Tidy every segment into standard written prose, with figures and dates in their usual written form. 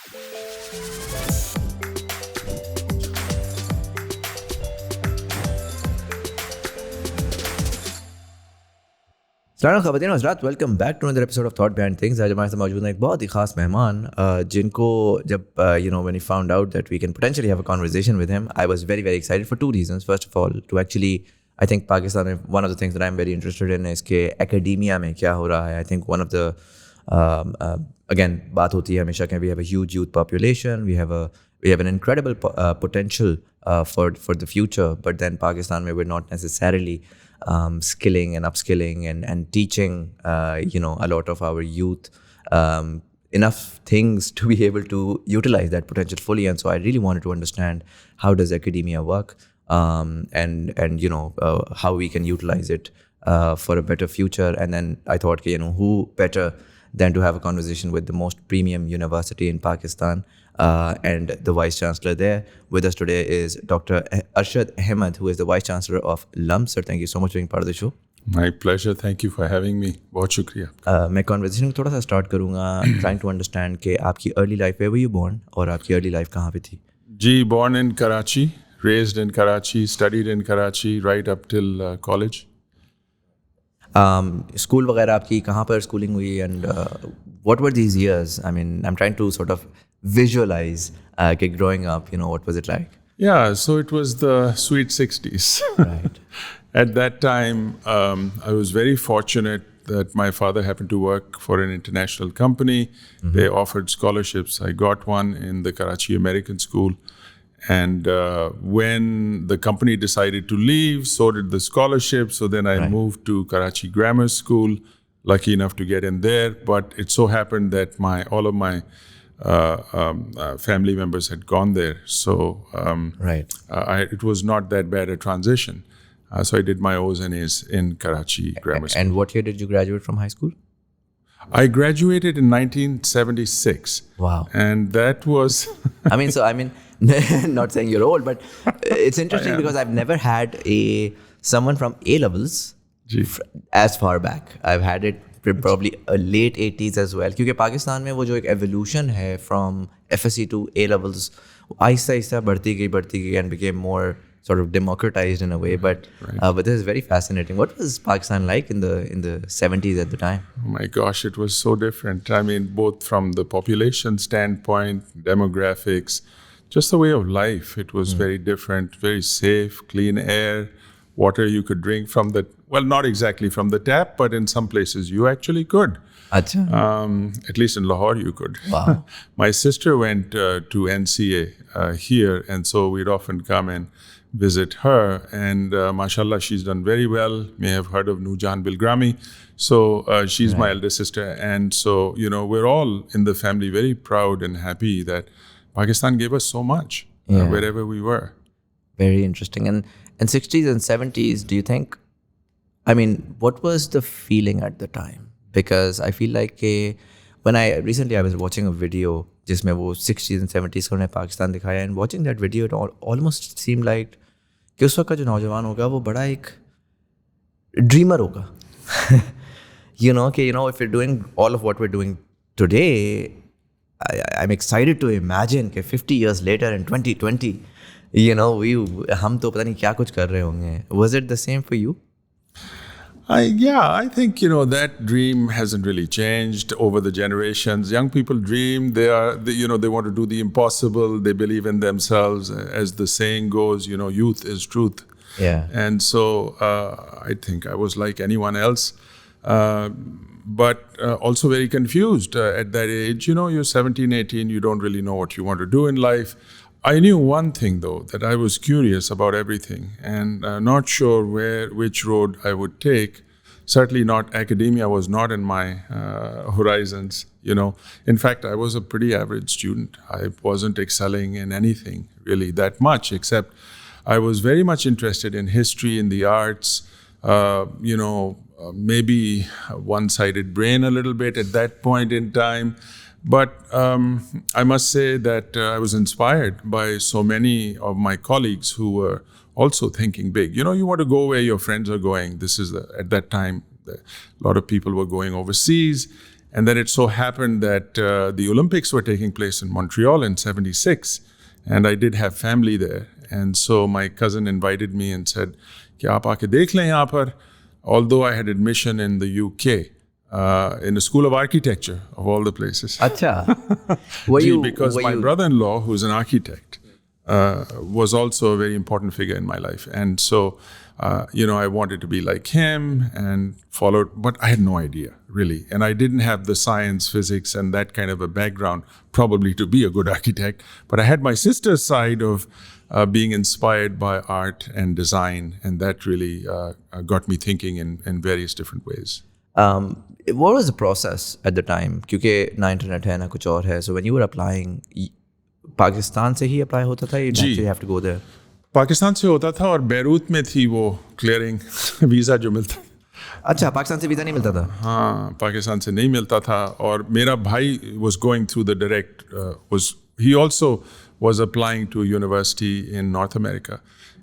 Welcome back to another episode of Thought Behind Things. आज हमारे साथ मौजूद है एक बहुत ही खास मेहमान जिनको जब when he found out that we can potentially have a conversation with him, I was very very excited for two reasons. First of all, to actually I think Pakistan में one of the things that I'm very interested in is कि academia में क्या हो रहा है. I think one of the again बात होती है हमेशा कि we have a huge youth population, we have an incredible potential for the future, but then Pakistan में we're not necessarily skilling and upskilling and teaching a lot of our youth enough things to be able to utilize that potential fully. And so I really wanted to understand how does academia work, and how we can utilize it for a better future. And then I thought who better than to have a conversation with the most premium university in Pakistan, and the Vice Chancellor there. With us today is Dr. Arshad Ahmad, who is the Vice Chancellor of LUMS. Sir, thank you so much for being part of the show. My pleasure. Thank you for having me. बहुत शुक्रिया. मैं conversation को थोड़ा सा start करूँगा trying to understand कि आपकी early life, where were you born और आपकी early life कहाँ पे थी? जी, born in Karachi, raised in Karachi, studied in Karachi right up till college. School वगैरह आपकी कहाँ पर schooling हुई, and what were these years? I mean, I'm trying to sort of visualize growing up, what was it like? Yeah, so it was the sweet 60s. Right. At that time, I was very fortunate that my father happened to work for an international company. Mm-hmm. They offered scholarships. I got one in the Karachi American School. And when the company decided to leave, so did the scholarship. So then I moved to Karachi Grammar School, lucky enough to get in there. But it so happened that all of my family members had gone there. So it was not that bad a transition. So I did my O's and A's in Karachi Grammar School. And what year did you graduate from high school? I graduated in 1976. Wow. And that was... not saying you're old, but it's interesting because I've never had someone from A-levels as far back. I've had it probably late 80s as well. क्योंकि पाकिस्तान में वो जो एक evolution है from FSC to A-levels, Aahista Aahista बढ़ती गई and became more sort of democratized in a way. But this is very fascinating. What was Pakistan like in the 70s at the time? Oh my gosh, it was so different. I mean, both from the population standpoint, demographics, just the way of life. It was very different, very safe, clean air, water you could drink from not exactly from the tap, but in some places you actually could. At least in Lahore you could. Wow. My sister went to NCA here, and so we'd often come and visit her. And mashallah, she's done very well. May have heard of Nujan Bilgrami. So she's my elder sister. And so, we're all in the family very proud and happy that Pakistan gave us so much wherever we were. Very interesting. And 60s and 70s, do you think, what was the feeling at the time? Because I feel like when I was watching a video जिसमें वो 60s and 70s को उन्हें पाकिस्तान दिखाया, and watching that video it almost seemed like कि उस वक्त का जो नौजवान होगा वो बड़ा एक ड्रीमर होगा. If we're doing all of what we're doing today, I'm excited to imagine कि 50 years later in 2020, हम तो पता नहीं क्या कुछ कर रहे होंगे. Was it the same for you? I think, that dream hasn't really changed over the generations. Young people dream, they want to do the impossible. They believe in themselves. As the saying goes, youth is truth. Yeah. And so I think I was like anyone else, but also very confused at that age. You're 17, 18, you don't really know what you want to do in life. I knew one thing, though, that I was curious about everything and not sure which road I would take. Certainly not academia was not in my horizons, In fact, I was a pretty average student. I wasn't excelling in anything really that much, except I was very much interested in history, in the arts, maybe one-sided brain a little bit at that point in time. But I must say that I was inspired by so many of my colleagues who were also thinking big. You want to go where your friends are going. This is at that time, a lot of people were going overseas. And then it so happened that the Olympics were taking place in Montreal in 76. And I did have family there. And so my cousin invited me and said, "Ki aap aake dekh lein yahan par." Although I had admission in the UK, in the School of Architecture, of all the places. Acha. Because my brother-in-law, who's an architect, was also a very important figure in my life. And so, I wanted to be like him and followed, but I had no idea, really. And I didn't have the science, physics, and that kind of a background probably to be a good architect. But I had my sister's side of being inspired by art and design, and that really got me thinking in various different ways. What was the process at the time? क्योंकि ना internet है ना कुछ और है. So when you were applying, Pakistan से ही apply होता था? You have to go there. Pakistan से होता था और बैरूत में थी वो क्लियरिंग वीज़ा जो मिलता. अच्छा, पाकिस्तान से वीज़ा नहीं मिलता था? हाँ, पाकिस्तान से नहीं मिलता था. और मेरा भाई was going through the direct, he also was applying to a university in North America.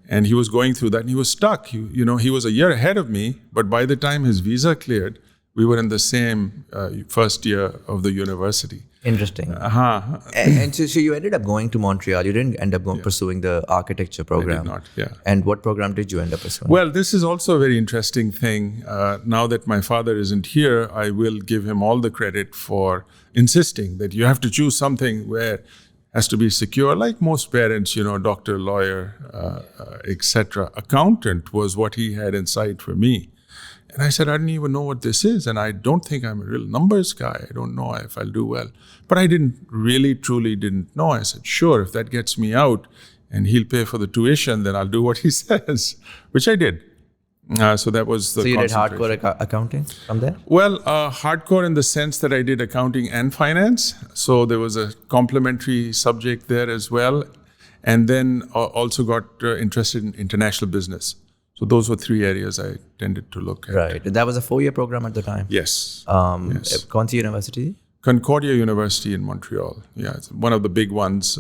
And he was going through that and he was stuck. He was a year ahead of me, but by the time his visa cleared, we were in the same first year of the university. Interesting. And so you ended up going to Montreal. You didn't end up pursuing the architecture program. I did not, yeah. And what program did you end up pursuing? Well, this is also a very interesting thing. Now that my father isn't here, I will give him all the credit for insisting that you have to choose something where has to be secure, like most parents, doctor, lawyer, etc. Accountant was what he had in sight for me. And I said, I didn't even know what this is. And I don't think I'm a real numbers guy. I don't know if I'll do well. But I truly didn't know. I said, sure, if that gets me out and he'll pay for the tuition, then I'll do what he says, which I did. So that was the So you did hardcore accounting from there? Well, hardcore in the sense that I did accounting and finance. So there was a complementary subject there as well. And then also got interested in international business. So those were three areas I tended to look at. Right. That was a 4-year program at the time? Yes. Yes. Concordia University? Concordia University in Montreal. Yeah, it's one of the big ones.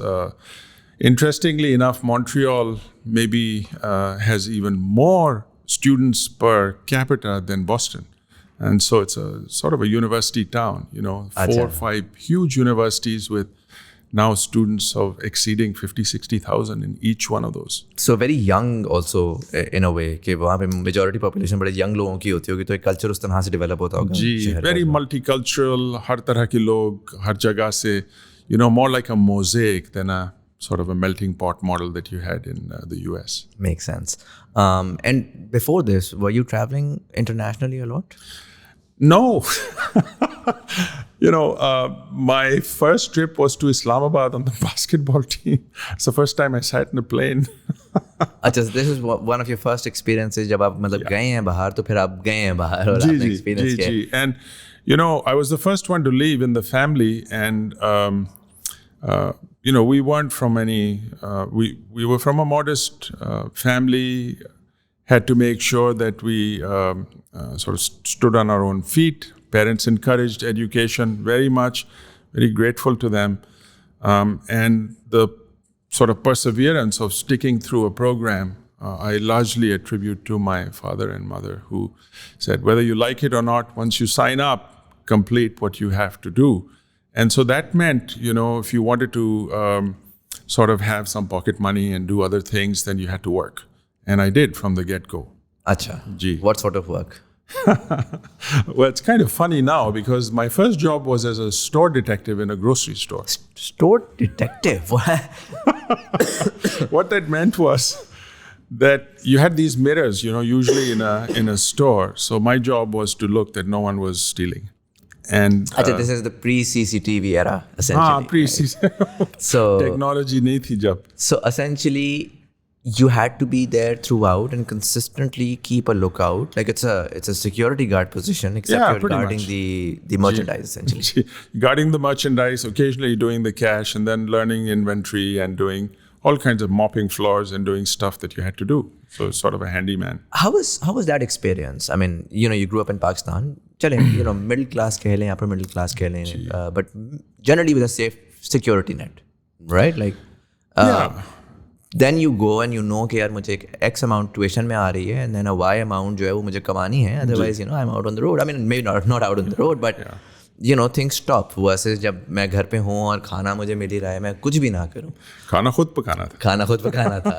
Interestingly enough, Montreal maybe has even more students per capita than Boston. And so it's a sort of a university town, 4 or 5 huge universities with now students of exceeding 50,000-60,000 in each one of those. So very young also in a way कि वहाँ पे majority population बड़े young लोगों की होती होगी तो एक culture उस तरह से develop होता होगा. जी, very multicultural, हर तरह के लोग, हर जगह से, more like a mosaic than a sort of a melting pot model that you had in the US. Makes sense. And before this, were you traveling internationally a lot? No. My first trip was to Islamabad on the basketball team. It's the first time I sat in a plane. अच्छा, this is one of your first experiences जब आप मतलब गए हैं बाहर तो फिर आप गए हैं बाहर और आपने experience किया. And I was the first one to leave in the family, and we weren't from any. We were from a modest family. Had to make sure that we sort of stood on our own feet. Parents encouraged education very much, very grateful to them. And the sort of perseverance of sticking through a program, I largely attribute to my father and mother, who said, whether you like it or not, once you sign up, complete what you have to do. And so that meant, if you wanted to sort of have some pocket money and do other things, then you had to work. And I did from the get-go. Acha. What sort of work? Well, it's kind of funny now because my first job was as a store detective in a grocery store. Store detective? What that meant was that you had these mirrors, usually in a store. So my job was to look that no one was stealing. And this is the pre-CCTV era, essentially. Pre-CCTV. So technology nahi thi jab. So essentially, you had to be there throughout and consistently keep a lookout. Like it's a security guard position, except you're guarding the merchandise essentially. Guarding the merchandise, occasionally doing the cash, and then learning inventory and doing all kinds of mopping floors and doing stuff that you had to do. So it's sort of a handyman. How was that experience? I mean, you grew up in Pakistan. Chale, middle class keh lein, upper middle class keh lein, but generally with a safe security net, right? Like, then you go and कि यार मुझे एक X amount tuition में आ रही है and then a Y amount जो है वो मुझे कमानी है, otherwise I'm out on the road. I mean maybe not out on the road, but things stop versus जब मैं घर पे हूँ और खाना मुझे मिल ही रहा है, मैं कुछ भी ना करूँ. खाना खुद पकाना था.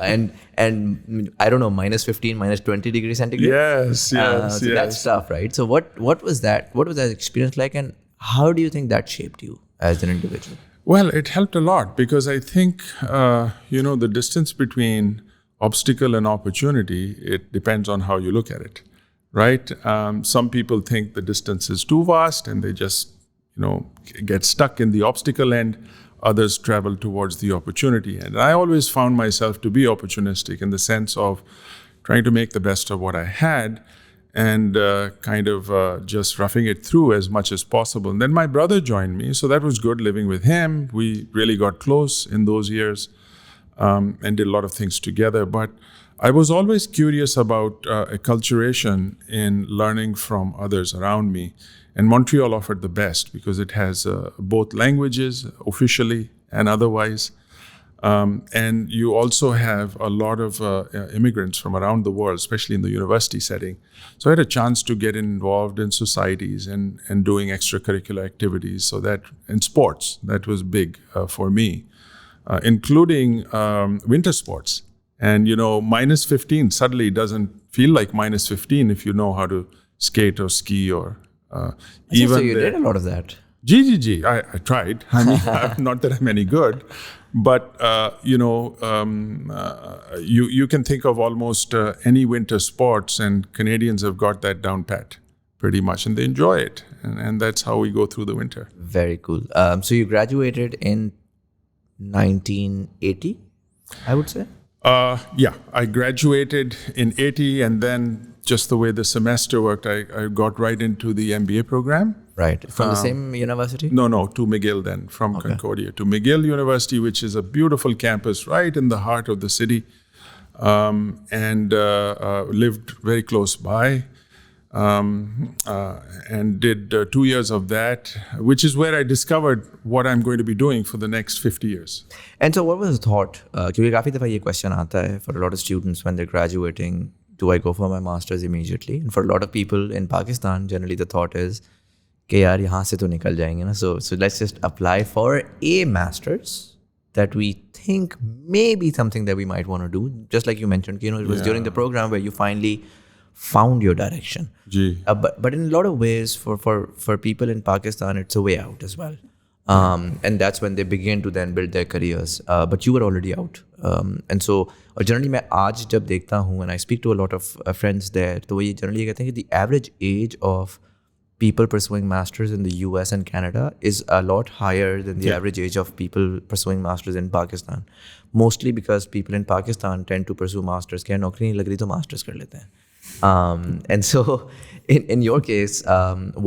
And I don't know, -15, -20 degrees centigrade. Yes. So that's tough, right? So what was that? What was that experience like, and how do you think that shaped you as an individual? Well, it helped a lot because I think, the distance between obstacle and opportunity, it depends on how you look at it, right? Some people think the distance is too vast and they just, get stuck in the obstacle end. Others travel towards the opportunity. And I always found myself to be opportunistic in the sense of trying to make the best of what I had and just roughing it through as much as possible. And then my brother joined me, so that was good living with him. We really got close in those years and did a lot of things together. But I was always curious about acculturation in learning from others around me. And Montreal offered the best because it has both languages, officially and otherwise. And you also have a lot of immigrants from around the world, especially in the university setting. So I had a chance to get involved in societies and doing extracurricular activities. So that, in sports, that was big for me, including winter sports. And, -15 suddenly doesn't feel like -15 if you know how to skate or ski or even. So you did a lot of that. I tried. I mean, not that I'm any good, but you can think of almost any winter sports, and Canadians have got that down pat pretty much, and they enjoy it, and that's how we go through the winter. Very cool. So you graduated in 1980, I would say. Yeah, I graduated in 80, and then just the way the semester worked, I got right into the MBA program. Right. From the same university? No, to McGill then, from Concordia to McGill University, which is a beautiful campus right in the heart of the city, and lived very close by, and did 2 years of that, which is where I discovered what I'm going to be doing for the next 50 years. And so what was the thought? क्योंकि काफ़ी दफ़ा ये question आता है for a lot of students when they're graduating, do I go for my master's immediately? And for a lot of people in Pakistan, generally the thought is कि यार यहाँ से तो निकल जाएंगे ना, so let's just apply for a master's that we think may be something that we might want to do. Just like you mentioned, it was during the program where you finally found your direction. But in a lot of ways, for people in Pakistan, it's a way out as well. And that's when they begin to then build their careers. But you were already out. And so, generally मैं आज जब देखता हूँ, and I speak to a lot of friends there, तो वो ये generally कहते हैं कि the average age of people pursuing masters in the US and Canada is a lot higher than the average age of people pursuing masters in Pakistan. Mostly because people in Pakistan tend to pursue masters. क्या नौकरी नहीं लग रही तो masters कर लेते हैं. And so, in your case,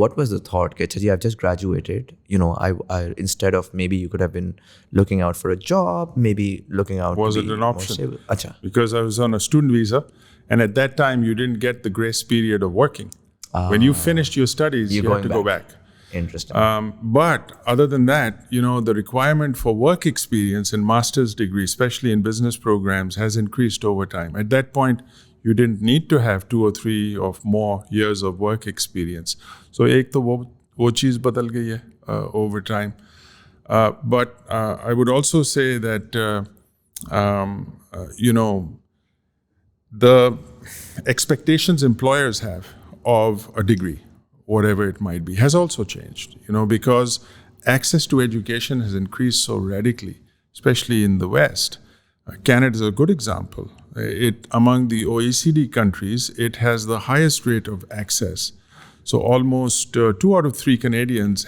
what was the thought? Chaji, I've just graduated. I instead of maybe you could have been looking out for a job, maybe looking out. Was it an option? Because I was on a student visa, and at that time you didn't get the grace period of working. When you finished your studies, you had to go back. Interesting. But other than that, the requirement for work experience in master's degree, especially in business programs, has increased over time. At that point, you didn't need to have 2 or 3 or more years of work experience. So एक तो वो चीज़ बदल गई है over time. But I would also say that the expectations employers have of a degree, whatever it might be, has also changed. Because access to education has increased so radically, especially in the West. Canada is a good example. Among the OECD countries, it has the highest rate of access. So almost 2 out of 3 Canadians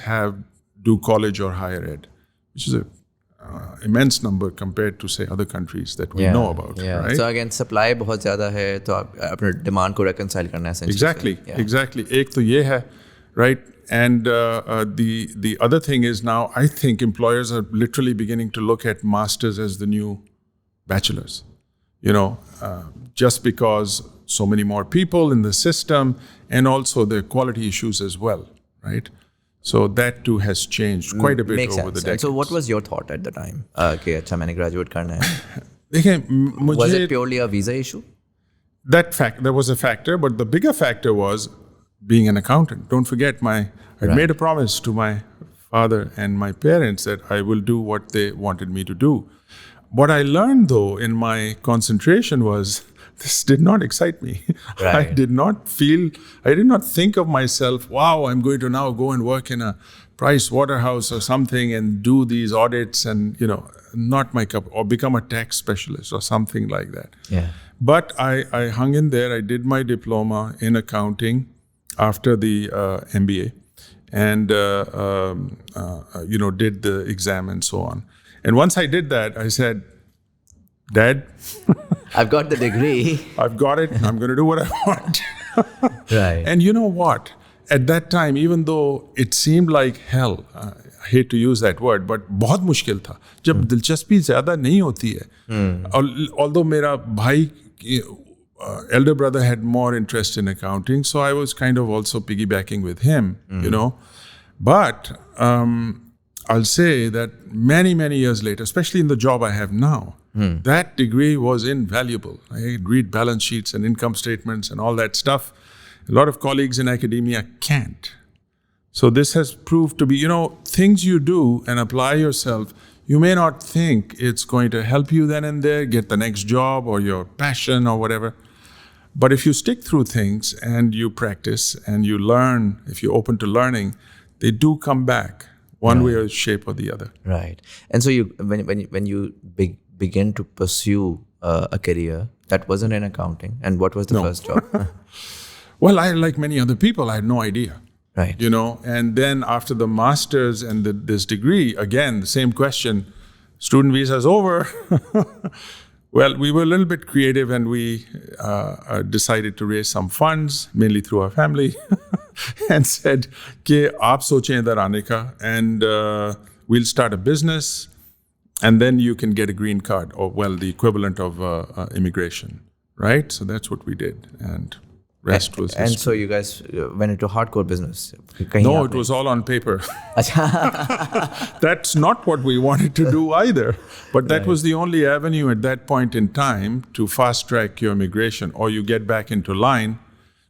do college or higher ed, which is an immense number compared to, say, other countries that we know about. Yeah. Right? So again, supply बहुत ज़्यादा है, तो आप अपने demand को reconcile करना है. Exactly. एक तो ये है, right? And the other thing is now, I think employers are literally beginning to look at masters as the new bachelors. Just because so many more people in the system, and also the quality issues as well, right? So that too has changed quite a bit over the decades. And so what was your thought at the time? कि अच्छा मैंने graduate करना है. देखिए, was it purely a visa issue? That was a factor, but the bigger factor was being an accountant. Don't forget, I'd made a promise to my father and my parents that I will do what they wanted me to do. What I learned, though, in my concentration was this did not excite me. Right. I did not think of myself, wow, I'm going to now go and work in a Price Waterhouse or something and do these audits and, not my cup, or become a tax specialist or something like that. Yeah. But I hung in there. I did my diploma in accounting after the MBA and, did the exam and so on. And once I did that, I said, Dad, I've got the degree. I've got it. I'm going to do what I want. Right. And you know what? At that time, even though it seemed like hell, I hate to use that word, but बहुत मुश्किल था. जब दिलचस्पी ज़्यादा नहीं होती है. Although मेरा भाई, elder brother had more interest in accounting, so I was kind of also piggybacking with him, But I'll say that many, many years later, especially in the job I have now, that degree was invaluable. I read balance sheets and income statements and all that stuff. A lot of colleagues in academia can't. So this has proved to be, things you do and apply yourself, you may not think it's going to help you then and there, get the next job or your passion or whatever. But if you stick through things and you practice and you learn, if you're open to learning, they do come back one way or shape or the other. Right. And so when you begin to pursue a career, that wasn't in accounting. And what was the first job? Well, like many other people, I had no idea. Right. And then after the master's and this degree, again, the same question, student visa's over. Well, we were a little bit creative and we decided to raise some funds, mainly through our family, and said, "Ke aap sochein idhar aane ka, and we'll start a business, and then you can get a green card, or the equivalent of immigration." Right? So that's what we did, and rest was history. And so you guys went into hardcore business? No, it was all on paper. That's not what we wanted to do either. But that was the only avenue at that point in time to fast track your immigration, or you get back into line.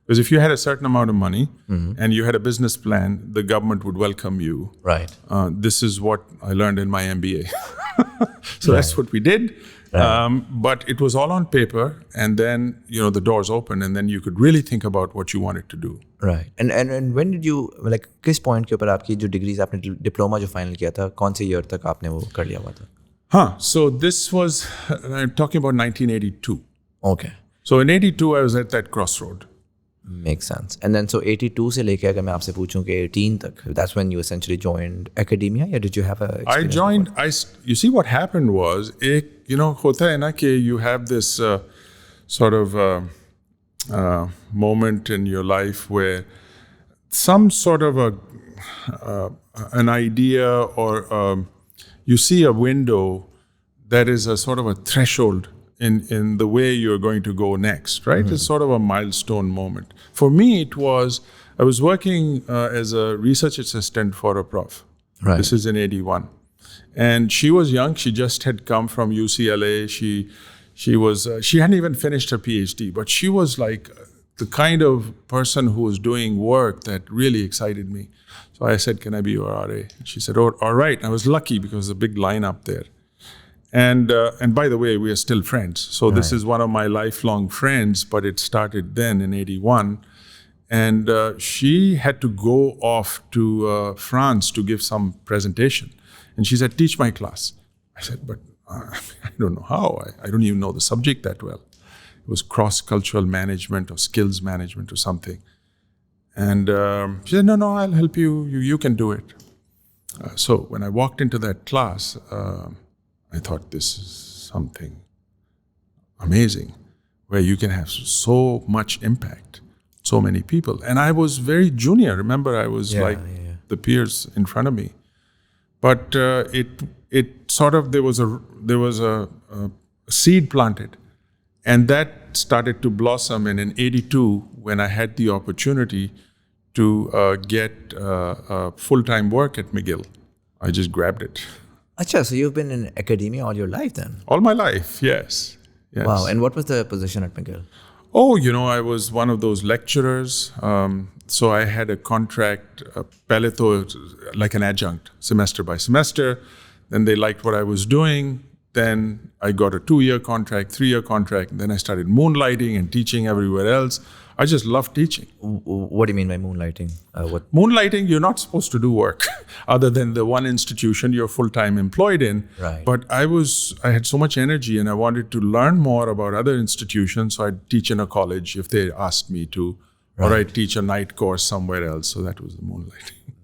Because if you had a certain amount of money and you had a business plan, the government would welcome you. Right. This is what I learned in my MBA. So that's what we did. Right. But it was all on paper, and then the doors opened, and then you could really think about what you wanted to do. Right. And when did you किस point के ऊपर आपकी जो degrees आपने diploma जो final किया था, कौन से year तक आपने वो कर लिया हुआ था? So this was, I'm talking about 1982. Okay. So in 82, I was at that crossroad. Makes sense. And then so 82 से लेके अगर मैं आपसे पूछूं कि 18 तक, that's when you essentially joined academia, or did you have a experience? You see what happened was, होता है ना कि you have this sort of moment in your life where some sort of an idea or you see a window that is a sort of a threshold in the way you're going to go next, right? It's sort of a milestone moment. For me, it was, I was working as a research assistant for a prof. Right. This is in 81. And she was young. She just had come from UCLA. She hadn't even finished her Ph.D., but she was like the kind of person who was doing work that really excited me. So I said, "Can I be your RA?" She said, "Oh, all right." I was lucky because there's a big line up there. And by the way, we are still friends. So this is one of my lifelong friends, but it started then in 81. And she had to go off to France to give some presentation. And she said, "Teach my class." I said, "But I don't know how. I don't even know the subject that well." It was cross-cultural management or skills management or something. And she said, no, I'll help you. You can do it. So when I walked into that class, I thought, this is something amazing, where you can have so much impact, so many people. And I was very junior. Remember, I was the peers in front of me. But it sort of, there was a seed planted, and that started to blossom. And in 82, when I had the opportunity to get full-time work at McGill, I just grabbed it. Achha, so you've been in academia all your life then? All my life, yes. Wow. And what was the position at McGill? Oh, I was one of those lecturers. So I had a contract, pehle to like an adjunct, semester by semester. Then they liked what I was doing. Then I got a 2-year contract, 3-year contract. Then I started moonlighting and teaching everywhere else. I just loved teaching. What do you mean by moonlighting? Moonlighting, you're not supposed to do work other than the one institution you're full-time employed in. Right. But I had so much energy and I wanted to learn more about other institutions. So I'd teach in a college if they asked me to, or I'd teach a night course somewhere else. So that was the moonlighting.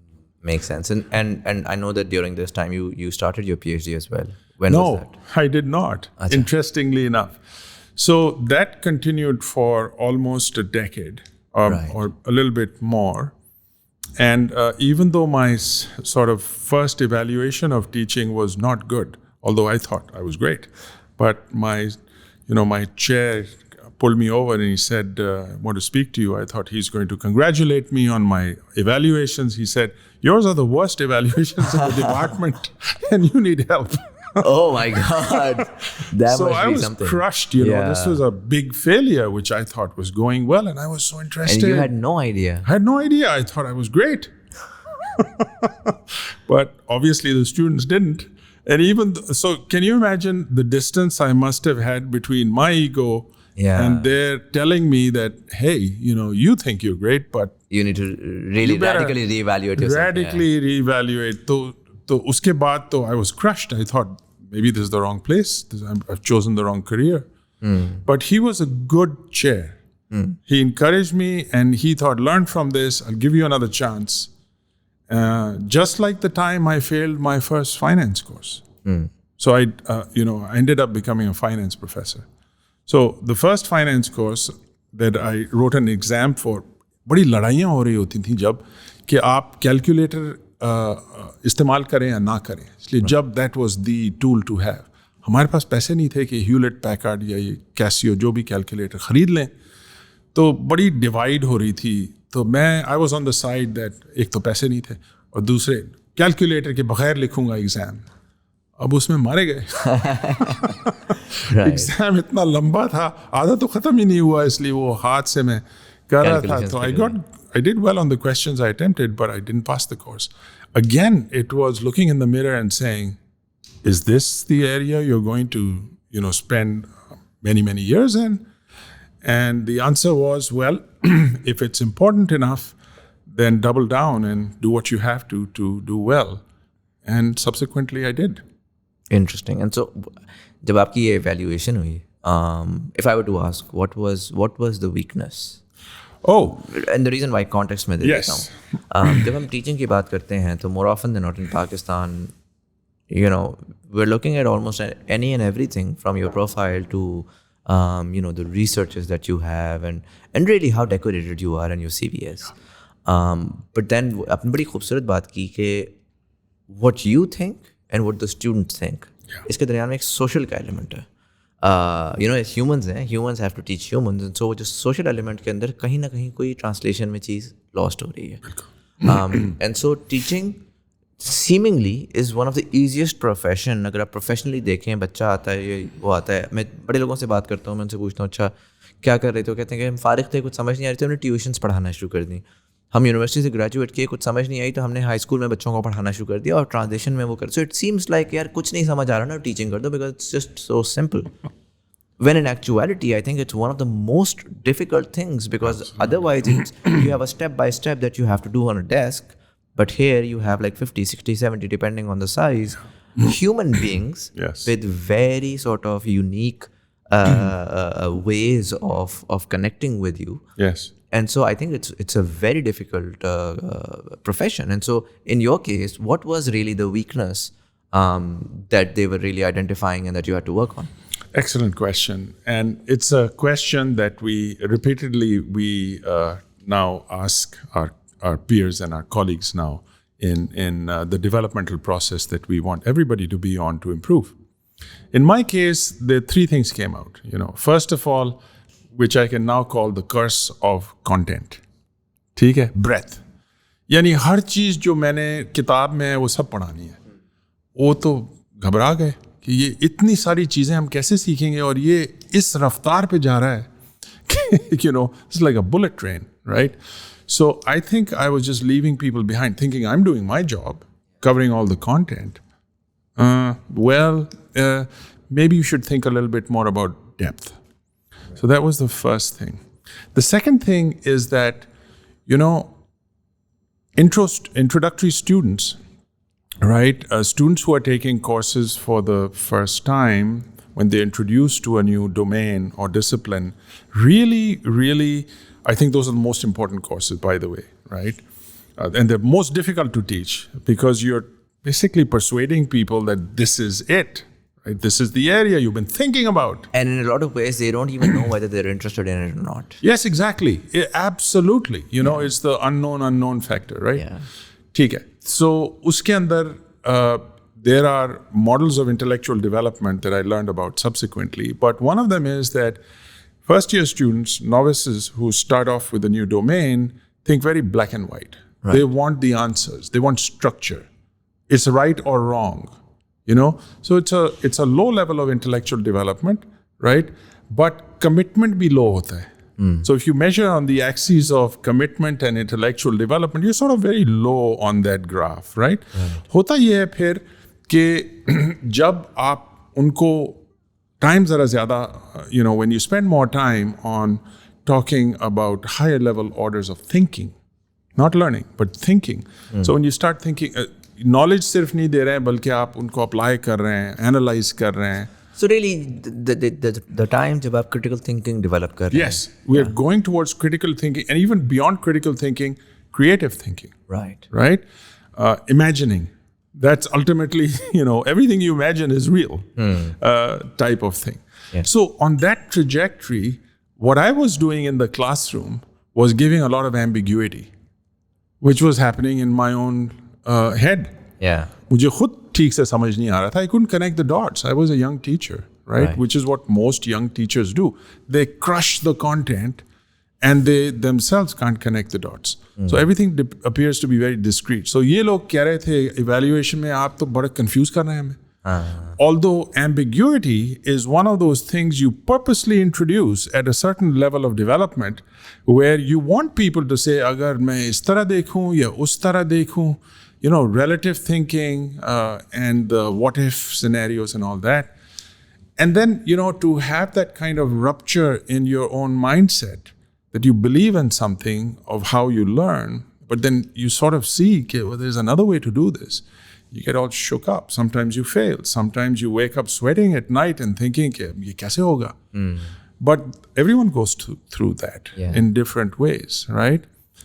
Makes sense. And I know that during this time you started your PhD as well. When was that? No, I did not, interestingly enough. So that continued for almost a decade or a little bit more. And even though my sort of first evaluation of teaching was not good, although I thought I was great, but my chair pulled me over and he said, I want to speak to you. I thought he's going to congratulate me on my evaluations. He said, yours are the worst evaluations in the department and you need help. Oh my God. That so must I be was something. crushed, This was a big failure, which I thought was going well, and I was so interested. And you had no idea. I had no idea. I thought I was great. But obviously the students didn't. And so can you imagine the distance I must have had between my ego and they're telling me that, hey, you think you're great, but you need to really radically reevaluate yourself. Radically reevaluate. So uske baad, I was crushed. I thought, maybe this is the wrong place. I've chosen the wrong career. But he was a good chair. He encouraged me and he thought, learn from this. I'll give you another chance. Just like the time I failed my first finance course. So I ended up becoming a finance professor. So the first finance course that I wrote an exam for, बड़ी लड़ाइयाँ हो रही होती थी जब कि आप calculator इस्तेमाल करें या ना करें. इसलिए जब that was the tool to have, हमारे पास पैसे नहीं थे कि ह्यूलेट पैकार्ड या ये कैसियो जो भी कैलकुलेटर ख़रीद लें. तो बड़ी डिवाइड हो रही थी. तो मैं I was on the side that एक तो पैसे नहीं थे और दूसरे कैलकुलेटर के बगैर लिखूंगा एग्ज़ाम. अब उसमें मारे गए. एग्ज़ाम इतना लंबा था, आधा तो ख़त्म ही नहीं हुआ, इसलिए वो हाथ से मैं कर रहा था. तो I did well on the questions I attempted, but I didn't pass the course. Again, it was looking in the mirror and saying, is this the area you're going to, spend many, many years in? And the answer was, well, if it's important enough, then double down and do what you have to do well. And subsequently, I did. Interesting. And so, जब आपकी ये evaluation हुई, if I were to ask, what was the weakness? Oh, and the reason why context में दे देता हूँ. जब हम teaching की बात करते हैं, तो more often than not in Pakistan, we're looking at almost any and everything from your profile to, the researches that you have and really how decorated you are and your CV is. But then आपने बड़ी खूबसूरत बात की कि what you think and what the students think. इसके दरमियान में एक social का element है. as humans have to teach humans, and so just social element के अंदर कहीं ना कहीं कोई translation में चीज़ lost हो रही है. And so teaching seemingly is one of the easiest profession. अगर आप professionally देखें, बच्चा आता है, वो आता है, मैं बड़े लोगों से बात करता हूँ, मैं उनसे पूछता हूँ, अच्छा क्या कर रहे थे? वो कहते हैं कि हम फारिग थे, कुछ समझ नहीं आ रही थी, हमने ट्यूशन्स पढ़ाना शुरू कर दी. हम यूनिवर्सिटी से ग्रेजुएट किए, कुछ समझ नहीं आई तो हमने हाई स्कूल में बच्चों को पढ़ाना शुरू कर दिया और ट्रांसलेशन में वो कर. सो इट सीम्स लाइक यार कुछ नहीं समझ आ रहा ना, टीचिंग कर दो, because it's just so simple. When in actuality, I think it's one of the most difficult things, because otherwise you have a step by step that you have to do on a desk, but here you have like 50, 60, 70, depending on the size, human beings with very sort of unique ways of connecting with you. Yes. And so I think it's a very difficult profession. And so in your case, what was really the weakness that they were really identifying and that you had to work on? Excellent question. And it's a question that we repeatedly now ask our peers and our colleagues now in the developmental process that we want everybody to be on to improve. In my case, the three things came out. First of all, which I can now call the curse of content. ठीक है? Breadth. यानी हर चीज़ जो मैंने किताब में है वो सब पढ़ानी है. वो तो घबरा गए कि ये इतनी सारी चीज़ें हम कैसे सीखेंगे, और ये इस रफ्तार पे जा रहा है it's like a bullet train, right? So I think I was just leaving people behind, thinking I'm doing my job, covering all the content. Maybe you should think a little bit more about depth. So that was the first thing. The second thing is that, introductory students, right? Students who are taking courses for the first time, when they're introduced to a new domain or discipline, really, really, I think those are the most important courses, by the way, right? And they're most difficult to teach because you're basically persuading people that this is it, right? This is the area you've been thinking about. And in a lot of ways, they don't even know whether they're interested in it or not. Yes, exactly. Absolutely. It's the unknown factor, right? Yeah. ठीक है. So, uske andar, there are models of intellectual development that I learned about subsequently. But one of them is that first-year students, novices who start off with a new domain, think very black and white. Right. They want the answers. They want structure. It's right or wrong. So it's a low level of intellectual development, right? But commitment bhi low hota hai. So if you measure on the axes of commitment and intellectual development, you're sort of very low on that graph, right? होता ये है फिर कि जब आप उनको time ज़रा ज़्यादा, when you spend more time on talking about higher level orders of thinking, not learning, but thinking. So when you start thinking, knowledge सिर्फ नहीं दे रहे हैं, बल्कि आप उनको apply कर रहे हैं, analyze कर रहे हैं. So really, the time जब आप critical thinking develop कर रहे हैं. Yes, we are going towards critical thinking, and even beyond critical thinking, creative thinking. Right. Right? Imagining. That's ultimately, everything you imagine is real type of thing. Yes. So on that trajectory, what I was doing in the classroom was giving a lot of ambiguity, which was happening in my own head. Yeah. मुझे खुद ठीक से समझ नहीं आ रहा था. I couldn't connect the dots. I was a young teacher, right? Which is what most young teachers do. They crush the content and they themselves can't connect the dots. So everything appears to be very discrete. So ये लोग कह रहे थे evaluation में आप तो बड़ा confuse कर रहे हैं हमें. Although ambiguity is one of those things you purposely introduce at a certain level of development where you want people to say अगर मैं इस तरह देखूं या उस तरह देखूं, relative thinking and the what if scenarios and all that. And then, to have that kind of rupture in your own mindset that you believe in something of how you learn, but then you sort of see, okay, well, there's another way to do this. You get all shook up. Sometimes you fail. Sometimes you wake up sweating at night and thinking, okay, ye kaise hoga? But everyone goes through that in different ways, right?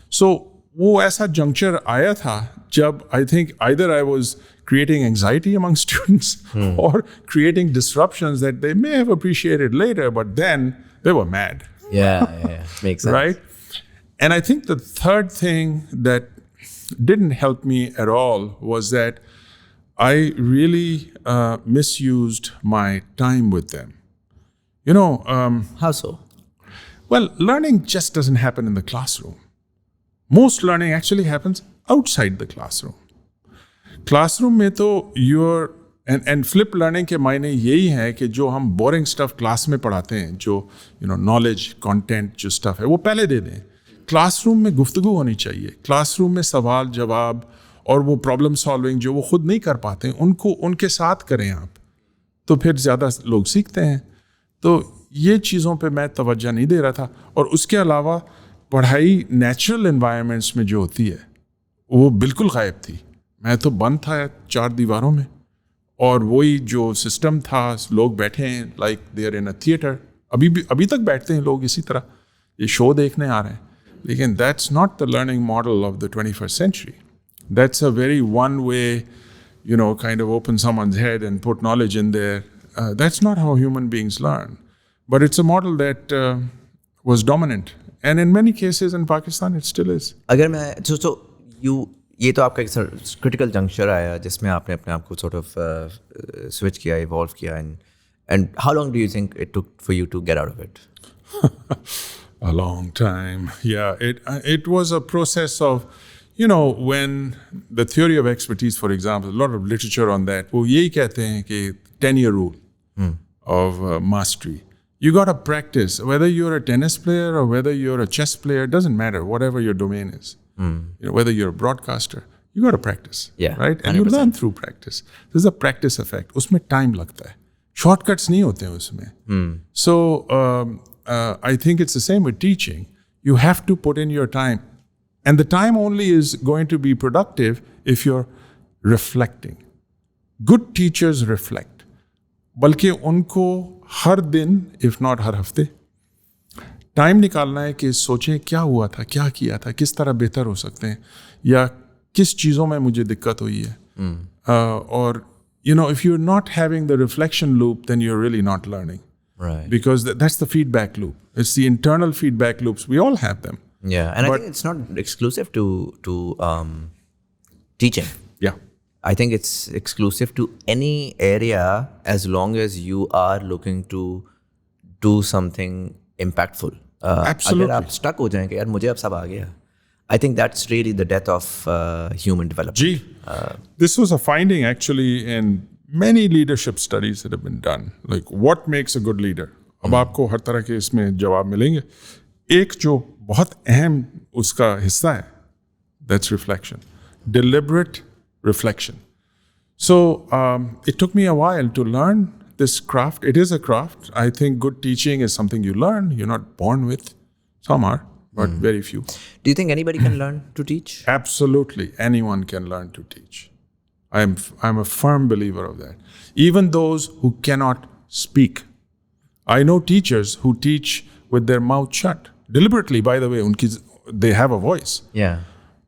So, वो ऐसा juncture आया था जब I think either I was creating anxiety among students or creating disruptions that they may have appreciated later, but then they were mad. Yeah. Makes sense. Right? And I think the third thing that didn't help me at all was that I really misused my time with them. How so? Well, learning just doesn't happen in the classroom. Most learning actually happens outside the classroom. Classroom में तो and flip learning के मायने यही है कि जो हम boring stuff class में पढ़ाते हैं, जो knowledge, content जो stuff है, वो पहले दे दें. Classroom में गुफ्तगू होनी चाहिए. Classroom में सवाल जवाब और वो problem solving जो वो खुद नहीं कर पाते हैं, उनको उनके साथ करें आप. तो फिर ज़्यादा लोग सीखते हैं. तो ये चीज़ों पे मैं तवज्जो नहीं दे रहा था. और उसके अलावा पढ़ाई नेचुरल एनवायरनमेंट्स में जो होती है वो बिल्कुल गायब थी. मैं तो बंद था 4 दीवारों में और वही जो सिस्टम था, लोग बैठे हैं like they are in a theatre. अभी तक बैठते हैं लोग इसी तरह, ये शो देखने आ रहे हैं. लेकिन that's not the learning model of the 21st century. That's a very one way, kind of open someone's head and put knowledge in there. That's not how human beings learn. But it's a model that was dominant. And in many cases in Pakistan, it still is. अगर मैं ये तो आपका एक critical juncture आया जिसमें आपने अपने आप को sort of switch किया, evolve किया, and how long do you think it took for you to get out of it? A long time. Yeah, it was a process of, when the theory of expertise, for example, a lot of literature on that, वो यही कहते हैं कि tenure rule of mastery. You got to practice. Whether you're a tennis player or whether you're a chess player, it doesn't matter, whatever your domain is. Whether you're a broadcaster, you got to practice. Yeah, right? And 100%. you learn through practice. There's a practice effect. Usme time lagta hai. Shortcuts nahi hote hain usme. So I think it's the same with teaching. You have to put in your time. And the time only is going to be productive if you're reflecting. Good teachers reflect. बल्कि उनको हर दिन, if not हर हफ्ते, time निकालना है कि सोचें क्या हुआ था, क्या किया था, किस तरह बेहतर हो सकते हैं, या किस चीज़ों में मुझे दिक्कत हुई है. और if you're not having the reflection loop, then you're really not learning. Right. Because that's the feedback loop. It's the internal feedback loops. We all have them. Yeah, and I think it's not exclusive to teaching. Yeah. I think it's exclusive to any area as long as you are looking to do something impactful. Absolutely. अगर आप stuck हो जाएं कि यार मुझे अब सब आ गया, I think that's really the death of human development. Gee, this was a finding actually in many leadership studies that have been done. Like, what makes a good leader? अब आपको हर तरह के इसमें जवाब मिलेंगे. एक जो बहुत अहम उसका हिस्सा है, that's reflection. Deliberate reflection. So it took me a while to learn this craft. It is a craft. I think good teaching is something you learn. You're not born with. Some are, but very few. Do you think anybody can learn to teach? Absolutely. Anyone can learn to teach. I'm a firm believer of that. Even those who cannot speak. I know teachers who teach with their mouth shut. Deliberately, by the way, they have a voice. Yeah.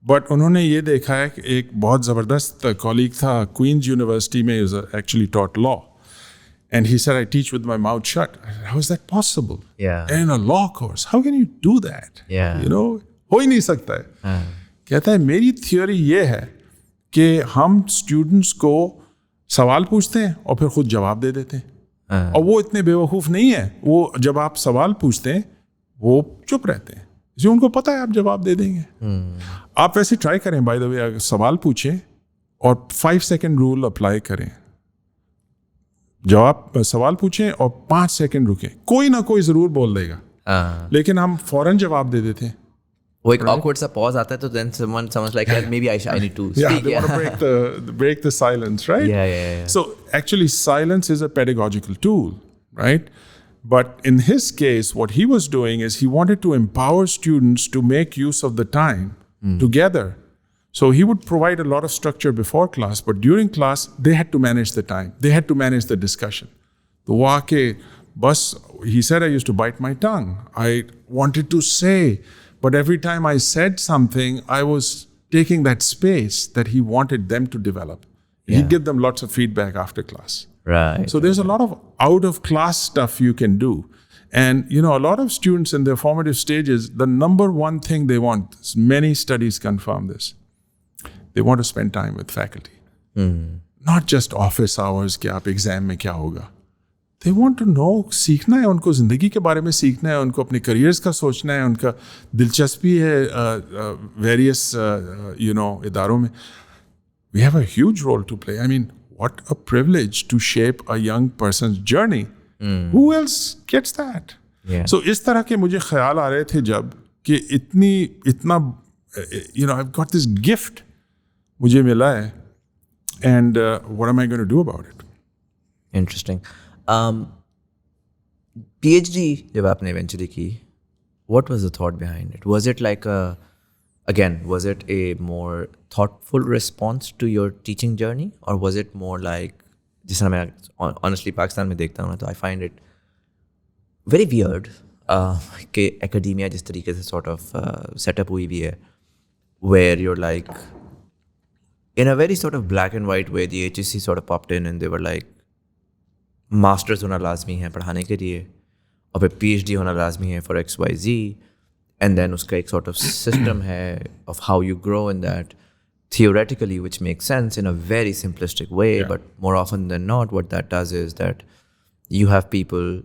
But उन्होंने ये देखा है कि एक बहुत ज़बरदस्त colleague था, Queen's University में, he actually taught law. And he said, I teach with my mouth shut. I said, how is that possible? Yeah. In a law course, how can you do that? Yeah. हो ही नहीं सकता है. कहता है मेरी theory ये है कि हम स्टूडेंट्स को सवाल पूछते हैं और फिर खुद जवाब दे देते हैं. और वो इतने बेवकूफ़ नहीं है. वो जब आप सवाल पूछते हैं वो चुप रहते हैं, जो उनको पता है आप जवाब दे देंगे. आप वैसे ट्राई करें, बाय द वे, अगर सवाल पूछें और 5 सेकंड रूल अप्लाई करें. सवाल पूछें और 5 सेकंड रुकें, कोई ना कोई ज़रूर बोल देगा. लेकिन हम फौरन जवाब दे देते हैं. वो एक awkward सा pause आता है, तो then someone's like, maybe I need to speak. Yeah, they want to break the silence, right? Yeah. So actually, silence is a pedagogical tool, right? But in his case, what he was doing is he wanted to empower students to make use of the time together. So he would provide a lot of structure before class, but during class, they had to manage the time. They had to manage the discussion. तो वो आके बस, he said, I used to bite my tongue. I wanted to say, but every time I said something, I was taking that space that he wanted them to develop. Yeah. He'd give them lots of feedback after class. Right. So there's a lot of out-of-class stuff you can do. And, a lot of students in their formative stages, the number one thing they want, many studies confirm this, they want to spend time with faculty. Not just office hours कि आप exam में क्या होगा. They want to know, सीखना है उनको, ज़िंदगी के बारे में सीखना है उनको, अपने careers का सोचना है, उनका दिलचस्पी है various इदारों में. We have a huge role to play. I mean, what a privilege to shape a young person's journey. Who else gets that? Yeah. So इस तरह के मुझे ख्याल आ रहे थे जब कि इतना I've got this gift मुझे मिला है, and what am I going to do about it? Interesting. PhD जब आपने eventually की, what was the thought behind it? Was it like was it a more thoughtful response to your teaching journey, or was it more like, जिस तरह मैं honestly Pakistan में देखता हूँ ना, तो I find it very weird कि academia जिस तरीके से sort of setup हुई भी है, where you're like, in a very sort of black and white way, the HSC sort of popped in and they were like, masters होना लाजमी है पढ़ाने के लिए, और फिर PhD होना लाजमी है for XYZ, and then उसका एक sort of system है of how you grow in that theoretically, which makes sense in a very simplistic way, but more often than not, what that does is that you have people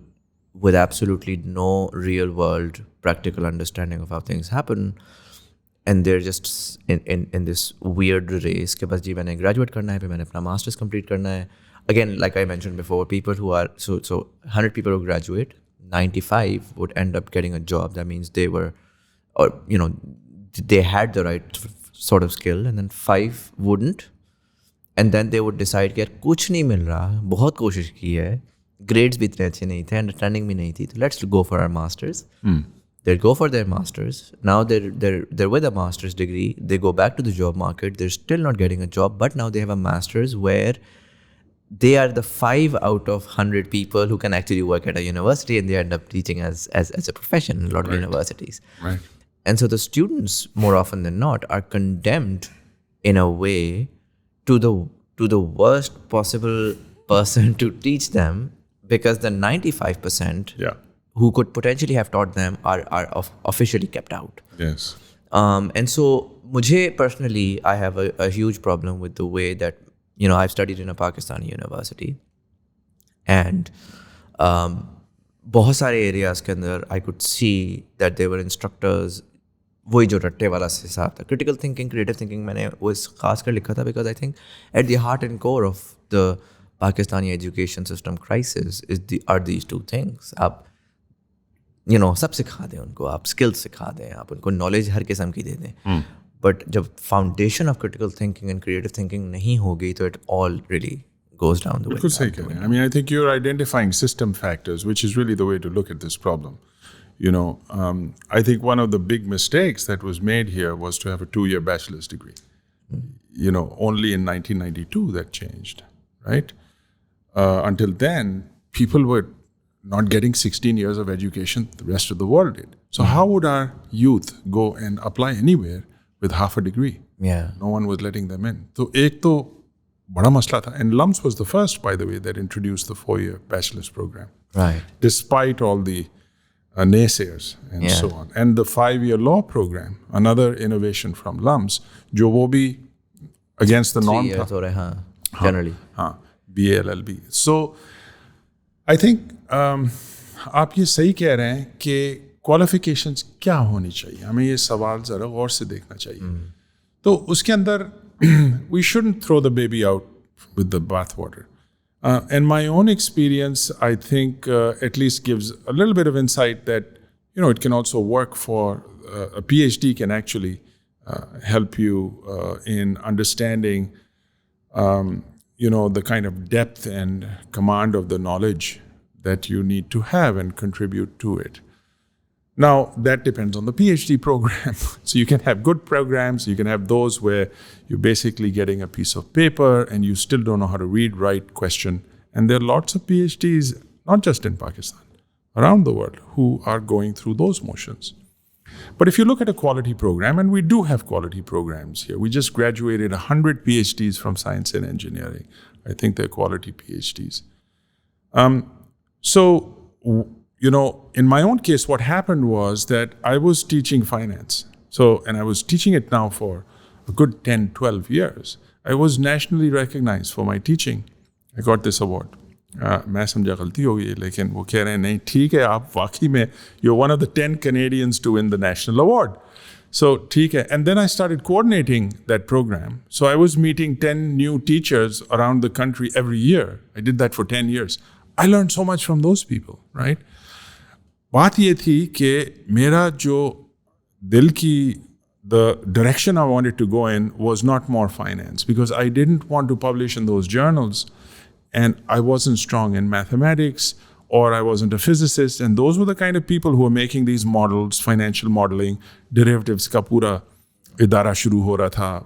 with absolutely no real world practical understanding of how things happen, and they're just in this weird race कि बस जी मैंने graduate करना है, फिर मैंने अपना masters complete करना है. Again, like I mentioned before, people who are so 100 people who graduate, 95 would end up getting a job. That means they were, or they had the right sort of skill, and then 5 wouldn't. And then they would decide कि यार कुछ नहीं मिल रहा, बहुत कोशिश की है, grades भी इतने अच्छे नहीं थे, understanding भी नहीं थी, तो let's go for our masters. They'll go for their masters. Now they're with a master's degree. They go back to the job market. They're still not getting a job, but now they have a master's where they are the 5 out of 100 people who can actually work at a university, and they end up teaching as a profession in a lot of universities. Right. And so the students, more often than not, are condemned in a way to the worst possible person to teach them, because the 95% who could potentially have taught them are officially kept out. Yes. And so, mujhe personally, I have a huge problem with the way that, I've studied in a Pakistani university, and बहुत सारे areas के अंदर I could see that there were instructors, वही जो रट्टे वाला हिसाब था, critical thinking, creative thinking, मैंने वो खास कर लिखा था, because I think at the heart and core of the Pakistani education system crisis are these two things. आप सब सिखा दें उनको, आप skills सिखा दें, आप उनको knowledge हर किस्म की दे दें, but जब foundation of critical thinking and creative thinking नहीं होगी, तो it all really goes down the way. I mean, I think you're identifying system factors, which is really the way to look at this problem. I think one of the big mistakes that was made here was to have a 2-year bachelor's degree. Only in 1992 that changed, right? Until then, people were not getting 16 years of education, the rest of the world did. So how would our youth go and apply anywhere with half a degree? Yeah. No one was letting them in. So एक तो बड़ा मसला था. And LUMS was the first, by the way, that introduced the 4-year bachelor's program. Right. Despite all the naysayers and so on. And the 5-year law program, another innovation from LUMS, जो वो भी against the norm था. 3 years generally. BA, LLB. So, I think आप ये सही कह रहे हैं कि qualifications क्या होनी चाहिए, हमें ये सवाल ज़रा गौर से देखना चाहिए. तो उसके अंदर we shouldn't throw the baby out with the bathwater. And my own experience, I think, at least gives a little bit of insight that, it can also work for a Ph.D. can actually help you in understanding, the kind of depth and command of the knowledge that you need to have and contribute to it. Now, that depends on the PhD program. So you can have good programs, you can have those where you're basically getting a piece of paper and you still don't know how to read, write, question. And there are lots of PhDs, not just in Pakistan, around the world, who are going through those motions. But if you look at a quality program, and we do have quality programs here, we just graduated 100 PhDs from science and engineering. I think they're quality PhDs. In my own case, what happened was that I was teaching finance. And I was teaching it now for a good 10, 12 years. I was nationally recognized for my teaching. I got this award. मैं समझा गलती हो गई, लेकिन वो कह रहे हैं नहीं ठीक है, आप वाकई में you're one of the 10 Canadians to win the national award. So ठीक है. And then I started coordinating that program. So I was meeting 10 new teachers around the country every year. I did that for 10 years. I learned so much from those people, right? बात ये थी कि मेरा जो दिल की the direction I wanted to go in was not more finance, because I didn't want to publish in those journals, and I wasn't strong in mathematics, or I wasn't a physicist, and those were the kind of people who were making these models, financial modeling, derivatives का पूरा इदारा शुरू हो रहा था,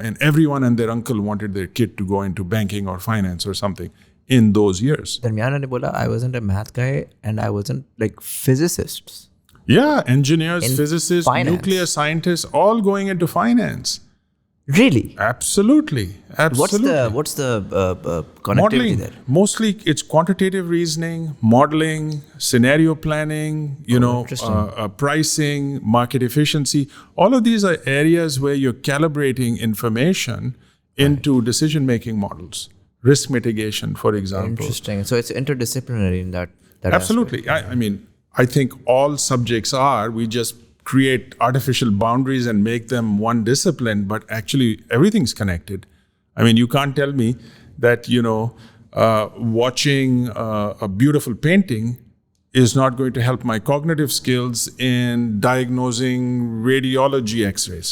and everyone and their uncle wanted their kid to go into banking or finance or something in those years. Darmiana ne bola, I wasn't a math guy and I wasn't like physicists. Yeah, engineers, physicists, finance. Nuclear scientists, all going into finance. Really? Absolutely. What's the connectivity modeling there? Mostly it's quantitative reasoning, modeling, scenario planning, pricing, market efficiency. All of these are areas where you're calibrating information into decision-making models. Risk mitigation, for example. Interesting. So it's interdisciplinary in that Absolutely. I think all subjects are. We just create artificial boundaries and make them one discipline, but actually everything's connected. I mean, you can't tell me that, watching a beautiful painting is not going to help my cognitive skills in diagnosing radiology x-rays.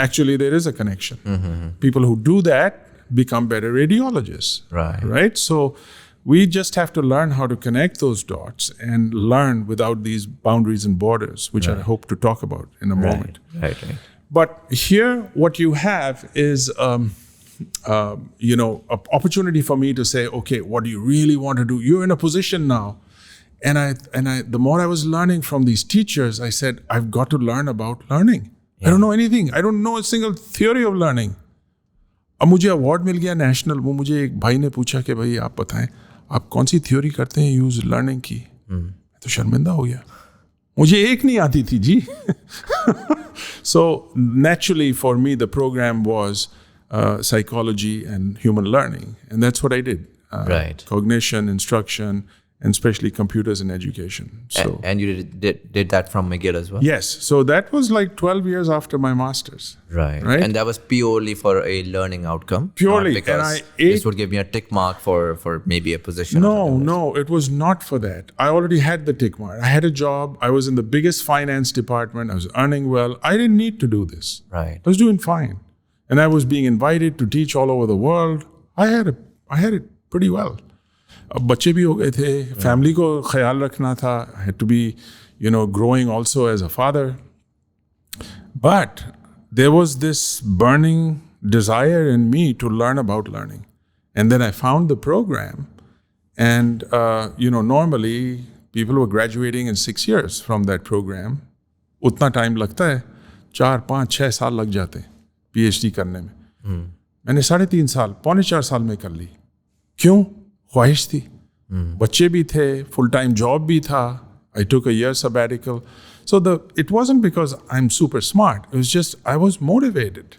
Actually, there is a connection. People who do that become better radiologists. Right? So we just have to learn how to connect those dots and learn without these boundaries and borders, which I hope to talk about in a moment. Right. But here, what you have is, an opportunity for me to say, okay, what do you really want to do? You're in a position now. And I, the more I was learning from these teachers, I said, I've got to learn about learning. I don't know anything. I don't know a single theory of learning. अब मुझे award मिल गया national. वो मुझे एक भाई ने पूछा कि भाई आप बताएं आप कौन सी थ्योरी करते हैं यूज लर्निंग की. मैं तो शर्मिंदा हो गया. मुझे एक नहीं आती थी जी. So naturally for me the program was psychology and human learning, and that's what I did. Cognition, instruction, and especially computers in education. So, and you did that from McGill as well? Yes. So that was like 12 years after my master's. Right. And that was purely for a learning outcome? Purely. Because this would give me a tick mark for maybe a position? No, it was not for that. I already had the tick mark. I had a job. I was in the biggest finance department. I was earning well. I didn't need to do this. Right. I was doing fine. And I was being invited to teach all over the world. I had it pretty well. अब बच्चे भी हो गए थे, family को ख्याल रखना था. I had to be, growing also as a father. But there was this burning desire in me to learn about learning. And then I found the program. And, normally people were graduating in 6 years from that program. उतना time लगता है, 4, 5, 6 साल लग जाते हैं PhD करने में. मैंने 3.5 साल, 4.25 साल में कर ली. क्यों? ख्वाहिश थी. बच्चे भी थे, फुल टाइम जॉब भी था. I took a year sabbatical. So it wasn't because I'm super smart. It was just I was motivated.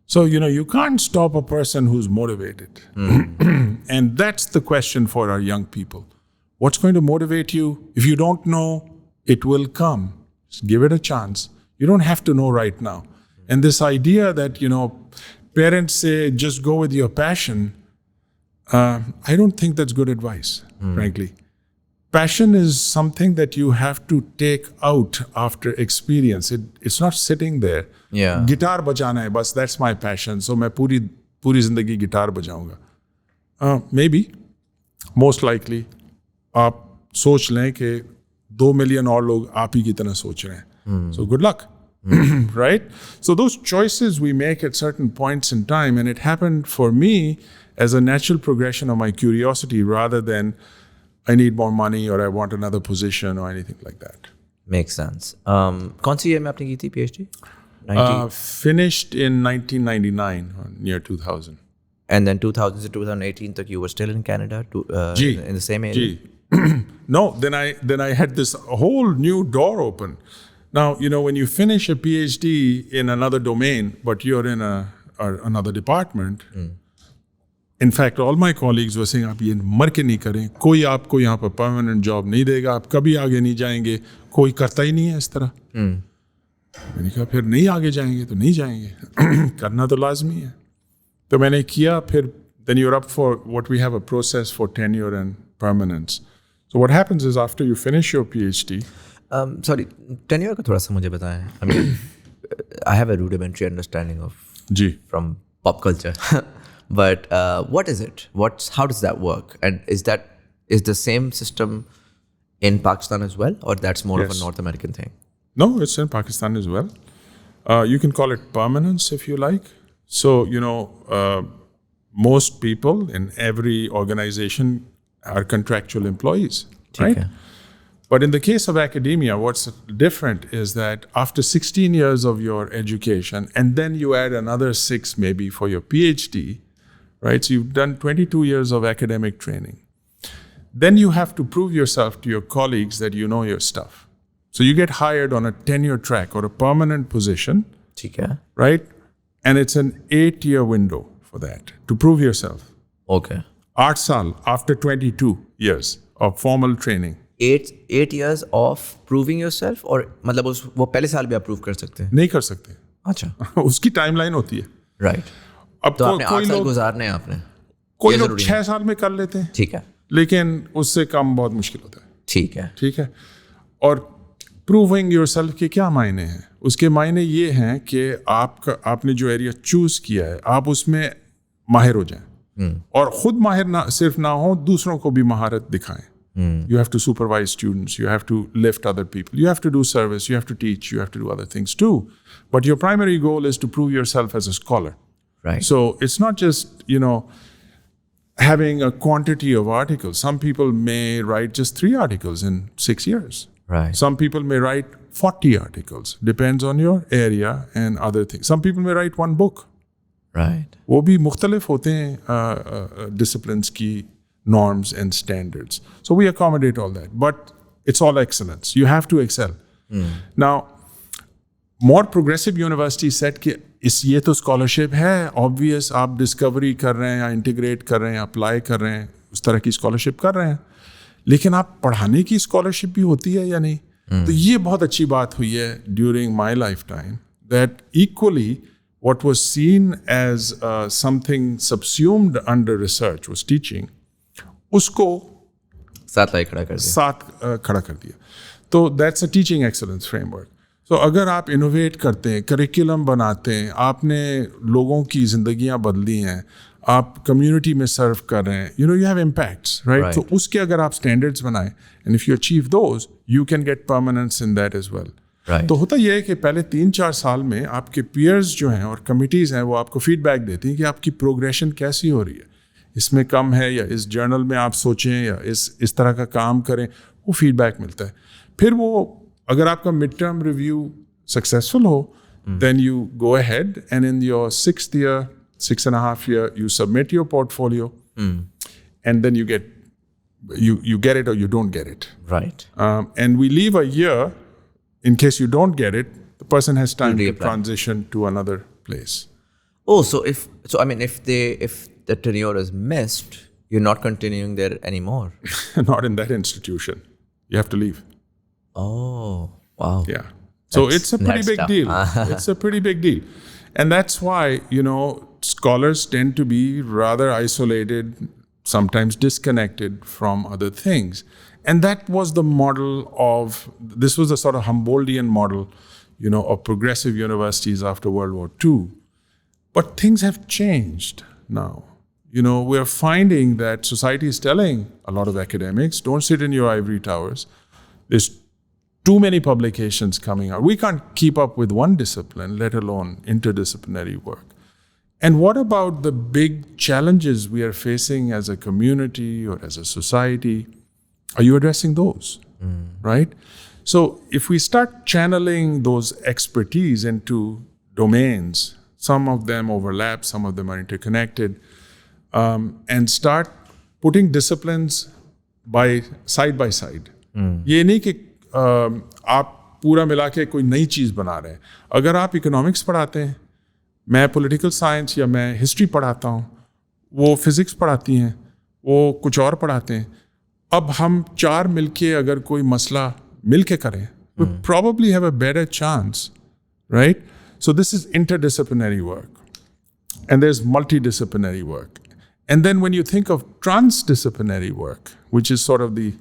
So, you can't stop a person who's motivated. And that's the question for our young people. What's going to motivate you? If you don't know, it will come. Just give it a chance. You don't have to know right now. And this idea that, parents say, just go with your passion, I don't think that's good advice, frankly. Passion is something that you have to take out after experience. It's not sitting there. Yeah. Guitar bajana hai, bas, that's my passion. So मैं पूरी जिंदगी guitar बजाऊंगा. Maybe, most likely, आप सोच लें कि 2 million और लोग आप ही की तरह सोच रहे हैं. So good luck. Right? So those choices we make at certain points in time, and it happened for me as a natural progression of my curiosity rather than I need more money or I want another position or anything like that. Makes sense. कौन सी year में आपने की थी PhD? Finished in 1999 or near 2000. And then 2000 to 2018 तक you were still in Canada in the same area? No, then I had this whole new door open. Now, when you finish a PhD in another domain, but you're in another department, in fact, all my colleagues were saying, आप ये मर के नहीं करें, कोई आपको यहाँ पर permanent job नहीं देगा, आप कभी आगे नहीं जाएंगे, कोई करता ही नहीं है इस तरह. मैंने कहा फिर नहीं आगे जाएंगे तो नहीं जाएंगे, करना तो लाजमी है. तो मैंने किया. फिर then you're up for what we have a process for tenure and permanence. So what happens is after you finish your PhD. Sorry, tenure का थोड़ा सा मुझे बताएं. I mean, I have a rudimentary understanding of from pop culture. But what is it? How does that work? And is the same system in Pakistan as well, or that's more of a North American thing? No, it's in Pakistan as well. You can call it permanence if you like. So, most people in every organization are contractual employees, right? Okay. But in the case of academia, what's different is that after 16 years of your education, and then you add another 6 maybe for your PhD, right? So you've done 22 years of academic training. Then you have to prove yourself to your colleagues that you know your stuff. So you get hired on a tenure track or a permanent position, right? And it's an 8-year window for that, to prove yourself. Okay. 8 saal after 22 years of formal training. 8 years of proving yourself, और मतलब वो पहले साल भी आप prove कर सकते हैं? नहीं कर सकते. अच्छा. उसकी टाइमलाइन होती है. Right. अब तो आपने 8 साल गुजारने हैं आपने. कोई लोग 6 साल में कर लेते हैं. ठीक है. लेकिन उससे कम बहुत मुश्किल होता है. ठीक है. ठीक है. और प्रूविंग योरसेल्फ के क्या मायने हैं? उसके मायने ये हैं कि आपने जो एरिया चूज किया है आप उसमें माहिर हो जाएं, और खुद माहिर ना सिर्फ ना हो, दूसरों को भी महारत दिखाएं. You have to supervise students, you have to lift other people, you have to do service, you have to teach, you have to do other things too. But your primary goal is to prove yourself as a scholar. Right. So it's not just, having a quantity of articles. Some people may write just 3 articles in 6 years. Right. Some people may write 40 articles. Depends on your area and other things. Some people may write 1 book. Right. वो भी मुख्तलिफ होते हैं disciplines की norms and standards. So we accommodate all that. But it's all excellence. You have to excel. Now, more progressive universities said कि ये तो scholarship है, obvious, आप discovery कर रहे हैं या integrate कर रहे हैं, apply कर रहे हैं, उस तरह की scholarship कर रहे हैं. लेकिन आप पढ़ाने की scholarship भी होती है या नहीं? तो ये बहुत अच्छी बात हुई है during my lifetime, that equally what was seen as something subsumed under research was teaching. उसको साथ खड़ा कर दिया. तो that's a teaching excellence framework. So अगर आप इनोवेट करते हैं, करिकुलम बनाते हैं, आपने लोगों की जिंदगियां बदली हैं, आप कम्युनिटी में सर्व कर रहे हैं, यू हैव इम्पैक्ट्स, राइट? तो उसके अगर आप स्टैंडर्ड्स बनाएं, and if you achieve those, you can get permanence in that as well. तो होता यह है कि पहले 3-4 साल में आपके पीयर्स जो हैं और कमिटीज़ हैं वो आपको फीडबैक देती हैं कि आपकी प्रोग्रेशन कैसी हो रही है, इसमें कम है, या इस जर्नल में आप सोचें, या इस तरह का काम करें. वो फीडबैक मिलता है. फिर वो अगर आपका मिड टर्म रिव्यू सक्सेसफुल हो, then you go ahead and in your 6th year, 6.5 year, you submit your portfolio, and then you get it or you don't get it. Right. And we leave a year in case you don't get it. The person has time to transition to another place. Oh, if the tenure is missed, you're not continuing there anymore. Not in that institution. You have to leave. Oh, wow. Yeah. So it's a pretty big deal. It's a pretty big deal. And that's why, scholars tend to be rather isolated, sometimes disconnected from other things. And that was the model this was the sort of Humboldtian model, of progressive universities after World War II. But things have changed now. We're finding that society is telling a lot of academics, don't sit in your ivory towers. There's too many publications coming out. We can't keep up with one discipline, let alone interdisciplinary work. And what about the big challenges we are facing as a community or as a society? Are you addressing those? Right? So if we start channeling those expertise into domains, some of them overlap, some of them are interconnected, and start putting disciplines side by side. ये नहीं कि आप पूरा मिला के कोई नई चीज़ बना रहे हैं. अगर आप इकोनॉमिक्स पढ़ाते हैं, मैं पॉलिटिकल साइंस या मैं हिस्ट्री पढ़ाता हूँ, वो फिज़िक्स पढ़ाती हैं, वो कुछ और पढ़ाते हैं. अब हम 4 मिलके अगर कोई मसला मिलके करें, we probably have a better chance, right? So this is interdisciplinary work, and there's multidisciplinary work. And then when you think of transdisciplinary work, which is sort of the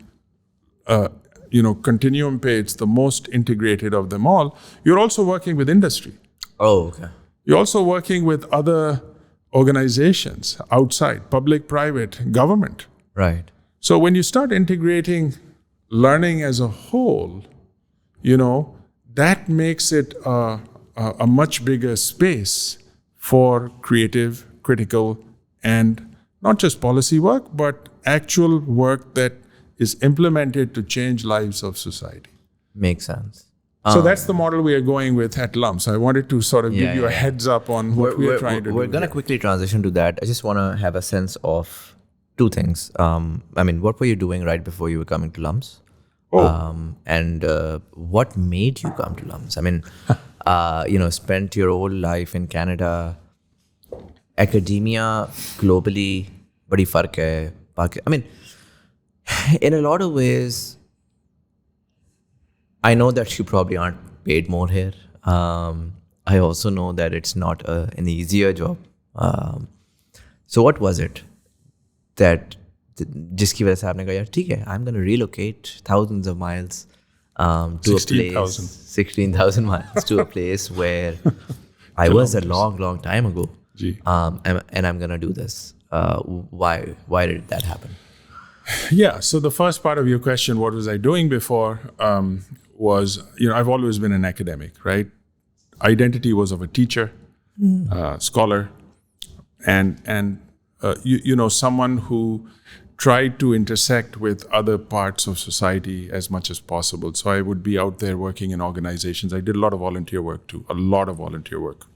continuum page, the most integrated of them all, you're also working with industry. Oh, okay. You're also working with other organizations outside, public, private, government. Right. So when you start integrating learning as a whole, that makes it a much bigger space for creative, critical, and not just policy work, but actual work that is implemented to change lives of society. Makes sense. So that's the model we are going with at LUMS. I wanted to sort of give you a heads up on what we are trying to do. We're going to quickly transition to that. I just want to have a sense of 2 things. What were you doing right before you were coming to LUMS? And what made you come to LUMS? Spent your whole life in Canada. Academia globally, badi fark hai. In a lot of ways, I know that you probably aren't paid more here. I also know that it's not an easier job. So what was it that जिसकी वजह से आपने कहा यार ठीक है, I'm going to relocate thousands of miles to a place, 16,000 miles to a place where I was a long time ago, and I'm going to do this. Why did that happen? Yeah, so the first part of your question, what was I doing before, was, I've always been an academic, right? Identity was of a teacher, scholar, and someone who tried to intersect with other parts of society as much as possible. So I would be out there working in organizations. I did a lot of volunteer work too, a lot of volunteer work.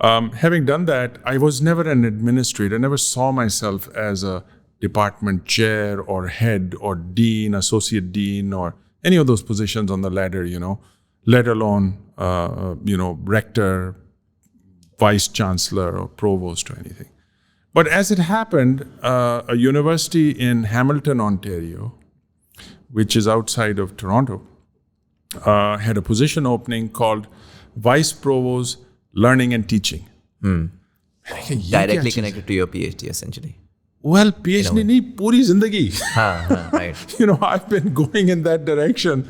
Having done that, I was never an administrator. I never saw myself as a department chair or head or dean, associate dean, or any of those positions on the ladder, let alone, rector, vice chancellor, or provost, or anything. But as it happened, a university in Hamilton, Ontario, which is outside of Toronto, had a position opening called Vice Provost Learning and Teaching. Directly connected to your PhD, essentially. Well, PhD nahi, puri zindagi. Right. I've been going in that direction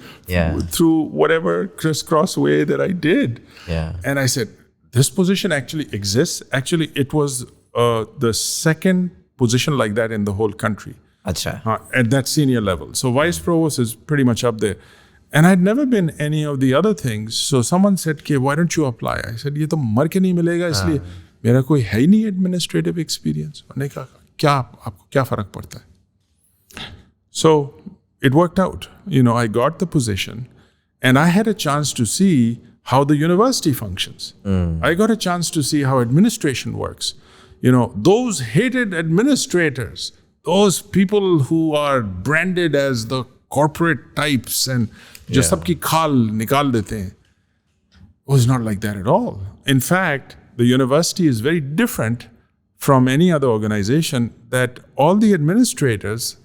through whatever crisscross way that I did. Yeah. And I said, this position actually exists. Actually, it was the second position like that in the whole country. Achha. At that senior level. So vice provost is pretty much up there. And I'd never been any of the other things. So someone said, why don't you apply? I said, ये तो मर के नहीं मिलेगा, इसलिए मेरा कोई है ही नहीं administrative experience. उन्होंने कहा, आपको क्या फर्क पड़ता है? So it worked out. I got the position, and I had a chance to see how the university functions. I got a chance to see how administration works. Those hated administrators, those people who are branded as the corporate types and जो सबकी खाल निकाल देते हैं, was not like that at all. In fact, the university is very different from any other organization, that all the administrators,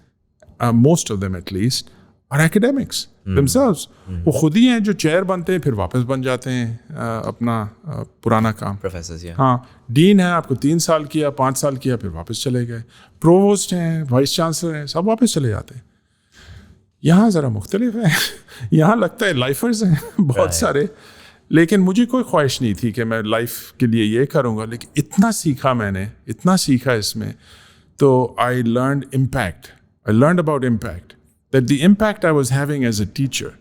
most of them at least, are academics themselves. वो खुद ही हैं जो चेयर बनते हैं, फिर वापस बन जाते हैं अपना पुराना काम. Professors, yeah. हाँ, डीन है, आपको 3 साल किया, 5 साल किया, फिर वापस चले गए. प्रोवोस्ट हैं, वाइस चांसलर हैं, सब वापस चले जाते हैं. यहाँ ज़रा मुख्तलिफ है. यहाँ लगता है लाइफर्स हैं बहुत सारे. लेकिन मुझे कोई ख्वाहिश नहीं थी कि मैं लाइफ के लिए ये करूँगा. लेकिन इतना सीखा मैंने, इतना सीखा इसमें, तो I learned impact. I learned about impact, that the impact I was having as a teacher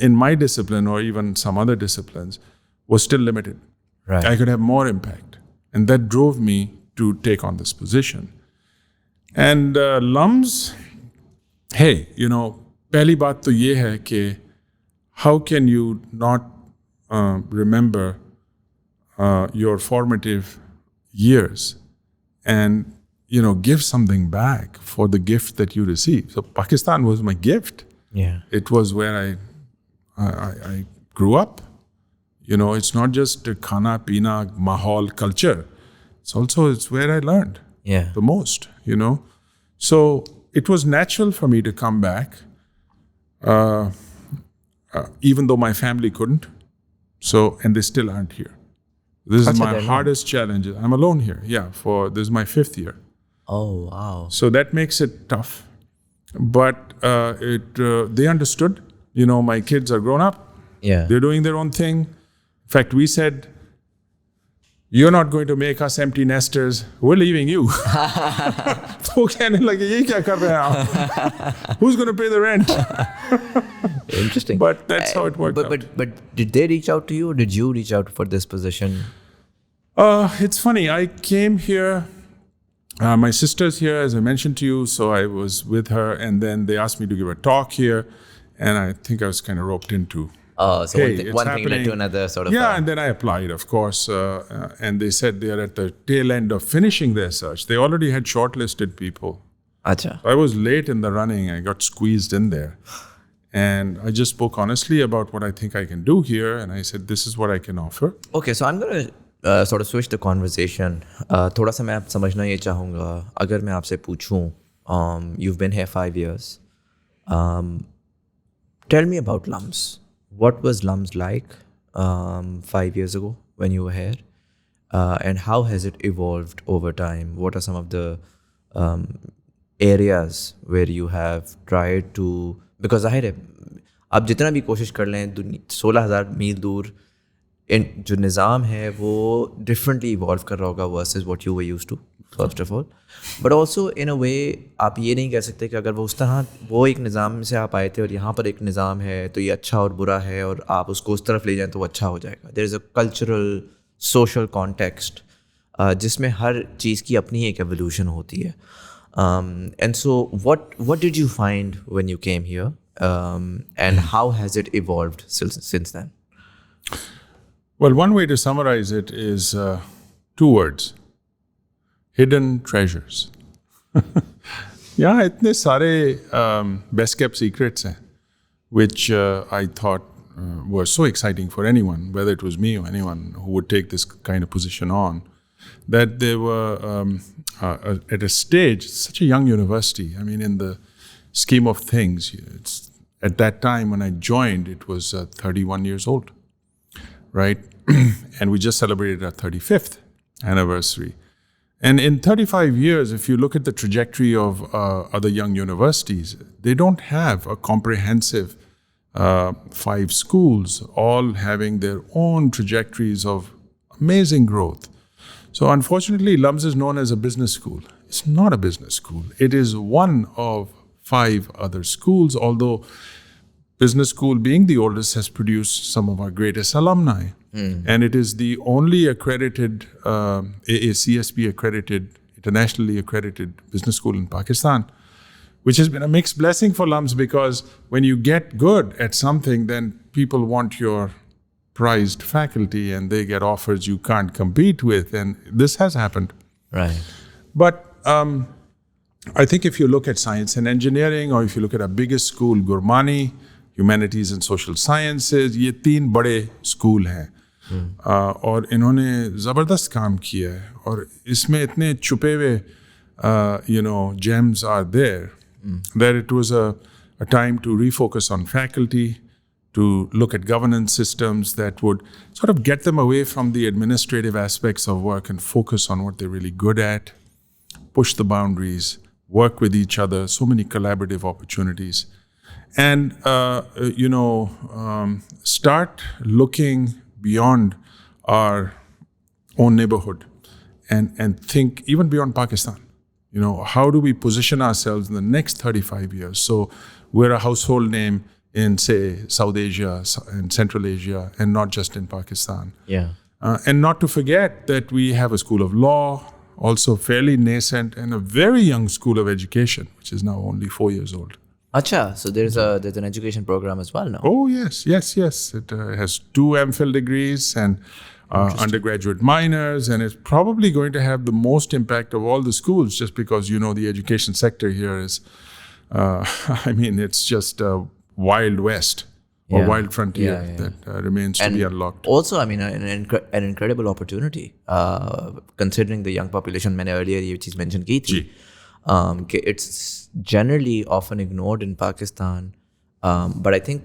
in my discipline or even some other disciplines was still limited. Right. I could have more impact. And that drove me to take on this position. And LUMS, hey, पहली बात तो ये है कि how can you not remember your formative years and give something back for the gift that you received. So Pakistan was my gift. Yeah. It was where I grew up. It's not just a khana, pina, mahal culture. It's where I learned the most, So it was natural for me to come back, even though my family couldn't. And they still aren't here. This is my hardest challenge. I'm alone here. This is my 5th year. Oh, wow. So that makes it tough. But they understood. My kids are grown up. Yeah. They're doing their own thing. In fact, we said, you're not going to make us empty nesters. We're leaving you. तो कहने लगे, ये क्या कर रहे हैं आप? Who's going to pay the rent? Interesting. But that's how it worked out. But did they reach out to you, or did you reach out for this position? It's funny. I came here. My sister's here, as I mentioned to you, so I was with her, and then they asked me to give a talk here, and I think I was kind of roped into. So one thing led to another, sort of. Yeah, and then I applied, of course, and they said they are at the tail end of finishing their search. They already had shortlisted people. Acha. So I was late in the running. I got squeezed in there. And I just spoke honestly about what I think I can do here, and I said, this is what I can offer. Okay, so I'm going to sort of switch the conversation. थोड़ा सा मैं आप समझना ये चाहूँगा, अगर मैं आपसे पूछूँ, you've been here 5 years. Tell me about LUMS. What was LUMS like 5 years ago when you were here? And how has it evolved over time? What are some of the areas where you have tried to, because जाहिर है आप जितना भी कोशिश कर लें 16,000 मील दूर जो निज़ाम है वो डिफरेंटली इवॉल्व कर रहा होगा versus what you were used to first of all, but also in a way आप ये नहीं कह सकते कि अगर वो उस तरह वो एक निज़ाम से आप आए थे और यहाँ पर एक निज़ाम है तो ये अच्छा और बुरा है और आप उसको उस तरफ ले जाएं तो वो अच्छा हो जाएगा. There is a cultural social context जिसमें हर चीज़ की अपनी एक एवोल्यूशन होती है. And so what did you find when you came here, and how has it evolved since then? Well, one way to summarize it is 2 words: hidden treasures. Yeah, itne sare best kept secrets hain, which I thought were so exciting for anyone, whether it was me or anyone who would take this kind of position on, that they were at a stage, such a young university. I mean, in the scheme of things, at that time when I joined, it was 31 years old, right? And we just celebrated our 35th anniversary. And in 35 years, if you look at the trajectory of other young universities, they don't have a comprehensive 5 schools, all having their own trajectories of amazing growth. So unfortunately, LUMS is known as a business school. It's not a business school. It is one of 5 other schools, although business school, being the oldest, has produced some of our greatest alumni. And it is the only accredited, AACSB accredited, internationally accredited business school in Pakistan, which has been a mixed blessing for LUMS, because when you get good at something, then people want your prized faculty and they get offers you can't compete with, and this has happened. Right. But I think if you look at science and engineering, or if you look at our biggest school, Gurmani, humanities and social sciences, ये 3 बड़े school हैं और इन्होंने ज़बरदस्त काम किया है, और इसमें इतने छुपे हुए gems are there that it was a time to refocus on faculty, to look at governance systems that would sort of get them away from the administrative aspects of work and focus on what they're really good at, push the boundaries, work with each other, so many collaborative opportunities. And, start looking beyond our own neighborhood and think even beyond Pakistan. How do we position ourselves in the next 35 years? So we're a household name in, say, South Asia and Central Asia, and not just in Pakistan. Yeah. And not to forget that we have a school of law, also fairly nascent, and a very young school of education, which is now only 4 years old. Acha, so there's an education program as well now. Oh, yes. It has 2 MPhil degrees and undergraduate minors, and it's probably going to have the most impact of all the schools, just because, the education sector here is, it's just Wild West or Wild Frontier that remains to be unlocked. Also, an incredible opportunity, considering the young population. मैंने earlier ये चीज़ mention की थी, कि it's generally often ignored in Pakistan, but I think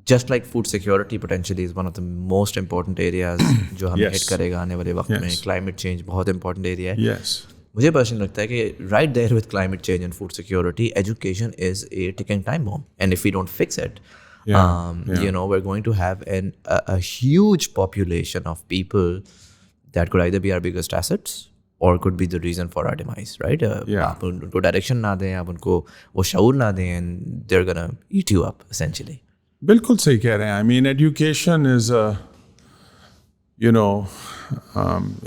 just like food security potentially is one of the most important areas जो हमें hit करेगा आने वाले वक्त में. Climate change बहुत important area है. Yes. मुझे पर्सनली लगता है कि right there with climate change and food security, education is a ticking time bomb, and if we don't fix it, we're going to have a huge population of people that could either be our biggest assets or could be the reason for our demise, right? आप उनको direction ना दें, आप उनको वो शऊर ना दें, and they're gonna eat you up essentially. बिल्कुल सही कह रहे हैं. I mean, education is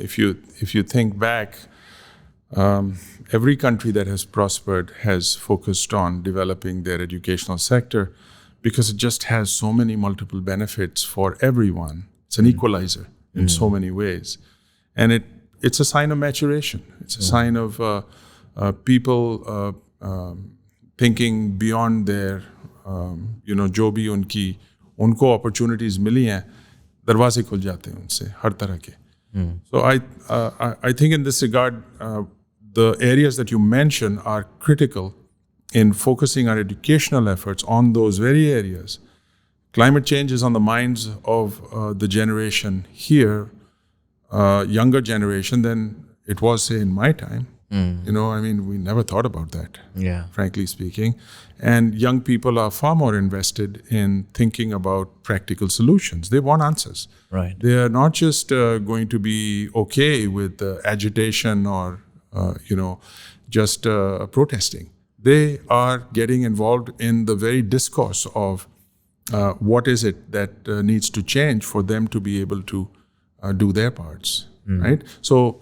if you think back, every country that has prospered has focused on developing their educational sector, because it just has so many multiple benefits for everyone. It's an equalizer in so many ways. And it's a sign of maturation. It's a sign of people thinking beyond their, जो भी उनको opportunities मिली हैं, दरवाजे खुल जाते हैं उनसे हर तरह के. So I think in this regard, the areas that you mention are critical in focusing our educational efforts on those very areas. Climate change is on the minds of the generation here, younger generation than it was, say, in my time. You know, I mean, we never thought about that, Yeah. frankly speaking. And young people are far more invested in thinking about practical solutions. They want answers. Right. They are not just going to be okay with agitation or, just protesting. They are getting involved in the very discourse of what is it that needs to change for them to be able to do their parts, right? So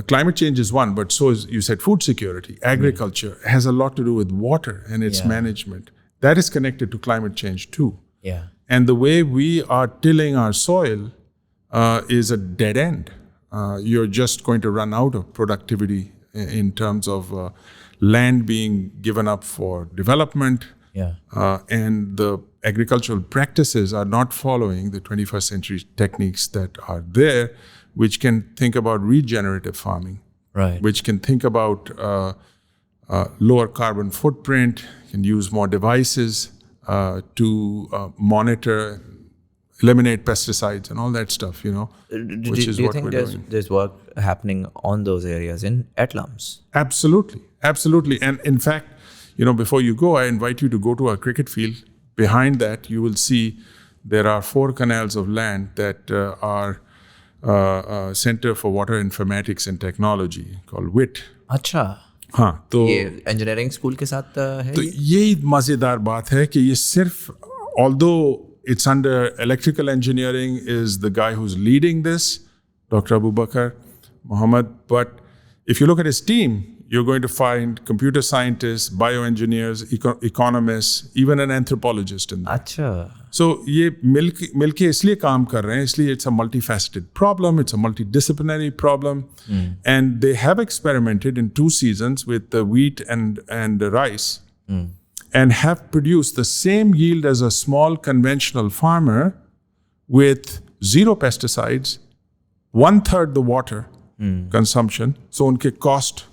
climate change is one, but so is, you said, food security. Agriculture has a lot to do with water and its management. That is connected to climate change too. Yeah. And the way we are tilling our soil is a dead end. You're just going to run out of productivity in terms of land being given up for development. Yeah. And the agricultural practices are not following the 21st century techniques that are there, which can think about regenerative farming, Right. which can think about lower carbon footprint, can use more devices to monitor, eliminate pesticides and all that stuff, you know, which is do you what think we're doing. there's work happening on those areas at LUMS? Absolutely, absolutely. And in fact, you know, before you go, I invite you to go to our cricket field. Behind that, you will see there are 4 canals of land that are Center for Water Informatics and Technology called WIT. अच्छा. हाँ, तो ये engineering school के साथ है तो ये? यही मज़ेदार बात है कि ये सिर्फ, although it's under electrical engineering is the guy who's leading this, Dr. Abu Bakr Muhammad, but if you look at his team, you're going to find computer scientists, bioengineers, economists, even an anthropologist in there. अच्छा. So ये मिलके इसलिए काम कर रहे हैं, इसलिए it's a multifaceted problem, it's a multidisciplinary problem, and they have experimented in 2 seasons with the wheat and the rice, and have produced the same yield as a small conventional farmer with 0 pesticides, 1/3 the water consumption. So उनके cost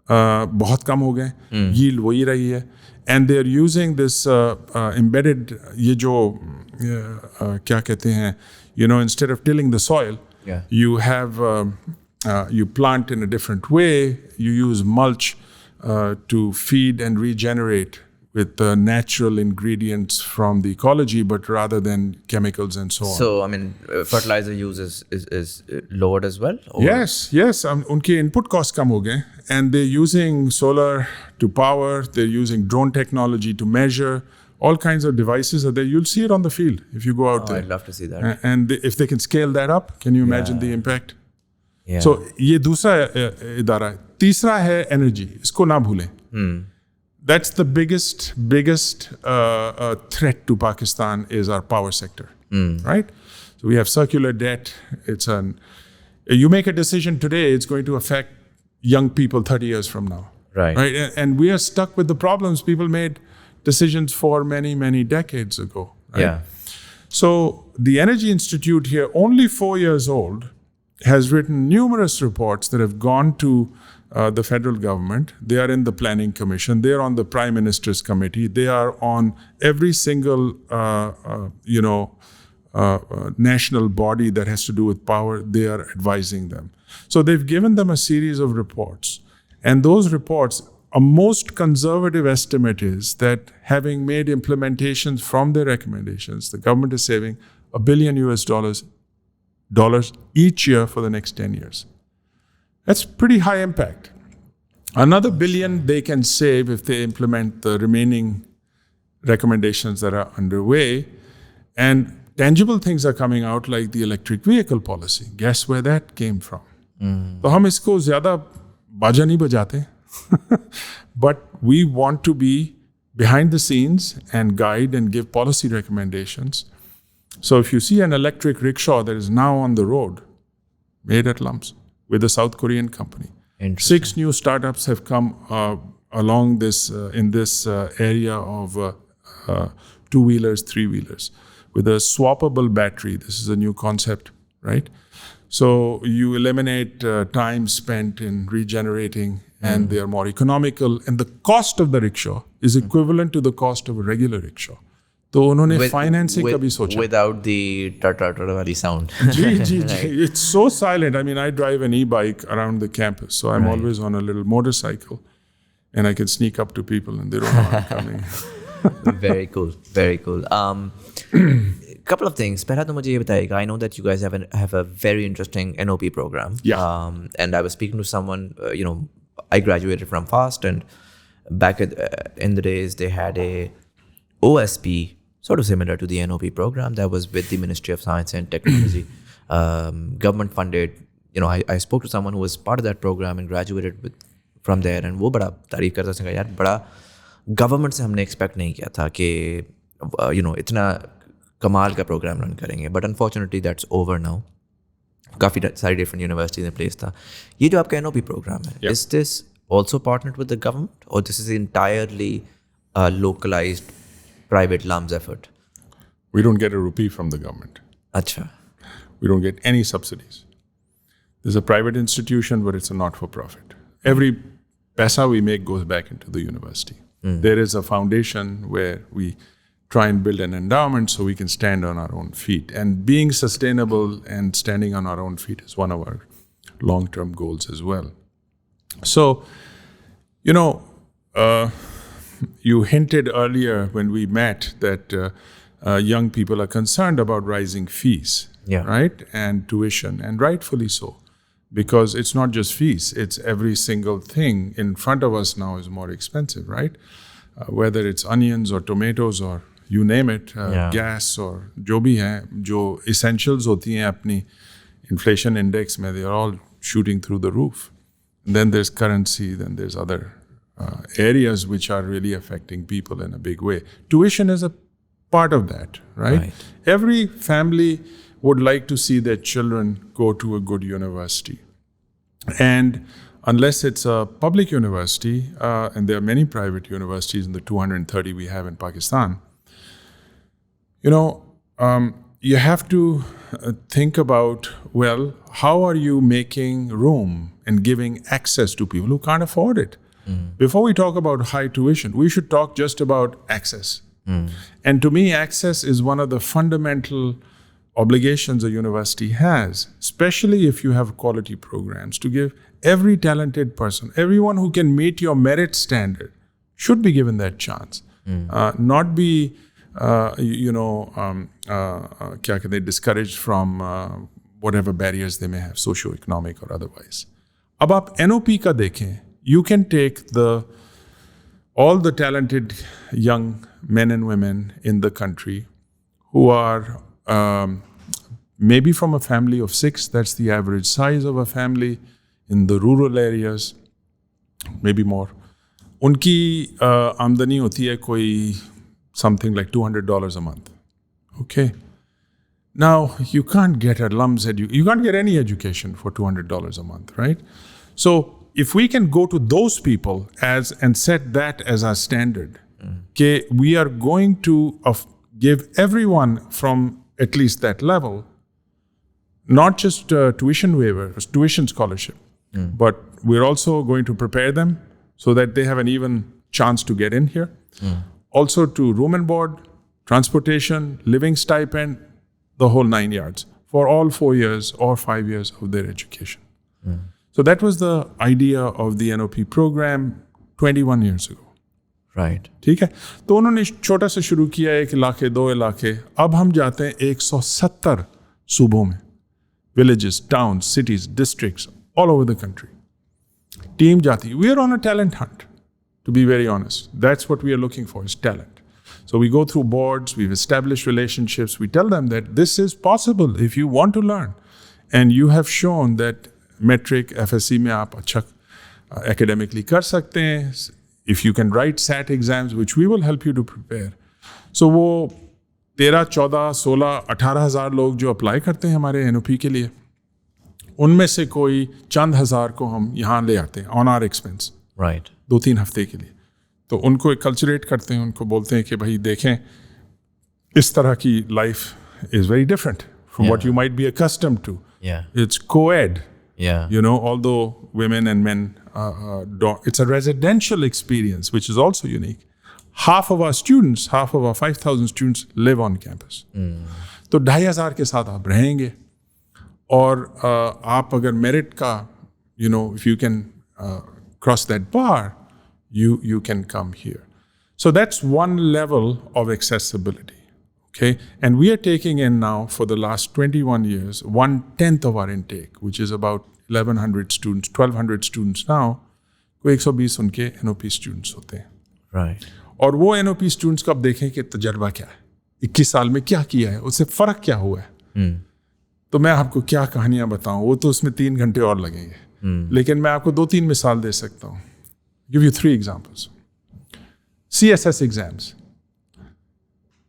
बहुत कम हो गए, yield वही रही है, and they're using this embedded, ये जो क्या कहते हैं, you know, instead of tilling the soil, you have you plant in a different way, you use mulch to feed and regenerate with the natural ingredients from the ecology, but rather than chemicals and so on. So I mean, fertilizer use is lowered as well? Or? Yes. उनके input costs कम हो गए, and they're using solar to power. They're using drone technology to measure. All kinds of devices are there. You'll see it on the field if you go out there. I'd love to see that. And if they can scale that up, can you imagine the impact? Yeah. So ये दूसरा इदारा है. तीसरा है energy. इसको ना भूलें. That's the biggest threat to Pakistan is our power sector, right? So we have circular debt. You make a decision today, it's going to affect young people 30 years from now, Right. And we are stuck with the problems people made decisions for many, many decades ago. Right? Yeah. So the Energy Institute here, only 4 years old, has written numerous reports that have gone to the federal government. They are in the Planning Commission. They are on the Prime Minister's Committee. They are on every single, national body that has to do with power. They are advising them. So they've given them a series of reports. And those reports, a most conservative estimate is that having made implementations from their recommendations, the government is saving $1 billion each year for the next 10 years. That's pretty high impact. Another $1 billion they can save if they implement the remaining recommendations that are underway. And tangible things are coming out like the electric vehicle policy. Guess where that came from? तो हम इसको ज़्यादा बाजा नहीं बजाते. But we want to be behind the scenes and guide and give policy recommendations. So if you see an electric rickshaw that is now on the road, made at LUMS, with a South Korean company. 6 new startups have come along this in this area of 2-wheelers, 3-wheelers, with a swappable battery. This is a new concept, right? So you eliminate time spent in regenerating, and they are more economical. And the cost of the rickshaw is equivalent to the cost of a regular rickshaw. तो उन्होंने financing का भी सोचा. Without the tar वाली sound. Ji. It's so silent. I mean, I drive an e-bike around the campus, so I'm always on a little motorcycle, and I can sneak up to people, and they don't know I'm coming. Very cool. Couple of things. पहला तो मुझे ये बताइएगा. I know that you guys have a very interesting NOP program. Yeah. And I was speaking to someone. I graduated from FAST, and back in the days they had a OSP, sort of similar to the NOP program that was with the Ministry of Science and Technology, government funded. I spoke to someone who was part of that program and graduated from there, and वो बड़ा तारीफ करता था यार, बड़ा government से हमने expect नहीं किया था कि इतना कमाल का प्रोग्राम रन करेंगे, but unfortunately that's over now. काफ़ी सारी डिफरेंट यूनिवर्सिटीज में प्लेस था. ये जो आपका NOP प्रोग्राम है, is this also partnered with the government और this is entirely localized private LUMS effort? We don't get a rupee from the government. Acha. We don't get any subsidies. There's a private institution, but it's a not-for-profit. Every paisa we make goes back into the university. There is a foundation where we try and build an endowment so we can stand on our own feet. And being sustainable and standing on our own feet is one of our long-term goals as well. So, you hinted earlier when we met that young people are concerned about rising fees, right? And tuition, and rightfully so. Because it's not just fees, it's every single thing in front of us now is more expensive, right? Whether it's onions or tomatoes or you name it, gas or jo bhi hai, jo essentials hoti hain apni inflation index mein, they are all shooting through the roof. And then there's currency, then there's other areas which are really affecting people in a big way. Tuition is a part of that, right? Every family would like to see their children go to a good university. And unless it's a public university, and there are many private universities in the 230 we have in Pakistan, you have to think about, well, how are you making room and giving access to people who can't afford it? Before we talk about high tuition, we should talk just about access. And to me, access is one of the fundamental obligations a university has, especially if you have quality programs, to give every talented person, everyone who can meet your merit standard, should be given that chance. Not be, discouraged from whatever barriers they may have, socio-economic or otherwise. अब आप NOP का देखें, you can take all the talented young men and women in the country who are maybe from a family of 6, that's the average size of a family in the rural areas, maybe more. Unki आमदनी होती है कोई something like $200 a month. Okay. Now, you can't get a LUMS you can't get any education for $200 a month, right? So, if we can go to those people and set that as our standard, okay, we are going to give everyone from at least that level, not just tuition waiver, tuition scholarship, but we're also going to prepare them so that they have an even chance to get in here. Also to room and board, transportation, living stipend, the whole 9 yards for all 4 years or 5 years of their education. So that was the idea of the NOP program 21 years ago. Right. ठीक है. तो उन्होंने छोटा से शुरू किया 1 इलाके 2 इलाके. अब हम जाते हैं 170 सूबों में. Villages, towns, cities, districts, all over the country. Team जाती. We are on a talent hunt, to be very honest. That's what we are looking for, is talent. So we go through boards, we've established relationships. We tell them that this is possible if you want to learn. And you have shown that metric, FSC में आप अच्छा academically कर सकते हैं. If you can write SAT exams, which we will help you to prepare. So वो 13, 14, 16, 18,000 लोग जो apply करते हैं हमारे NOP के लिए, उनमें से कोई चंद हज़ार को हम यहाँ ले आते हैं ऑन आर एक्सपेंस. राइट. 2-3 हफ्ते के लिए. तो उनको कल्चरेट करते हैं, उनको बोलते हैं कि भाई देखें इस तरह की life is very different from what you might be accustomed to. It's coed. You know, although women and men don't, it's a residential experience, which is also unique. half of our 5,000 students live on campus. तो 2,500 के साथ आप रहेंगे और आप अगर merit का if you can cross that bar, you can come here. So that's one level of accessibility. Okay, and we are taking in now for the last 21 years 1/10 of our intake, which is about 1,100 students, 1,200 students now. कोई 120 उनके NOP students होते हैं. Right. और वो NOP students को आप देखें कि तजर्बा क्या है, 21 साल में क्या किया है, उससे फ़र्क क्या हुआ है. तो मैं आपको क्या कहानियाँ बताऊँ, वो तो उसमें 3 घंटे और लगेंगे. लेकिन मैं आपको 2-3 मिसाल दे सकता हूँ. Give you 3 examples. CSS exams.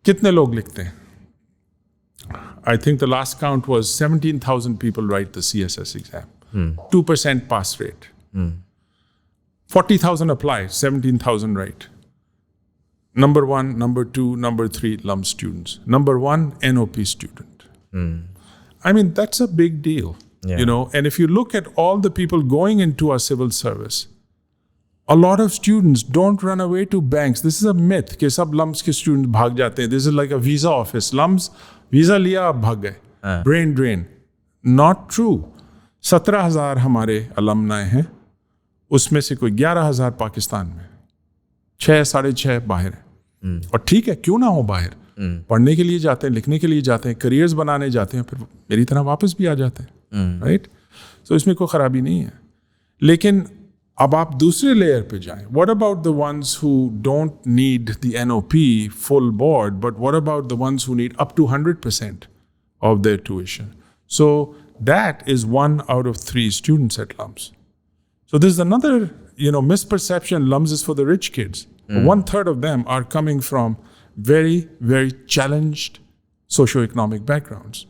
कितने लोग लिखते हैं? I think the last count was 17,000 people write the CSS exam. 2% pass rate. 40,000 apply, 17,000 write. Number 1, number 2, number 3 LUMS students. Number 1 NOP student. I mean, that's a big deal. Yeah. And if you look at all the people going into our civil service, a lot of students don't run away to banks. This is a myth कि सब LUMS के students भाग जाते हैं. This is like a visa office. LUMS visa लिया, आप भाग गए. Brain drain. Not true. 17,000 हमारे alumni हैं. उसमें से कोई 11,000 पाकिस्तान में, 6-6.5 बाहर है. और ठीक है, क्यों ना हो बाहर, पढ़ने के लिए जाते हैं, लिखने के लिए जाते हैं, करियर्स बनाने जाते हैं, फिर मेरी तरह वापस भी आ जाते हैं. राइट. तो इसमें कोई खराबी नहीं है. लेकिन अब आप दूसरे लेयर पे जाएं. What about the ones who don't need the NOP full board, but what about the ones who need up to 100% of their tuition? So that is 1 out of 3 students at LUMS. So this is another, misperception. LUMS is for the rich kids. 1/3 of them are coming from very, very challenged socioeconomic backgrounds.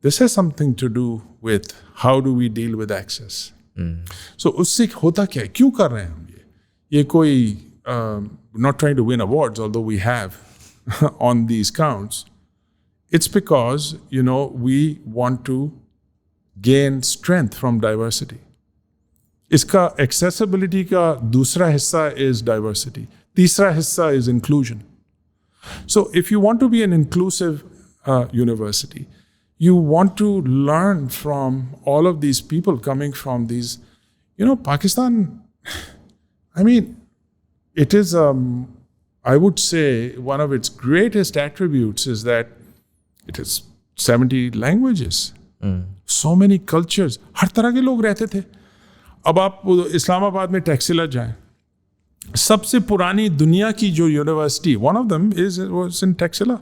This has something to do with how do we deal with access. So उससे होता क्या है, क्यों कर रहे हैं हम ये कोई not trying to win awards, although we have on these counts. It's because we want to gain strength from diversity. इसका accessibility का दूसरा हिस्सा is diversity. तीसरा हिस्सा is inclusion. So if you want to be an inclusive university, you want to learn from all of these people coming from these, Pakistan, I mean, it is, I would say, one of its greatest attributes is that it is 70 languages, so many cultures, हर तरह के लोग रहते थे. अब आप इस्लामाबाद में टैक्सिला जाएं, सबसे पुरानी दुनिया की जो university, one of them was in Taxila,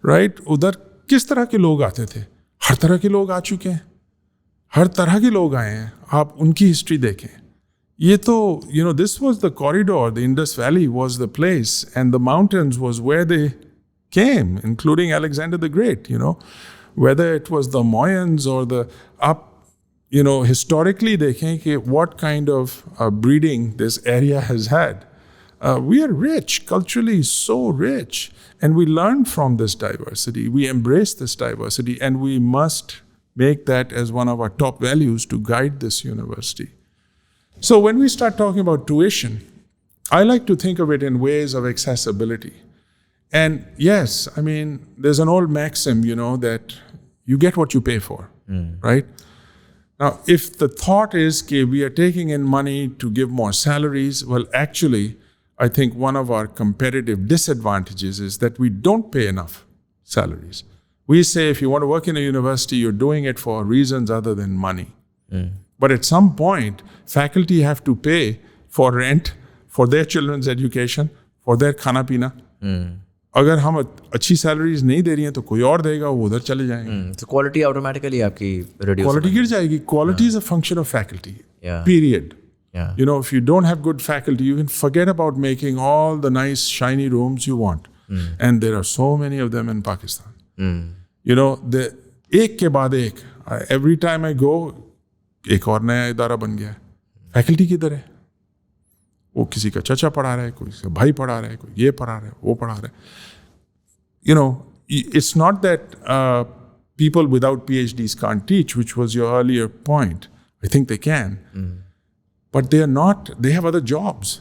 right? उधर किस तरह के लोग आते थे? हर तरह के लोग आ चुके हैं, हर तरह के लोग आए हैं. आप उनकी हिस्ट्री देखें. ये तो this was the corridor, the Indus Valley was the place, and the mountains was where they came, including Alexander the Great. Whether it was the Mayans or the historically देखें कि what kind of breeding this area has had. We are rich, culturally so rich, and we learn from this diversity. We embrace this diversity, and we must make that as one of our top values to guide this university. So when we start talking about tuition, I like to think of it in ways of accessibility. And yes, I mean, there's an old maxim, that you get what you pay for, right? Now, if the thought is that we are taking in money to give more salaries, well, actually, I think one of our competitive disadvantages is that we don't pay enough salaries. We say if you want to work in a university, you're doing it for reasons other than money. But at some point, faculty have to pay for rent, for their children's education, for their khana pina. अगर हम अच्छी salaries नहीं दे रही हैं तो कोई और देगा, वो उधर चले जाएंगे. तो क्वालिटी ऑटोमेटिकली आपकी क्वालिटी गिर जाएगी. Quality is a function of faculty. Period. If you don't have good faculty, you can forget about making all the nice shiny rooms you want. And there are so many of them in Pakistan. The एक के बाद एक, every time I go, एक और नया इदारा बन गया है. फैकल्टी किधर है? वो किसी का चचा पढ़ा रहा है, कोई का भाई पढ़ा रहा है, कोई ये पढ़ा रहा है, वो पढ़ा रहा है. It's not that people without PhDs can't teach, which was your earlier point. I think they can. But they are not, they have other jobs.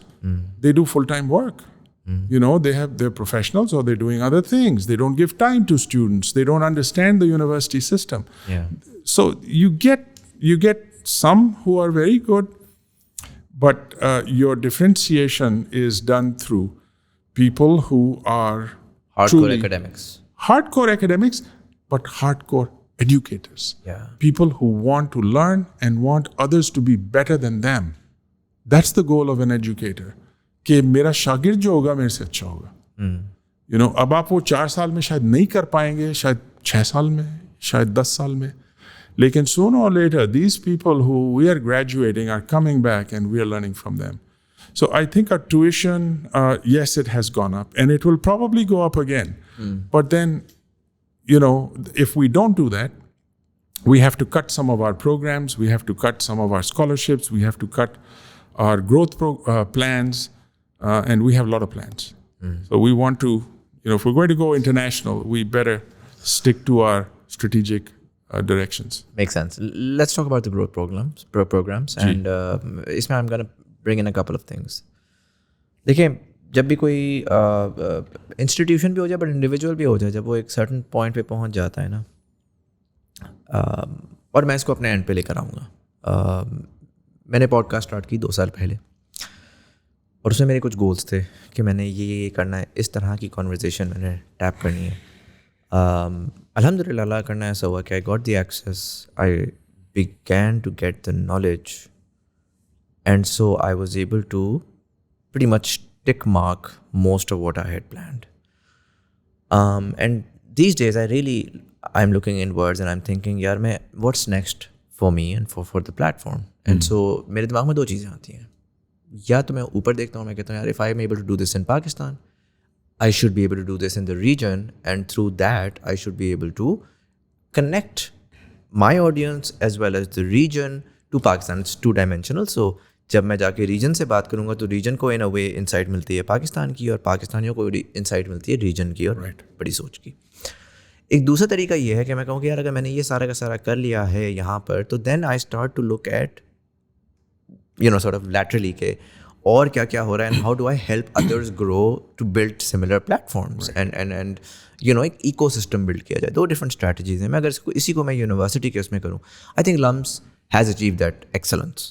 They do full-time work. You know, they're professionals or they're doing other things. They don't give time to students. They don't understand the university system. Yeah. So you get some who are very good, but your differentiation is done through people who are Hardcore academics. Hardcore academics, but hardcore educators. Yeah. People who want to learn and want others to be better than them. That's the goal of an educator. कि मेरा शागिर्द जो होगा मेरे से अच्छा होगा. You know, अब आप वो 4 साल में शायद नहीं कर पाएंगे, शायद 6 साल में, शायद 10 साल में. लेकिन sooner or later, these people who we are graduating are coming back and we are learning from them. So I think our tuition, yes, it has gone up and it will probably go up again. But then, you know, if we don't do that, we have to cut some of our programs, we have to cut some of our scholarships, we have to cut our growth plans, and we have a lot of plans. So we want to, you know, if we're going to go international, we better stick to our strategic directions. Makes sense. Let's talk about the growth programs. And इसमें I'm going to bring in a couple of things. देखिए, जब भी कोई institution भी हो जाए, but individual भी हो जाए, जब वो एक सर्टन पॉइंट पे पहुंच जाता है ना, और मैं इसको अपने एंड पे लेकर आऊँगा. मैंने पॉडकास्ट स्टार्ट की 2 साल पहले, और उसमें मेरे कुछ गोल्स थे कि मैंने ये करना है, इस तरह की कॉन्वर्जेसन मैंने टैप करनी है. अल्हम्दुलिल्लाह करना ऐसा हुआ कि I got the access, I began to get the knowledge, and so I was able to pretty much tick mark most of what I had planned. And these days I'm looking inwards and I'm thinking, यार मैं what's next for me and for the platform. And so मेरे दिमाग में 2 चीज़ें आती हैं. या तो मैं ऊपर देखता हूँ, मैं कहता हूँ यार if I am able to do this in Pakistan, I should be able to do this in the region, and through that I should be able to connect my audience as well as the region to Pakistan. It's 2-dimensional. So जब मैं जाके reason से बात करूँगा तो reason को इन a way insight मिलती है पाकिस्तान की, और पाकिस्तानियों को इंसाइट मिलती है रीजन की और बड़ी सोच की. एक दूसरा तरीका ये है कि मैं कहूँ कि यार अगर मैंने ये सारा का सारा कर लिया है यहाँ पर, तो then I start to look at you know sort of laterally के और क्या क्या हो रहा है, and how do I help others grow to build similar platforms, and you know एक इको सिस्टम बिल्ड किया जाए. 2 डिफरेंट स्ट्रैटेजीज हैं. मैं अगर इसी को मैं यूनिवर्सिटी के उसमें करूँ, I think LUMS has achieved that excellence.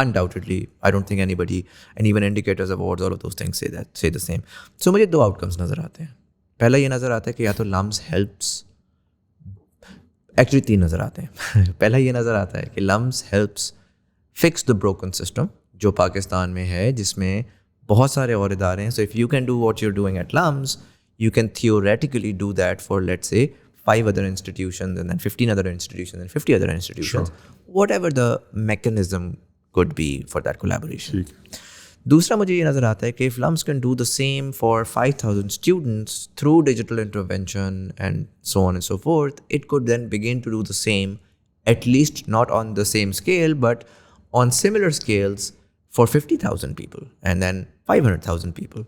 Undoubtedly, I don't think anybody, and even indicators, awards, all of those things say the same. So मुझे 2 outcomes नज़र आते हैं. पहला ये नज़र आता है कि या तो LUMS helps, actually 3 नज़र आते हैं. पहला ये नज़र आता है कि LUMS helps fix the broken system जो पाकिस्तान में है, जिसमें बहुत सारे और इदारे हैं. So if you can do what you're doing at LUMS, you can theoretically do that for, let's say, 5 other institutions, and then 15 other institutions, and 50 other institutions, whatever the mechanism could be for that collaboration. दूसरा मुझे ये नज़र आता है कि if LUMS can do the same for 5,000 students through digital intervention and so on and so forth, it could then begin to do the same, at least not on the same scale, but on similar scales for 50,000 people and then 500,000 people.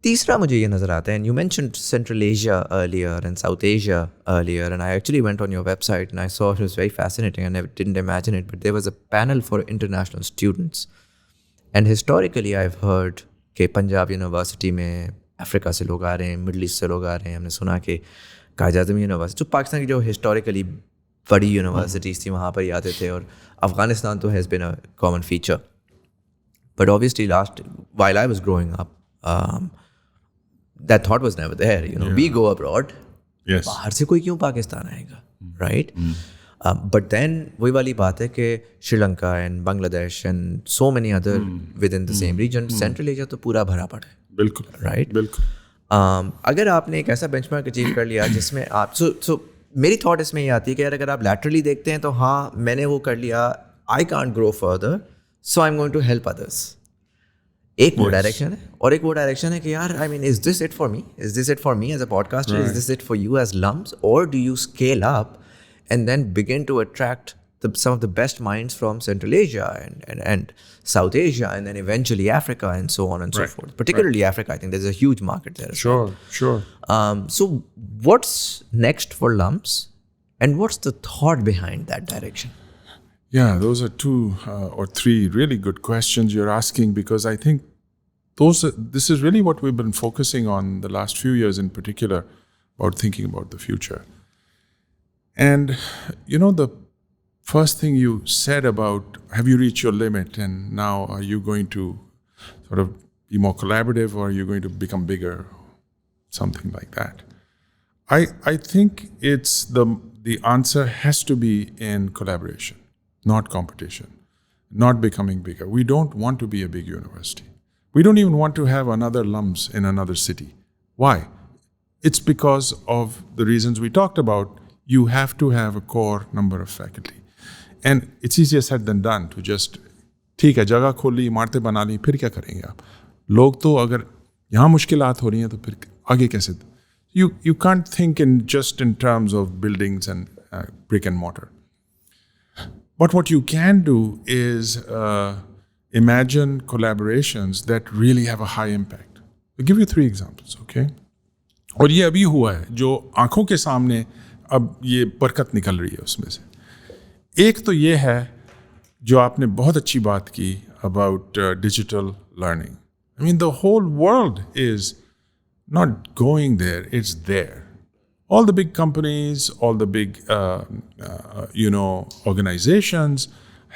तीसरा मुझे ये नज़र आता है, and you mentioned Central Asia earlier and South Asia earlier, and I actually went on your website and I saw it was very fascinating. I didn't imagine it, but there was a panel for international students. And historically I've heard कि Punjab university में Africa से लोग आ रहे हैं, middle east से लोग आ रहे हैं. हमने सुना कि कायद-ए-आज़म यूनिवर्सिटी, जो पाकिस्तान की जो हिस्टोरिकली बड़ी यूनिवर्सिटीज़ थी, वहाँ पर ही आते थे. और अफ़गानिस्तान तो has been a common feature. But obviously while I was growing up, that thought was never there. You know, we go abroad. Yes. बाहर से कोई क्यों पाकिस्तान आएगा, right? But then वही वाली बात है कि Sri Lanka and Bangladesh and so many other within the same region, Central Asia तो पूरा भरा पड़ा है. बिल्कुल. Right? बिल्कुल. अगर आपने एक ऐसा बेंचमार्क अचीव कर लिया जिसमें आप so मेरी थॉट इसमें ये आती है कि यार अगर आप लैटरली देखते हैं तो हाँ मैंने वो कर लिया, I can't grow further, so I'm going to help others. एक वो डायरेक्शन है, और एक वो डायरेक्शन है कि यार I mean is this it for me as a podcaster, is this it for you as LUMS, और do you scale up and then begin to attract some of the best minds from Central Asia and South Asia, and then eventually Africa and so on and so forth. Particularly Africa, I think there's a huge market there. Sure. So what's next for LUMS, and what's the thought behind that direction? Yeah, those are 2 or 3 really good questions you're asking, because I think This is really what we've been focusing on the last few years in particular, about thinking about the future. And, the first thing you said about, have you reached your limit and now are you going to sort of be more collaborative or are you going to become bigger? Something like that. I think it's the answer has to be in collaboration, not competition, not becoming bigger. We don't want to be a big university. We don't even want to have another LUMS in another city. Why? It's because of the reasons we talked about. You have to have a core number of faculty. And it's easier said than done to just, ठीक है, जगह खोल ली, इमारतें बना ली, फिर क्या करेंगे आप? लोग तो अगर यहाँ मुश्किलात हो रही हैं तो फिर आगे कैसे? You can't think just in terms of buildings and brick and mortar. But what you can do is imagine collaborations that really have a high impact. I'll give you 3 examples, okay? और ये अभी हुआ है, जो आंखों के सामने अब ये बरकत निकल रही है उसमें से. एक तो ये है जो आपने बहुत अच्छी बात की about digital learning. I mean, the whole world is not going there, it's there. All the big companies, all the big, organizations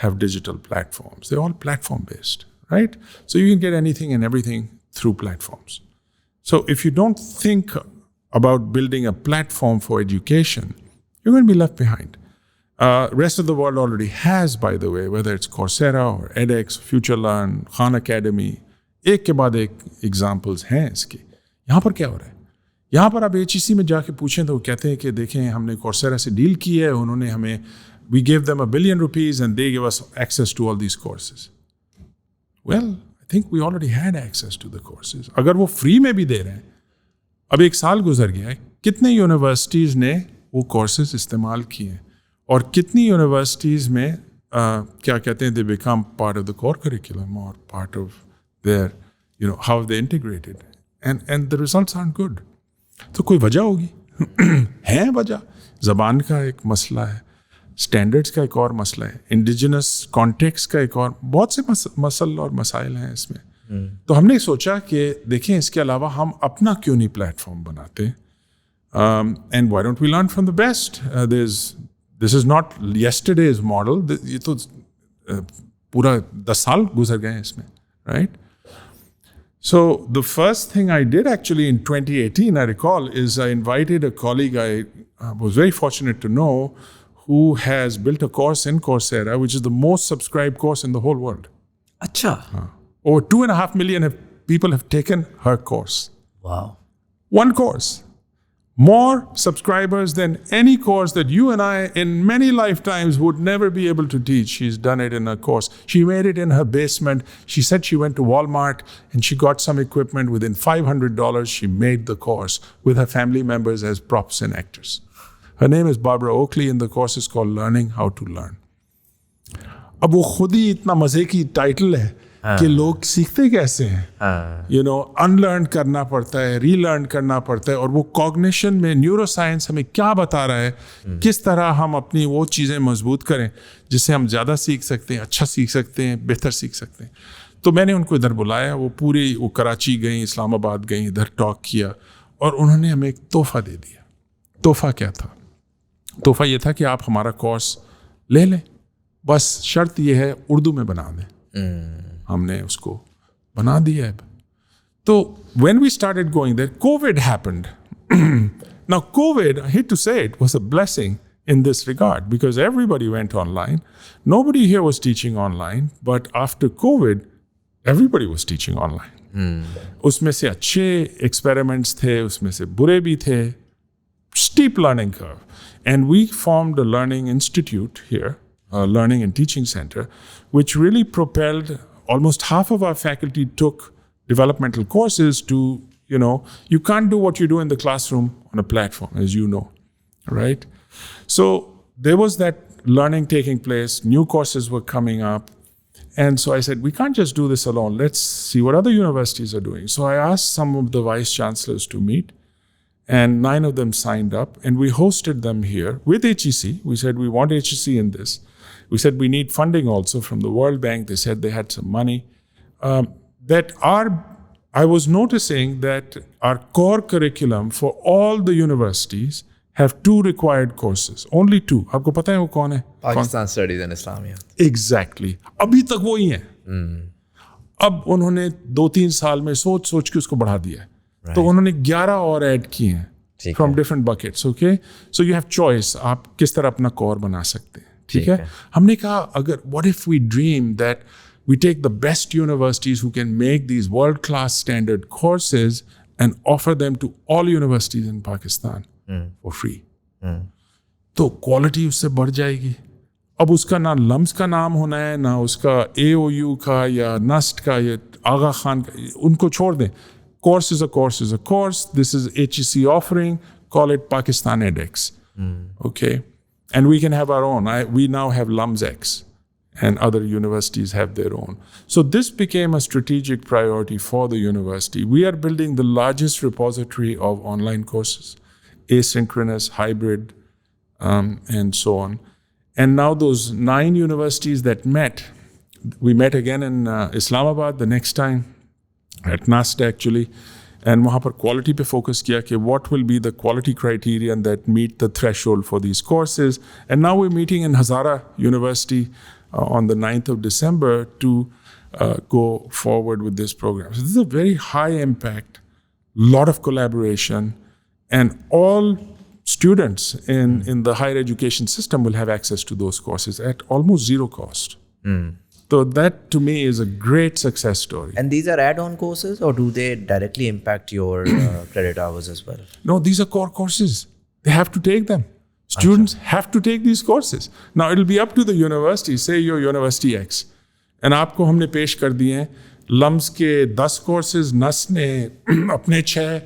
have digital platforms. They're all platform-based, right? So you can get anything and everything through platforms. So if you don't think about building a platform for education, you're going to be left behind. Rest of the world already has, by the way, whether it's Coursera or edX, FutureLearn, Khan Academy. एक के बाद एक examples हैं इसके. यहाँ पर क्या हो रहा है? यहाँ पर आप HEC में जाके पूछें तो वो कहते हैं कि देखें, हमने Coursera से डील की है, उन्होंने हमें, we gave them $1 billion and they gave us access to all these courses. Well, I think we already had access to the courses. अगर वो फ्री में भी दे रहे हैं, अब 1 साल गुजर गया है, कितने यूनिवर्सिटीज़ ने वो कोर्सेज इस्तेमाल किए हैं और कितनी यूनिवर्सिटीज़ में क्या कहते हैं, they become part of the core curriculum or part of their, how they integrated. And the results aren't good. तो कोई वजह होगी. है वजह. ज़बान का एक मसला है, स्टैंडर्ड्स का एक और मसला है, इंडिजिनस कॉन्टेक्स्ट का एक और, बहुत से मसल और मसाइल हैं इसमें. तो हमने सोचा कि देखें, इसके अलावा हम अपना क्यों नहीं प्लेटफॉर्म बनाते. And why don't we learn from the best. This is not yesterday's model. ये तो पूरा 10 साल गुजर गए हैं इसमें, right? So the first thing I did actually in 2018, I recall, is I invited a colleague I was very fortunate to know who has built a course in Coursera, which is the most subscribed course in the whole world. Acha. Over 2.5 million people have taken her course. Wow. One course. More subscribers than any course that you and I in many lifetimes would never be able to teach. She's done it in a course. She made it in her basement. She said she went to Walmart and she got some equipment. Within $500, she made the course with her family members as props and actors. Her name is Barbara Oakley and the course is called Learning How to Learn. अब वो खुद ही इतना मजे की title है कि लोग सीखते कैसे हैं. अनलर्न करना पड़ता है, रीलर्न करना पड़ता है, और वो कॉग्निशन में न्यूरोसाइंस हमें क्या बता रहा है, किस तरह हम अपनी वो चीज़ें मजबूत करें जिससे हम ज़्यादा सीख सकते हैं, अच्छा सीख सकते हैं, बेहतर सीख सकते हैं. तो मैंने उनको इधर बुलाया. वो कराची गई, इस्लामाबाद गई, इधर टॉक किया और उन्होंने हमें एक तोहफा दे दिया. तोहफा क्या था? तोहफा ये था कि आप हमारा कोर्स ले लें, बस शर्त ये है उर्दू में बना दें. हमने उसको बना दिया है. तो when we started going there, COVID happened. Now COVID, I hate to say it, was a blessing in this regard because everybody went online. Nobody here was teaching online, but after COVID, everybody was teaching online. उसमें से अच्छे experiments थे, उसमें से बुरे भी थे. Steep learning curve. And we formed a learning institute here, a learning and teaching center, which really propelled. Almost half of our faculty took developmental courses to, you can't do what you do in the classroom on a platform, as you know, right? So there was that learning taking place, new courses were coming up. And so I said, we can't just do this alone. Let's see what other universities are doing. So I asked some of the vice chancellors to meet, and 9 of them signed up, and we hosted them here with HEC. We said, we want HEC in this. We said we need funding also from the World Bank. They said they had some money. That our I was noticing that our core curriculum for all the universities have 2 required courses, only 2. आपको पता है वो कौन है? Pakistan Studies and Islamiyat. Exactly. अभी तक वो ही है. अब उन्होंने 2-3 साल में सोच के उसको बढ़ा दिया है. तो उन्होंने 11 और ऐड किए हैं from different buckets. Okay, so you have choice. आप किस तरह अपना core बना सकते हैं. ठीक है. हमने कहा अगर what if we dream that we take the best universities who can make these world-class standard courses and offer them to all universities in Pakistan for free. तो quality उससे बढ़ जाएगी. अब उसका ना LUMS का नाम होना है, ना उसका AOU का या NUST का या आगा खान का, उनको छोड़ दें. Course is a course is a course. This is HEC offering. Call it Pakistan edX. Okay, and we can have our own. We now have LUMS X, and other universities have their own. So this became a strategic priority for the university. We are building the largest repository of online courses, asynchronous, hybrid, and so on. And now those 9 universities that met, we met again in Islamabad the next time at NUST actually, and वहाँ पर quality पे focus किया कि what will be the quality criterion that meet the threshold for these courses. And now we're meeting in Hazara University on the 9th of December to go forward with this program. So this is a very high impact, lot of collaboration, and all students in the higher education system will have access to those courses at almost zero cost. So that to me is a great success story. And these are add-on courses, or do they directly impact your credit hours as well? No, these are core courses. They have to take them. Students have to take these courses. Now it'll be up to the university, say you're University X, and आपको हमने पेश कर दिए हैं LUMS के 10 courses, NUST ने अपने 6,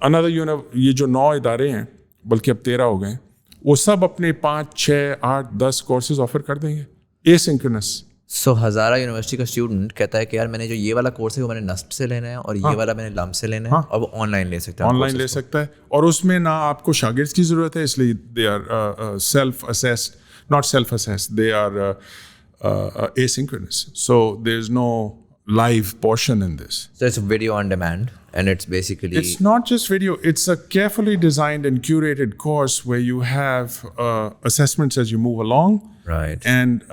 another ये जो 9 इदारे हैं, बल्कि अब 13 हो गए, वो सब अपने 5, 6, 8, 10 courses ऑफर कर देंगे asynchronous. So हज़ारा यूनिवर्सिटी का स्टूडेंट कहता है कि यार मैंने जो ये वाला कोर्स है वो मैंने नस्ट से लेना है और ये वाला मैंने LUMS से लेना है, और वो ऑनलाइन ले सकता है. ऑनलाइन ले सकता है, और उसमें ना आपको शागिर्द की ज़रूरत है, इसलिए they are self assessed, not self assessed, they are asynchronous. So there's no live portion in this. So it's video on demand, and it's basically... It's not just video. It's a carefully designed and curated course where you have assessments as you move along. Right. And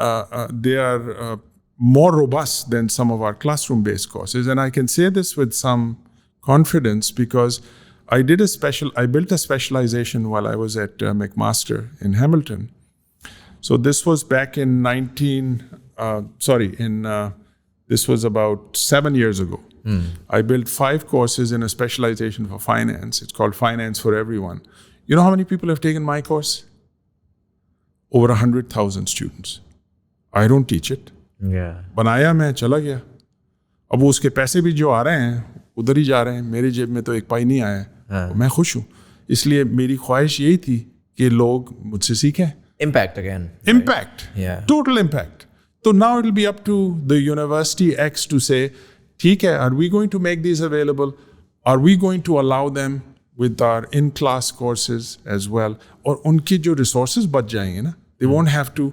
they are more robust than some of our classroom-based courses. And I can say this with some confidence because I built a specialization while I was at McMaster in Hamilton. So this was back in this was about 7 years ago. I built 5 courses in a specialization for finance. It's called Finance for Everyone. You know how many people have taken my course? Over 100,000 students. I don't teach it. Yeah. बनाया मैं, चला गया. अब वो उसके पैसे भी जो आ रहे हैं उधर ही जा रहे हैं, मेरी जेब में तो एक पाई नहीं आया है. मैं खुश हूँ. इसलिए मेरी ख्वाहिश यही थी कि लोग मुझसे सीखें. Impact again. Impact. Right? Yeah. Total impact. So now it will be up to the University X to say, ठीक है, are we going to make these available? Are we going to allow them with our in-class courses as well? और उनकी जो resources बच जाएंगे ना, they won't have to,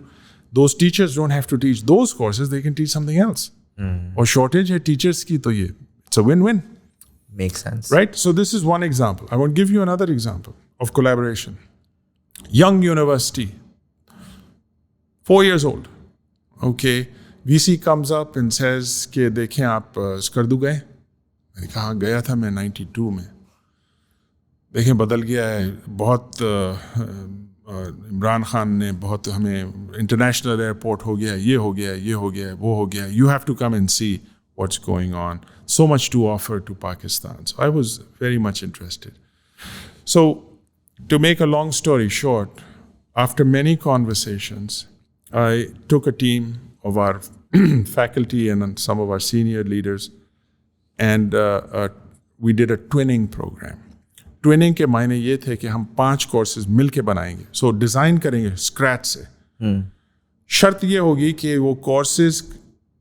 those teachers don't have to teach those courses, they can teach something else. और shortage है teachers की, तो ये, it's a win-win. Makes sense. Right? So this is one example. I want to give you another example of collaboration. Young university, 4 years old. Okay, VC comes up and says कि देखें आप स्कर्दू गए. मैंने कहा गया था मैं 92 में. देखें बदल गया है बहुत. इमरान खान ने बहुत हमें इंटरनेशनल एयरपोर्ट हो गया, ये हो गया, ये हो गया, वो हो गया. You have to come and see what's going on. So much to offer to Pakistan. So I was very much interested. So to make a long story short, after many conversations, I took a team of our faculty and some of our senior leaders, and we did a twinning program. Twinning के मायने ये थे कि हम 5 courses मिल के बनाएंगे. So design करेंगे scratch से. शर्त ये होगी कि वो courses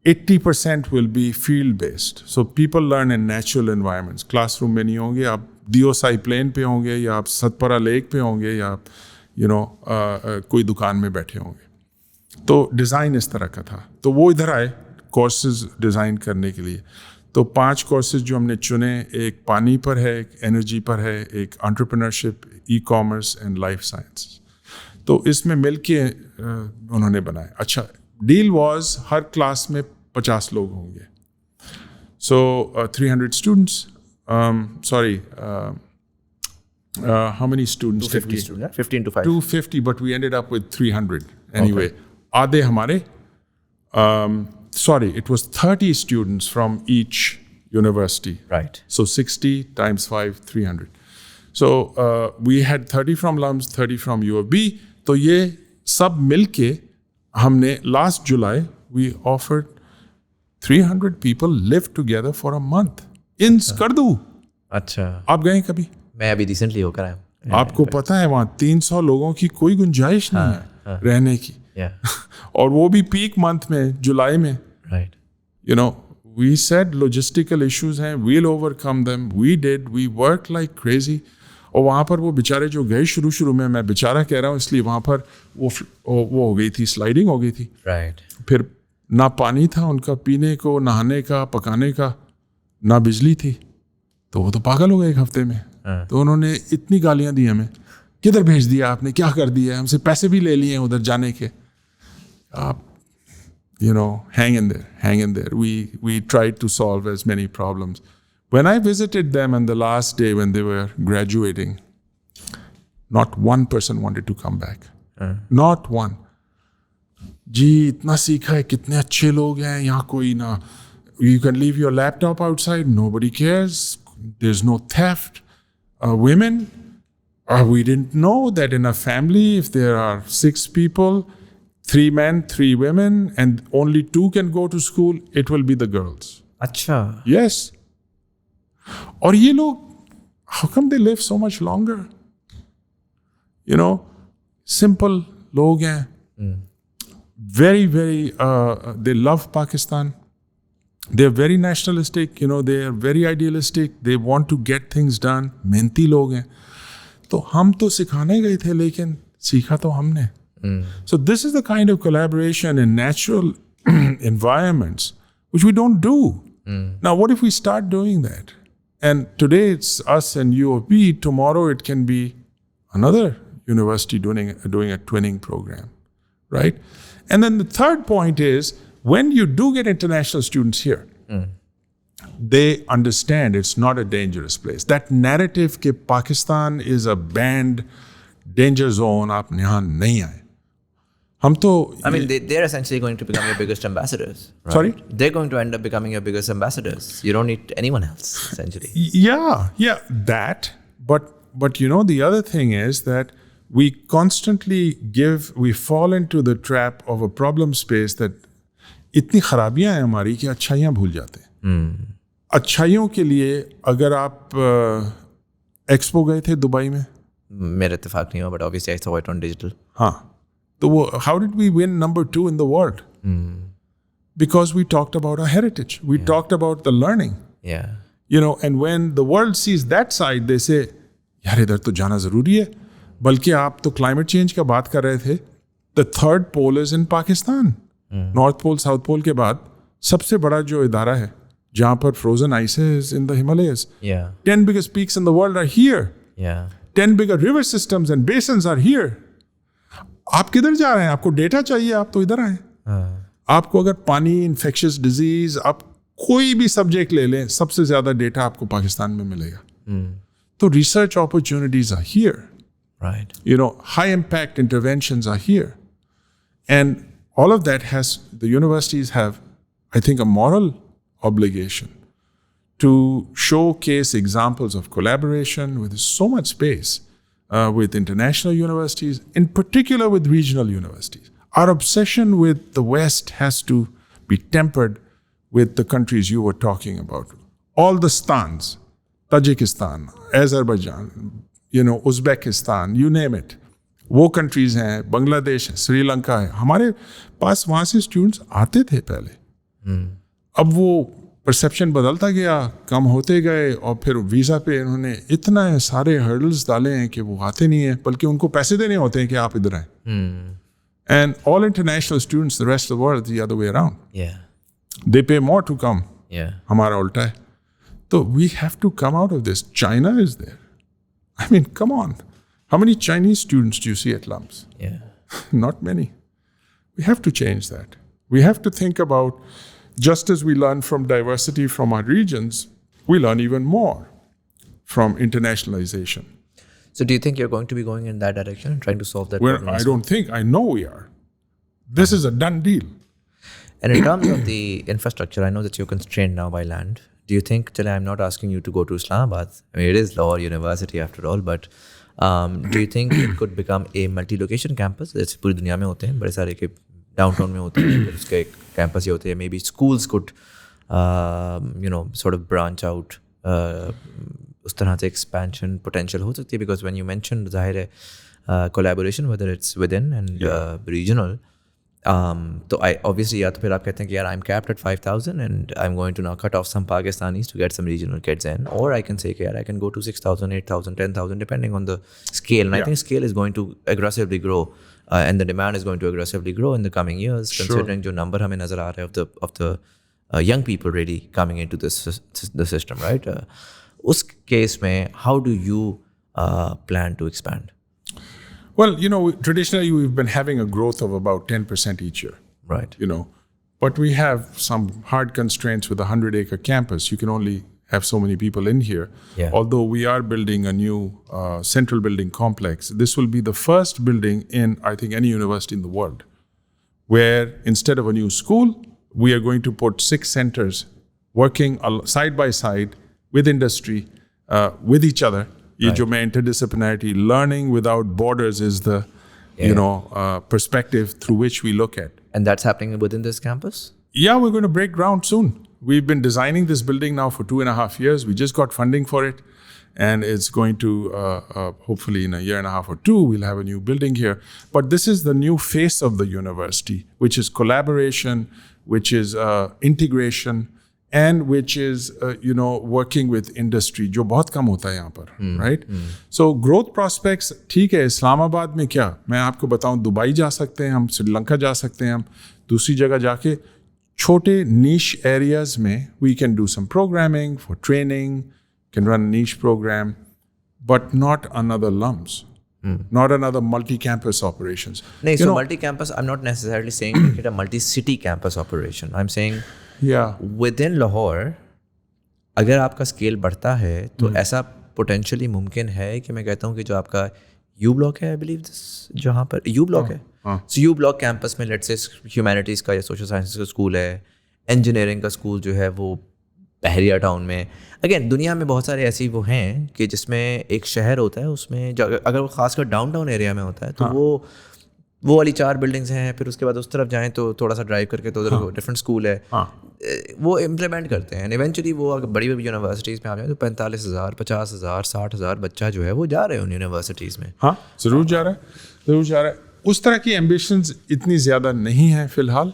80% will be field based. So people learn in natural environments. Classroom में नहीं होंगे, आप DOSI plane पे होंगे, या आप सतपरा लेक पे होंगे, या आप कोई दुकान में बैठे होंगे. तो डिज़ाइन इस तरह का था. तो वो इधर आए कोर्सेज डिज़ाइन करने के लिए. तो 5 कोर्सेज जो हमने चुने, एक पानी पर है, एक एनर्जी पर है, एक entrepreneurship, e-commerce and life science. तो इसमें मिलके उन्होंने बनाया। अच्छा, डील वाज हर क्लास में 50 लोग होंगे। So 300 students. How many students? 250 students, yeah? 15 to 5. 250, but we ended up with 300 anyway. Aadhe hamare. It was 30 students from each university. Right. So 60 times 5, 300. So we had 30 from LUMS, 30 from UOB. तो ये सब मिलके हमने last July we offered 300 people live together for a month in Skardu. अच्छा, आप गए कभी? मैं अभी रिसेंटली होकर आया। आपको पता है वहाँ 300 लोगों की कोई गुंजाइश नहीं है रहने की। और वो भी पीक मंथ में, जुलाई में। Right. You know, we said logistical issues हैं, we'll overcome them. We did. We worked like crazy. और वहाँ पर वो बेचारे जो गए शुरू में, मैं बेचारा कह रहा हूँ इसलिए, वहाँ पर वो हो गई थी, स्लाइडिंग हो गई थी। Right. फिर ना पानी था उनका पीने को, नहाने का, पकाने का, ना बिजली थी। तो वो तो पागल हो गए एक हफ्ते में। तो उन्होंने इतनी गालियां दी हमें, किधर भेज दिया आपने, क्या कर दिया, हमसे पैसे भी ले लिए उधर जाने के। आप hang in there. We tried to solve as many problems. When I visited them on the last day when they were graduating, not one person wanted to come back. Not one. जी इतना सीखा है, कितने अच्छे लोग हैं यहाँ, कोई ना, you can leave your laptop outside, nobody cares, there's no theft. Women, we didn't know that in a family if there are 6 people, 3 men, 3 women, and only 2 can go to school, it will be the girls. अच्छा, Yes. और ये लोग, how come they live so much longer? Simple लोग हैं. Very, they love Pakistan. They're very nationalistic, they are very idealistic. They want to get things done. मेहनती लोग हैं. तो हम तो सिखाने गए थे, लेकिन सीखा तो हमने. So this is the kind of collaboration in natural environments which we don't do. Now, what if we start doing that? And today it's us and UOB. Tomorrow it can be another university doing a twinning program, right? And then the third point is, when you do get international students here, they understand it's not a dangerous place. That narrative that Pakistan is a banned danger zone, aap yahan nahi aaye. I mean, they're essentially going to become your biggest ambassadors. Right? Sorry? They're going to end up becoming your biggest ambassadors. You don't need anyone else, essentially. Yeah, that. But the other thing is that we constantly we fall into the trap of a problem space that इतनी खराबियां हैं हमारी कि अच्छाइयां भूल जाते हैं। अच्छाइयों के लिए अगर आप एक्सपो गए थे दुबई में? मेरा इत्तेफाक नहीं हुआ, but obviously I saw it on digital. हाँ, तो वो how did we win number 2 in the world? Because we talked about our heritage. We talked about the learning. Yeah. And when the world sees that side, they say, यार इधर तो जाना जरूरी है। बल्कि आप तो क्लाइमेट चेंज का बात कर रहे थे। The third pole is in Pakistan. North pole, south pole के बाद सबसे बड़ा जो इदारा है जहाँ पर frozen ice is in the Himalayas. 10 biggest peaks in the world are here. 10 bigger river systems and basins are here. आप किधर जा रहे हैं? आपको डेटा चाहिए, आप तो इधर आए. आपको अगर पानी, इन्फेक्शियस डिजीज, आप कोई भी सब्जेक्ट ले लें, सबसे ज्यादा डेटा आपको पाकिस्तान में मिलेगा. तो research opportunities are here. Right. High impact interventions are here. And all of that the universities have, I think, a moral obligation to showcase examples of collaboration with so much space with international universities, in particular with regional universities. Our obsession with the West has to be tempered with the countries you were talking about. All the stans, Tajikistan, Azerbaijan, Uzbekistan, you name it. वो countries हैं, बांग्लादेश है, श्रीलंका है. हमारे पास वहाँ से students आते थे पहले. अब वो परसेप्शन बदलता गया, कम होते गए, और फिर वीज़ा पे इन्होंने इतना सारे हर्डल्स डाले हैं कि वो आते नहीं हैं, बल्कि उनको पैसे देने होते हैं कि आप इधर आए. And all international students, the rest of the world, the other way around. Yeah. They pay more to come Yeah. हमारा उल्टा है. So we have to come out of this. China is there. I mean, come on. How many Chinese students do you see at LUMS? Yeah. Not many. We have to change that. We have to think about, just as we learn from diversity from our regions, we learn even more from internationalization. So do you think you're going to be going in that direction, trying to solve that problem? I don't think. I know we are. This is a done deal. And in terms of the infrastructure, I know that you're constrained now by land. Do you think, Chale, I'm not asking you to go to Islamabad. I mean, it is Lahore University after all, but do you think it could become a multi-location campus? जैसे पूरी दुनिया में होते हैं, बड़े सारे के downtown में होते हैं, उसका एक कैंपस ही होते हैं. Maybe schools could, sort of branch out. उस तरह से expansion potential हो सकती है, because when you mentioned ज़ाहिर है collaboration, whether it's within and regional, तो I obviously या तो फिर आप कहते हैं कि यार I'm capped at 5,000 and I'm going to now cut off some Pakistanis to get some regional kids in, or I can say कि यार I can go to 6,000, 8,000, 10,000 depending on the scale, and I think scale is going to aggressively grow and the demand is going to aggressively grow in the coming years, considering जो number हमें नज़र आ रहा है of the young people really coming into the system, right? उस case में how do you plan to expand? Well, traditionally we've been having a growth of about 10% each year. Right. But we have some hard constraints with a 100-acre campus. You can only have so many people in here. Yeah. Although we are building a new central building complex. This will be the first building in, I think, any university in the world, where instead of a new school, we are going to put 6 centers working side by side with industry, with each other. Right. जो मैं interdisciplinarity, learning without borders is the perspective through which we look at. And that's happening within this campus? Yeah, we're going to break ground soon. We've been designing this building now for 2.5 years. We just got funding for it. And it's going to, hopefully in a year and a half or 2, we'll have a new building here. But this is the new face of the university, which is collaboration, which is integration, and which is, working with industry, जो बहुत कम होता है यहाँ पर, right? So growth prospects, ठीक है, इस्लामाबाद में क्या? मैं आपको बताऊँ, दुबई जा सकते हैं हम, श्रीलंका जा सकते हैं हम, दूसरी जगह जाके छोटे niche areas में we can do some programming for training, can run a niche program, but not another LUMS. Not another multi-campus operations. No, so multi-campus, I'm not necessarily saying make it a multi-city campus operation. I'm saying within Lahore, अगर आपका scale बढ़ता है तो ऐसा potentially मुमकिन है कि मैं कहता हूँ कि जो आपका यू ब्लॉक है, आई बिलीव जहाँ पर यू ब्लॉक है, सो यू ब्लॉक कैंपस में लेट्स से ह्यूमैनिटीज़ का या सोशल साइंसेस का स्कूल है, इंजीनियरिंग का स्कूल जो है वो बहरिया टाउन में. अगेन दुनिया में बहुत सारे ऐसी वो हैं कि जिसमें एक शहर होता है, उसमें अगर वो खासकर डाउनटाउन एरिया में होता है तो वो वाली 4 बिल्डिंग्स हैं, फिर उसके बाद उस तरफ जाएं तो थोड़ा सा ड्राइव करके तो उधर डिफरेंट स्कूल है, वो इम्प्लीमेंट करते हैं. इवेंचुअली वो अगर बड़ी बड़ी यूनिवर्सिटीज़ में आ जाए तो 45,000, 50,000, 60,000 बच्चा जो है वो जा रहे हैं उन यूनिवर्सिटीज़ में. हाँ, ज़रूर जा रहा है. उस तरह की एम्बिशंस इतनी ज़्यादा नहीं हैं फ़िलहाल.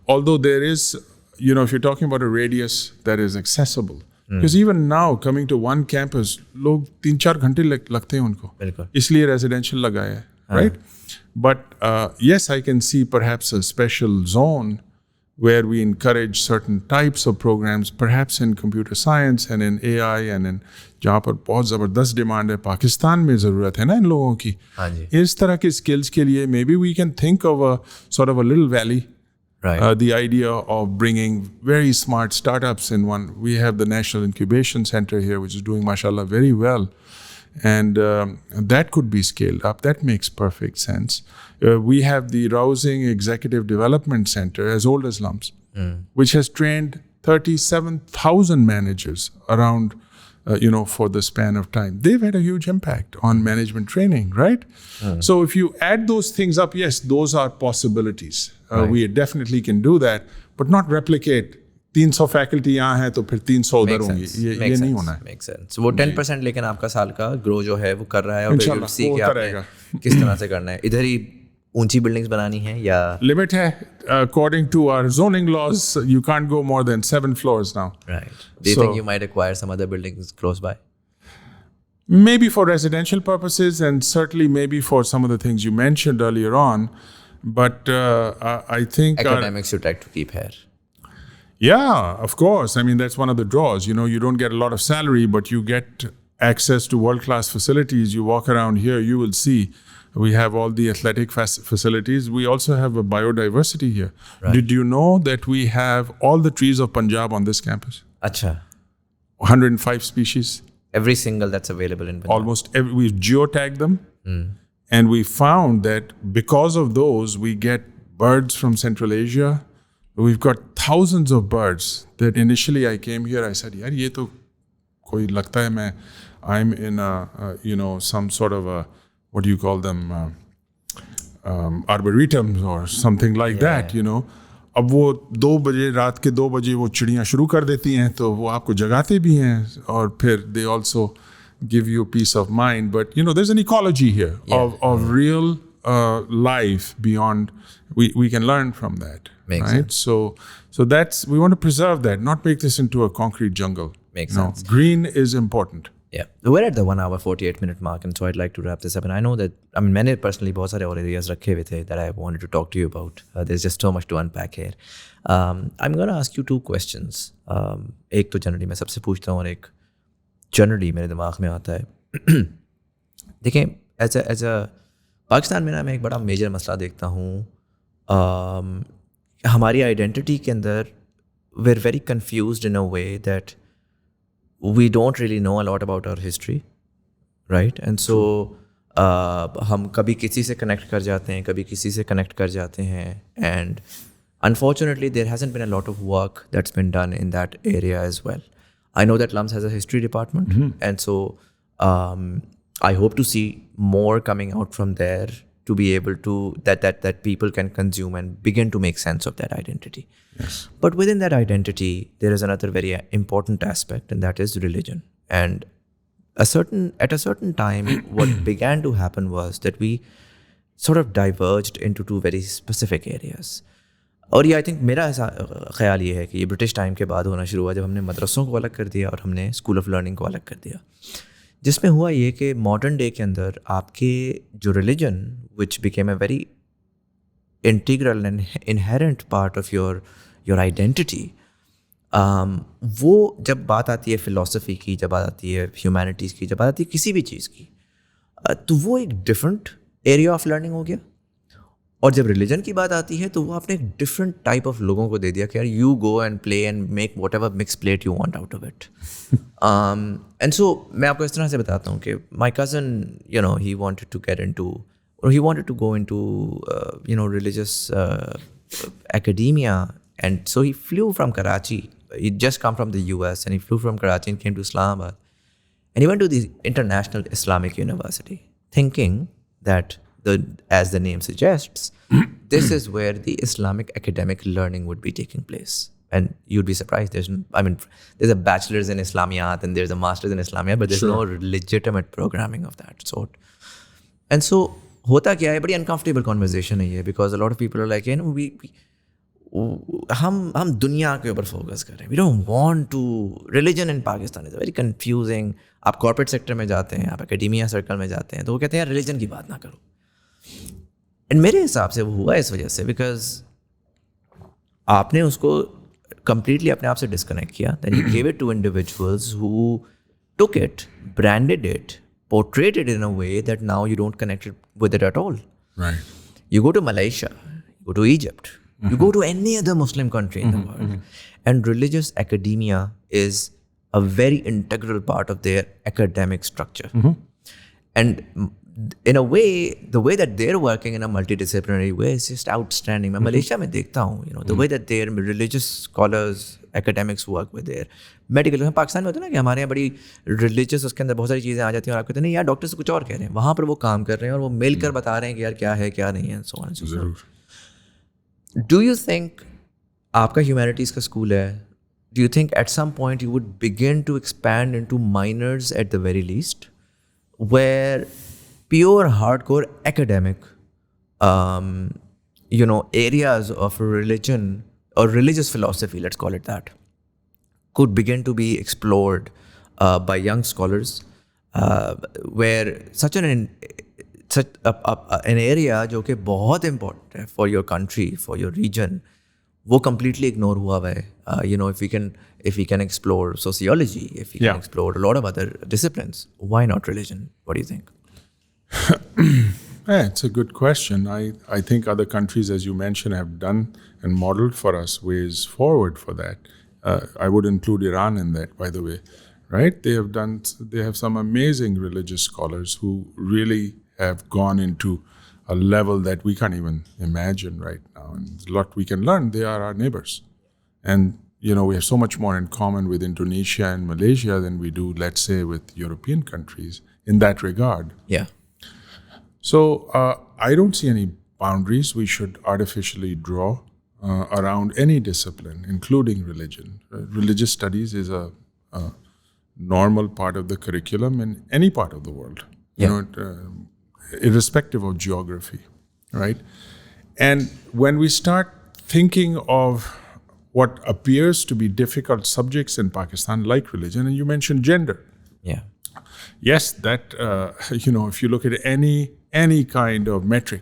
Although there is, if you're talking about a radius that is accessible, because even now coming to one campus, लोग 3-4 घंटे लगते हैं उनको, इसलिए रेजिडेंशियल लगाया है, right? But yes, I can see perhaps a special zone where we encourage certain types of programs, perhaps in computer science and in AI and in जहाँ पर बहुत ज़बरदस्त डिमांड है, पाकिस्तान में ज़रूरत है ना इन लोगों की. इस तरह के skills के लिए maybe we can think of a sort of a little valley. Right. The idea of bringing very smart startups in one. We have the National Incubation Center here, which is doing, mashallah, very well. And that could be scaled up. That makes perfect sense. We have the Rousing Executive Development Center, as old as LUMS, which has trained 37,000 managers around, for the span of time. They've had a huge impact on management training, right? So if you add those things up, yes, those are possibilities. Right. We definitely can do that, but not replicate 300 faculty यहाँ है तो फिर 300 उधर होंगी, ये नहीं होना है. Makes sense. वो 10% लेकिन आपका साल का ग्रो जो है वो कर रहा है, और फिर सी कि आपने किस तरह से करना है. इधर ही ऊंची बिल्डिंग्स बनानी है या लिमिट है? According to our zoning laws, you can't go more than 7 floors now. Right. Do you think you might acquire some other buildings close by? Maybe for residential purposes, and certainly maybe for some of the things you mentioned earlier on. But I think academics you'd like to keep here. Yeah, of course. I mean, that's one of the draws. You don't get a lot of salary, but you get access to world-class facilities. You walk around here, you will see we have all the athletic facilities. We also have a biodiversity here. Right. Did you know that we have all the trees of Punjab on this campus? Acha. 105 species. Every single that's available in Punjab. Almost every, we've geotagged them. And we found that because of those, we get birds from Central Asia. We've got thousands of birds that initially I came here, I said, yaar, ye to koi lagta hai main, I'm in some sort of a, what do you call them, arboretums or something like that, अब वो 2 बजे रात के 2 बजे वो चिड़ियाँ शुरू कर देती हैं तो वो आपको जगाते भी हैं और फिर they also give you peace of mind. But there's an ecology here of real life beyond. We can learn from that. Makes right? sense. So that's, we want to preserve that, not make this into a concrete jungle. Makes sense. Green is important. Yeah, we're at the 1 hour 48 minute mark, and so I'd like to wrap this up. And I know that मैंने personally बहुत सारे और areas रखे हुए थे that I wanted to talk to you about. There's just so much to unpack here. I'm going to ask you 2 questions. एक तो generally मैं सबसे पूछता हूँ और एक generally मेरे दिमाग में आता है. देखें, as a पाकिस्तान में ना मैं एक बड़ा मेजर मसला देखता हूँ. हमारी आइडेंटिटी के अंदर we're very confused in a way that we don't really know a lot about our history, right? And so हम कभी किसी से connect कर जाते हैं, कभी किसी से connect कर जाते हैं, and unfortunately there hasn't been a lot of work that's been done in that area as well. I know that LUMS has a history department, and so I hope to see more coming out from there to be able to that people can consume and begin to make sense of that identity. Yes. But within that identity, there is another very important aspect, and that is religion. And at a certain time, what began to happen was that we sort of diverged into 2 very specific areas. और ये I think मेरा ऐसा ख्याल ये है कि ये British time के बाद होना शुरू हुआ जब हमने मदरसों को अलग कर दिया और हमने स्कूल ऑफ लर्निंग को अलग कर दिया, जिसमें हुआ ये कि मॉडर्न डे के अंदर आपके जो religion which became a very integral and inherent part of your identity, वो जब बात आती है फ़िलासफ़ी की, जब बात आती है ह्यूमैनिटीज़ की, जब बात आती है किसी भी चीज़ की, तो वो एक डिफरेंट एरिया ऑफ लर्निंग हो गया. और जब रिलीजन की बात आती है तो वो आपने एक डिफरेंट टाइप ऑफ लोगों को दे दिया कि यार you go and play and make whatever mix plate you want out of it. And so मैं आपको इस तरह से बताता हूँ कि my cousin he wanted to get into और he wanted to go into religious academia, and so he flew from Karachi. He'd just come from the US and he flew from Karachi and came to Islamabad, and he went to the International Islamic University thinking that as the name suggests, this is where the Islamic academic learning would be taking place. And you'd be surprised. There's a bachelor's in Islamiyat and there's a master's in Islamiyat, but there's no legitimate programming of that sort. And so, होता क्या है, बड़ी uncomfortable conversation है ये, because a lot of people are like, हम दुनिया के ऊपर फोकस कर रहे हैं. We don't want to. Religion in Pakistan is very confusing. आप corporate sector में जाते हैं, आप academia circle में जाते हैं, तो वो कहते हैं यार religion की बात ना करो. एंड मेरे हिसाब से वो हुआ इस वजह से बिकॉज आपने उसको completely अपने आप से डिस्कनेक्ट किया. then you gave it to individuals who took it, branded it, portrayed it in a way that now you don't connect with it at all. Right. You go to Malaysia, you go to Egypt, you go to any other Muslim country in the world, and religious academia is a very integral part of their academic structure. And in a way, the way that they're working in a multidisciplinary way is just outstanding. मैं Malaysia में देखता हूँ, the way that their religious scholars, academics work with their medical. Pakistan में होता है ना कि हमारे यहाँ बड़ी religious, उसके अंदर बहुत सारी चीज़ें आ जाती हैं और आप कहते हैं नहीं यार डॉक्टर से कुछ और कह रहे हैं, वहाँ पर वो काम कर रहे हैं और वो मिलकर बता रहे हैं कि यार क्या है क्या नहीं है, so on and so forth. Do you think आपका humanities का स्कूल है, do you think at some point you would begin to expand into minors at the very least, where pure hardcore academic areas of religion or religious philosophy, let's call it that, could begin to be explored by young scholars, where such an area जो कि बहुत important है for your country, for your region, वो completely ignore हुआ हुआ है. You know, if we can explore sociology, if we can explore a lot of other disciplines, why not religion? What do you think? It's a good question. I think other countries, as you mentioned, have done and modeled for us ways forward for that. I would include Iran in that, by the way, right? They have some amazing religious scholars who really have gone into a level that we can't even imagine right now. And there's a lot we can learn. They are our neighbors. And, you know, we have so much more in common with Indonesia and Malaysia than we do, let's say, with European countries in that regard. Yeah. So I don't see any boundaries we should artificially draw around any discipline, including religion. Religious studies is a normal part of the curriculum in any part of the world. Yeah. You know, irrespective of geography, right? And when we start thinking of what appears to be difficult subjects in Pakistan, like religion, and you mentioned gender. Yeah. Yes, that, you know, if you look at any kind of metric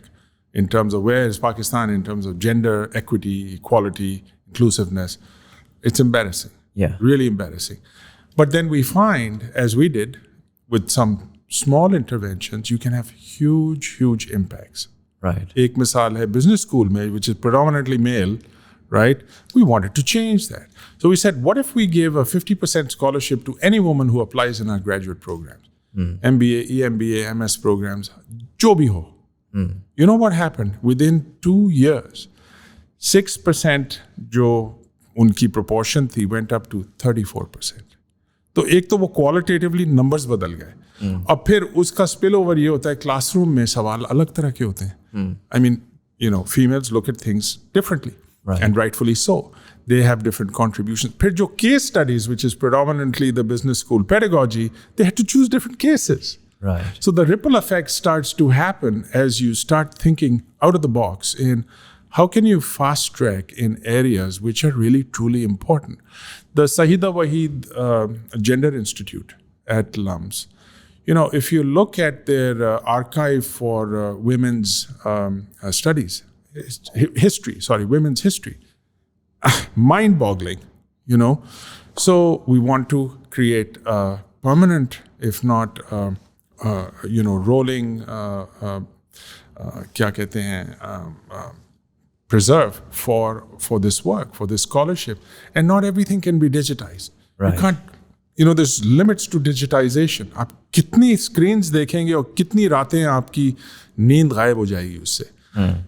in terms of where is Pakistan in terms of gender, equity, equality, inclusiveness, it's embarrassing. Yeah. Really embarrassing. But then we find, as we did, with some small interventions, you can have huge impacts. Right. Ek misal hai business school mein, which is predominantly male, right? We wanted to change that. So we said, what if we give a 50% scholarship to any woman who applies in our graduate programs? MBA, EMBA, MS programs, jo bhi ho. You know what happened? Within 2 years, 6% jo unki proportion thi went up to 34%. तो एक तो वो qualitatively numbers बदल गए. अब फिर उसका spill over ये होता है क्लासरूम में सवाल अलग तरह के होते हैं. I mean, you know, females look at things differently, and rightfully so. They have different contributions. फिर जो case studies, which is predominantly the business school pedagogy, they had to choose different cases. Right. So the ripple effect starts to happen as you start thinking out of the box in how can you fast track in areas which are really truly important. The Sahida Waheed Gender Institute at LUMS, you know, if you look at their archive for women's studies, women's history, mind-boggling, you know. So we want to create a permanent, if not, you know, rolling, kya kehte hain, preserve for this work, for this scholarship. And not everything can be digitized. Right. You can't, you know, there's limits to digitization. आप कितनी screens देखेंगे और कितनी रातें आपकी नींद गायब हो जाएगी उससे.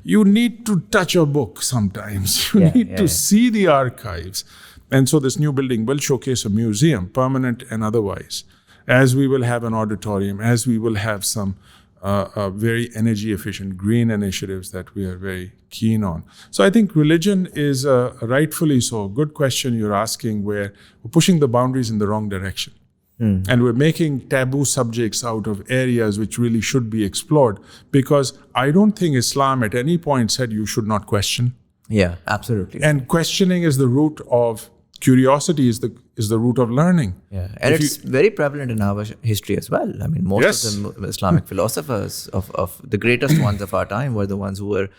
You need to touch a book sometimes. You need to see the archives. And so this new building will showcase a museum, permanent and otherwise, as we will have an auditorium, as we will have some very energy efficient green initiatives that we are very keen on. So I think religion is rightfully so. Good question you're asking, where we're pushing the boundaries in the wrong direction. And we're making taboo subjects out of areas which really should be explored, because I don't think Islam at any point said you should not question. Yeah, absolutely. And questioning is the root of curiosity, is the root of learning. Yeah, and it's very prevalent in our history as well. I mean, most of the Islamic philosophers of the greatest ones of our time were the ones who were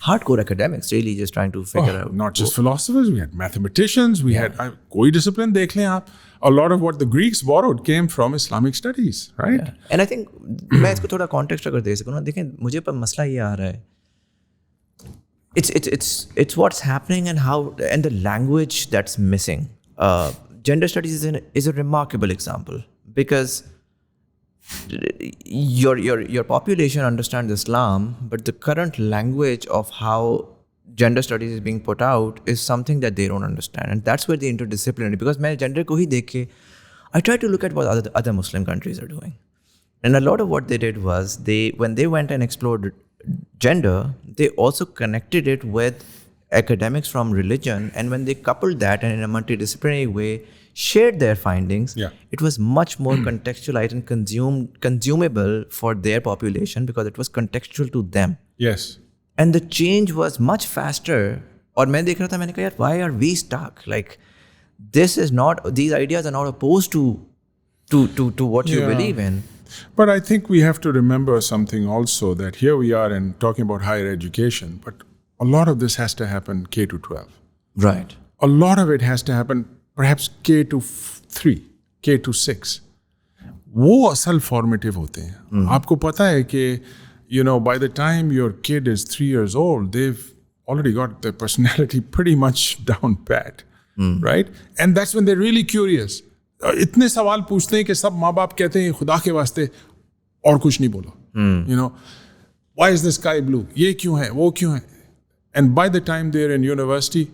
hardcore academics, really just trying to figure out. Not just philosophers, we had mathematicians, we had koi discipline dekh lein aap. A lot of what the Greeks borrowed came from Islamic studies, right? Yeah. And I think मैं इसको थोड़ा context अगर दे सकूँ ना, देखें मुझे पर मसला ये आ रहा है. It's what's happening and the language that's missing. Gender studies is a remarkable example, because your population understands Islam, but the current language of how gender studies is being put out is something that they don't understand, and that's where the interdisciplinary. Because मैं gender को ही देख के, I try to look at what other Muslim countries are doing, and a lot of what they did was when they went and explored gender, they also connected it with academics from religion, and when they coupled that and in a multidisciplinary way shared their findings, it was much more contextualized and consumable for their population, because it was contextual to them. Yes. And the change was much faster. और मैं देख रहा था, मैंने कहा यार, why are we stuck? Like, these ideas are not opposed to what you believe in. But I think we have to remember something also, that here we are and talking about higher education, but a lot of this has to happen K to 12. Right. A lot of it has to happen perhaps K to 3, K to 6. वो असल formative होते हैं. आपको पता है कि by the time your kid is 3 years old, they've already got their personality pretty much down pat, right? And that's when they're really curious. इतने सवाल पूछते हैं कि सब माँ बाप कहते हैं खुदा के वास्ते और कुछ नहीं बोलो. Why is the sky blue? ये क्यों है, वो क्यों है? And by the time they're in university,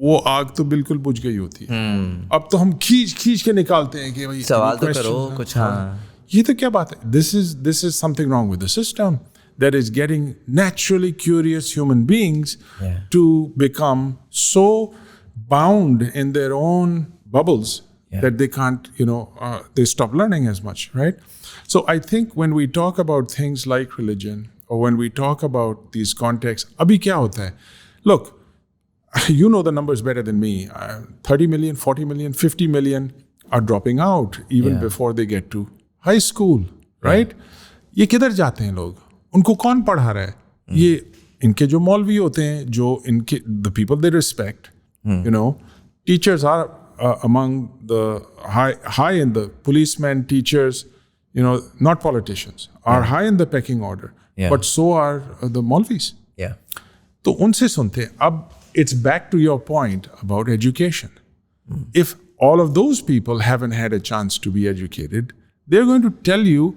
वो आग तो बिल्कुल बुझ गई होती है. अब तो हम खींच के निकालते हैं कि भाई सवाल तो करो कुछ. हाँ, ये तो क्या बात है? This is something wrong with the system that is getting naturally curious human beings to become so bound in their own bubbles that they can't, they stop learning as much, right? So I think when we talk about things like religion or when we talk about these contexts, abhi kya hota hai? Look, you know the numbers better than me. 30 million, 40 million, 50 million are dropping out even before they get to high school, right? ये किधर जाते हैं लोग? उनको कौन पढ़ा रहा है? ये इनके जो मौलवी होते हैं, जो इनके the people they respect, teachers are among the high in the policemen, teachers, not politicians, are high in the pecking order, but so are the Maulvis. Yeah. तो उनसे सुनते हैं. अब it's back to your point about education. If all of those people haven't had a chance to be educated, they're going to tell you,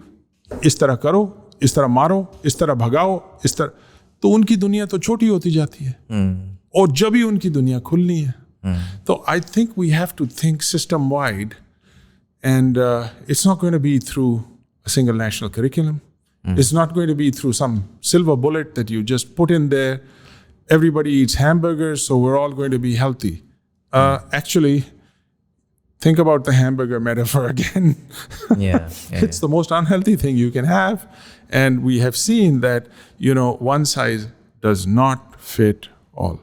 इस तरह करो, इस तरह मारो, इस तरह भगाओ, इस तरह. तो उनकी दुनिया तो छोटी होती जाती है. और जब ही उनकी दुनिया खुलनी है. So I think we have to think system wide, and it's not going to be through a single national curriculum. It's not going to be through some silver bullet that you just put in there. Everybody eats hamburgers, so we're all going to be healthy. Actually, think about the hamburger metaphor again. It's the most unhealthy thing you can have. And we have seen that, one size does not fit all.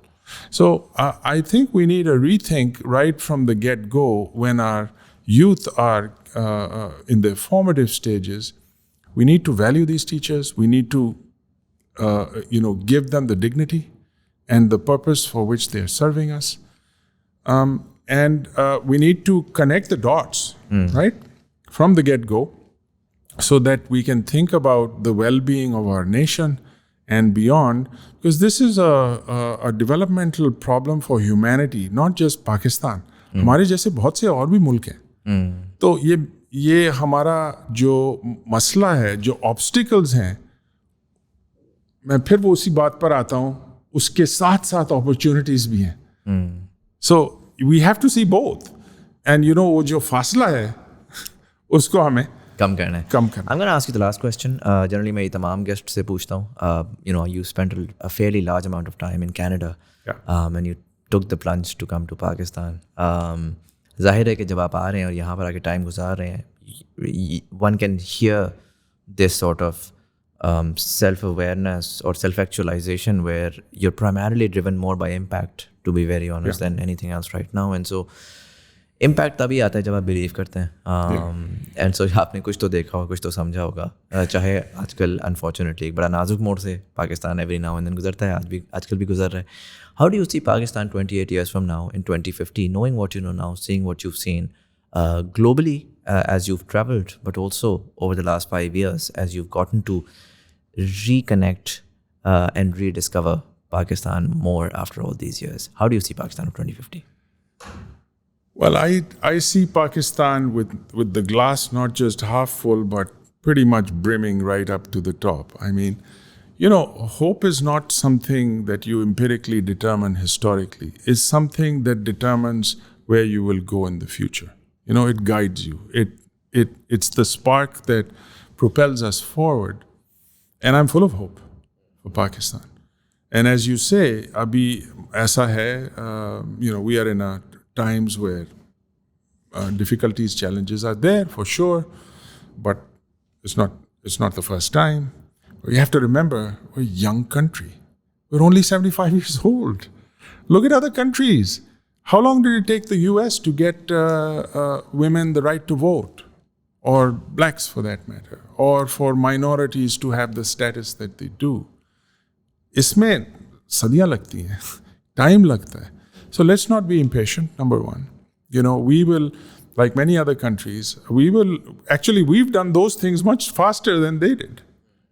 So I think we need a rethink right from the get-go when our youth are in their formative stages. We need to value these teachers. We need to, give them the dignity and the purpose for which they're serving us. And we need to connect the dots, right, from the get-go, so that we can think about the well-being of our nation and beyond, because this is a developmental problem for humanity, not just Pakistan. हमारे जैसे बहुत से और भी मुल्क हैं. तो ये हमारा जो मसला है, जो obstacles हैं, मैं फिर वो उसी बात पर आता हूँ, उसके साथ opportunities भी हैं. So we have to see both, and वो जो फासला है उसको हमें कम करना है. I'm going to ask you the last question. Generally मैं तमाम guests से पूछता हूँ. You spent a fairly large amount of time in Canada, and you took the plunge to come to Pakistan. जाहिर है कि जब आप आ रहे हैं और यहाँ पर आके टाइम गुजार रहे हैं, one can hear this sort of self-awareness or self-actualization where you're primarily driven more by impact, to be very honest, than anything else right now. And so impact तभी आता है जब आप बिलीव करते हैं. एंड सो आपने कुछ तो देखा होगा, कुछ तो समझा होगा. चाहे आजकल अनफॉर्चुनेटली एक बड़ा नाजुक मोड़ से Pakistan every now and then गुजरता है, आजकल भी गुजर रहा है. How do you see Pakistan 28 years from now, in 2050, knowing what you know now, seeing what you've seen globally as you've traveled, but also over the last 5 years as you've gotten to reconnect and rediscover Pakistan more after all these years? How do you see Pakistan of 2050? Well, I see Pakistan with the glass not just half full, but pretty much brimming right up to the top. I mean, hope is not something that you empirically determine historically. It's something that determines where you will go in the future. It guides you. It's the spark that propels us forward. And I'm full of hope for Pakistan. And as you say, abhi aisa hai, we are in a times where difficulties, challenges are there for sure, but it's not the first time. You have to remember, we're a young country. We're only 75 years old. Look at other countries. How long did it take the US to get women the right to vote, or blacks for that matter, or for minorities to have the status that they do? इसमें सदियां लगती हैं, time लगता है. So let's not be impatient, number one. We will, like many other countries, we've done those things much faster than they did.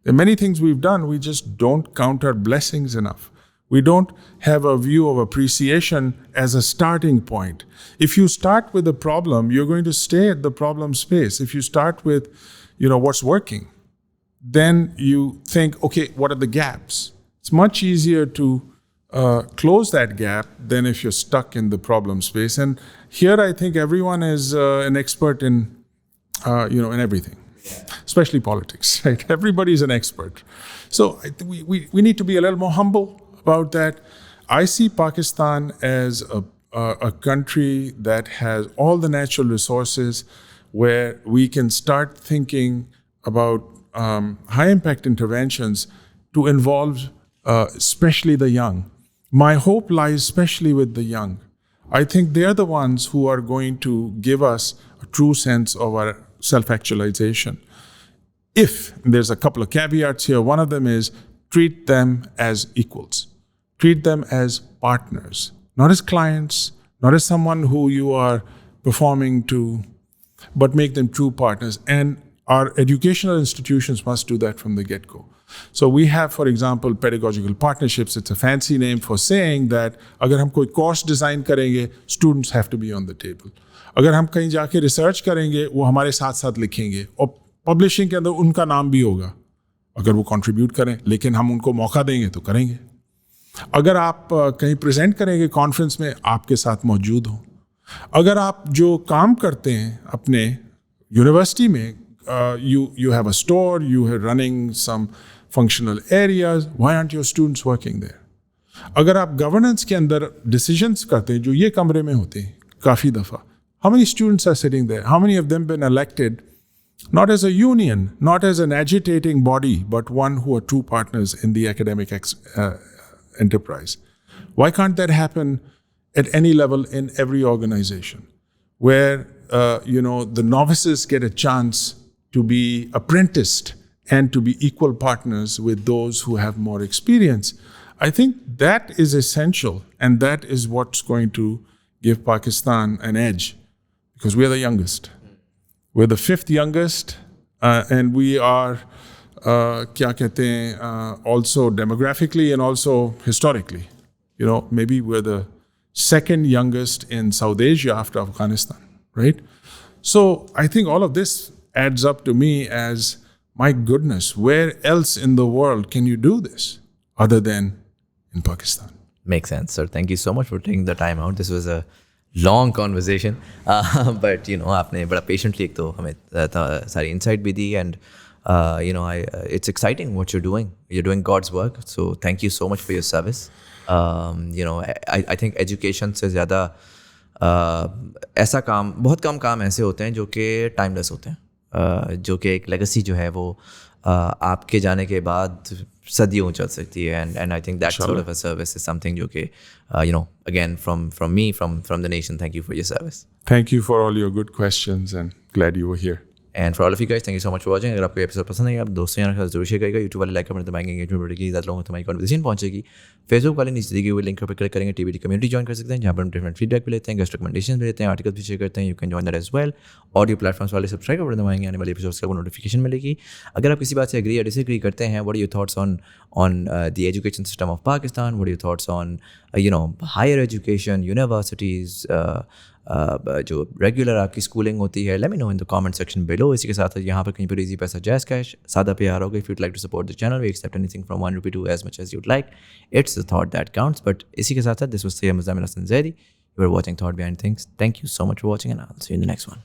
There are many things we've done, we just don't count our blessings enough. We don't have a view of appreciation as a starting point. If you start with a problem, you're going to stay at the problem space. If you start with, what's working, then you think, okay, what are the gaps? It's much easier to close that gap than if you're stuck in the problem space. And here I think everyone is an expert in everything. Especially politics, right? Everybody's an expert. So we need to be a little more humble about that. I see Pakistan as a country that has all the natural resources where we can start thinking about high impact interventions to involve especially the young. My hope lies especially with the young. I think they're the ones who are going to give us a true sense of our self-actualization. There's a couple of caveats here. One of them is treat them as equals. Treat them as partners, not as clients, not as someone who you are performing to, but make them true partners. And our educational institutions must do that from the get-go. So we have, for example, pedagogical partnerships. It's a fancy name for saying that agar hum koi course design karenge, students have to be on the table. अगर हम कहीं जाके research करेंगे वो हमारे साथ साथ लिखेंगे और पब्लिशिंग के अंदर उनका नाम भी होगा अगर वो कंट्रीब्यूट करें, लेकिन हम उनको मौका देंगे तो करेंगे. अगर आप कहीं प्रेजेंट करेंगे कॉन्फ्रेंस में, आपके साथ मौजूद हो. अगर आप जो काम करते हैं अपने यूनिवर्सिटी में, you have a store, you are running some functional areas, why aren't your students working there? अगर आप गवर्नेंस के अंदर डिसीजंस करते हैं जो ये कमरे में होते हैं काफ़ी दफ़ा, how many students are sitting there? How many of them been elected not as a union, not as an agitating body, but one who are true partners in the academic enterprise? Why can't that happen at any level in every organization where the novices get a chance to be apprenticed and to be equal partners with those who have more experience? I think that is essential, and that is what's going to give Pakistan an edge, because we are the youngest. We're the fifth youngest, and we are also demographically and also historically. Maybe we're the second youngest in South Asia after Afghanistan, right? So I think all of this adds up to me as, my goodness, where else in the world can you do this other than in Pakistan? Makes sense, sir. Thank you so much for taking the time out. This was a long conversation, but आपने बड़ा patiently एक तो हमें सारी insight भी दी, and it's exciting what you're doing. You're doing God's work. So thank you so much for your service. I think education से ज़्यादा ऐसा काम, बहुत कम काम ऐसे होते हैं जो कि टाइमलेस होते हैं, जो कि एक लेगेसी जो है वो आपके जाने के बाद सदियों चल सकती है. And I think that sort of a service is something जो कि again from me, from the nation, thank you for your service. Thank you for all your good questions, and glad you were here. And for all of you guys, thank you so much for watching. अगर आपको episode पसंद है, आप दोस्तों या साथ जरूर share करिएगा. यूट्यूब वाले लाइक कमेंट दबाएंगे, एंगेजमेंट बढ़ेगी, ज़्यादा लोगों तक हमारी कॉन्वर्सेशन पहुंचेगी. फेसबुक वाले नीचे दी हुई लिंक पर क्लिक करेंगे, TBT कम्युनिटी ज्वाइन कर सकते हैं, जहाँ पर हम डिफरेंट फीडबैक भी लेते हैं, गेस्ट रिकमेंडेशन भी लेते हैं, आर्टिकल भी शेयर करते हैं. You can join that as well. Audio platforms वाले सब्सक्राइब कर दबाएंगे, आने वाले एपिसोड्स का नोटिफिकेशन मिलेगी. अगर आप किसी बात से एग्री या डिसएग्री करते हैं, what are your thoughts on the education system of Pakistan? What are your thoughts on higher education, universities, जो रेगुलर आपकी स्कूलिंग होती है? Let me know in the comment section below. इसी के साथ यहाँ पर कहीं पर इजी पैसा, जैज़ कैश, सादा प्यार होगा. If you'd like to support the channel, we accept anything from 1 rupee to as much as you'd like. It's the thought that counts. But इसी के साथ this was Muzamil Hasan. You were watching Thought Behind Things. Thank you so much for watching, and I'll see you in the next one.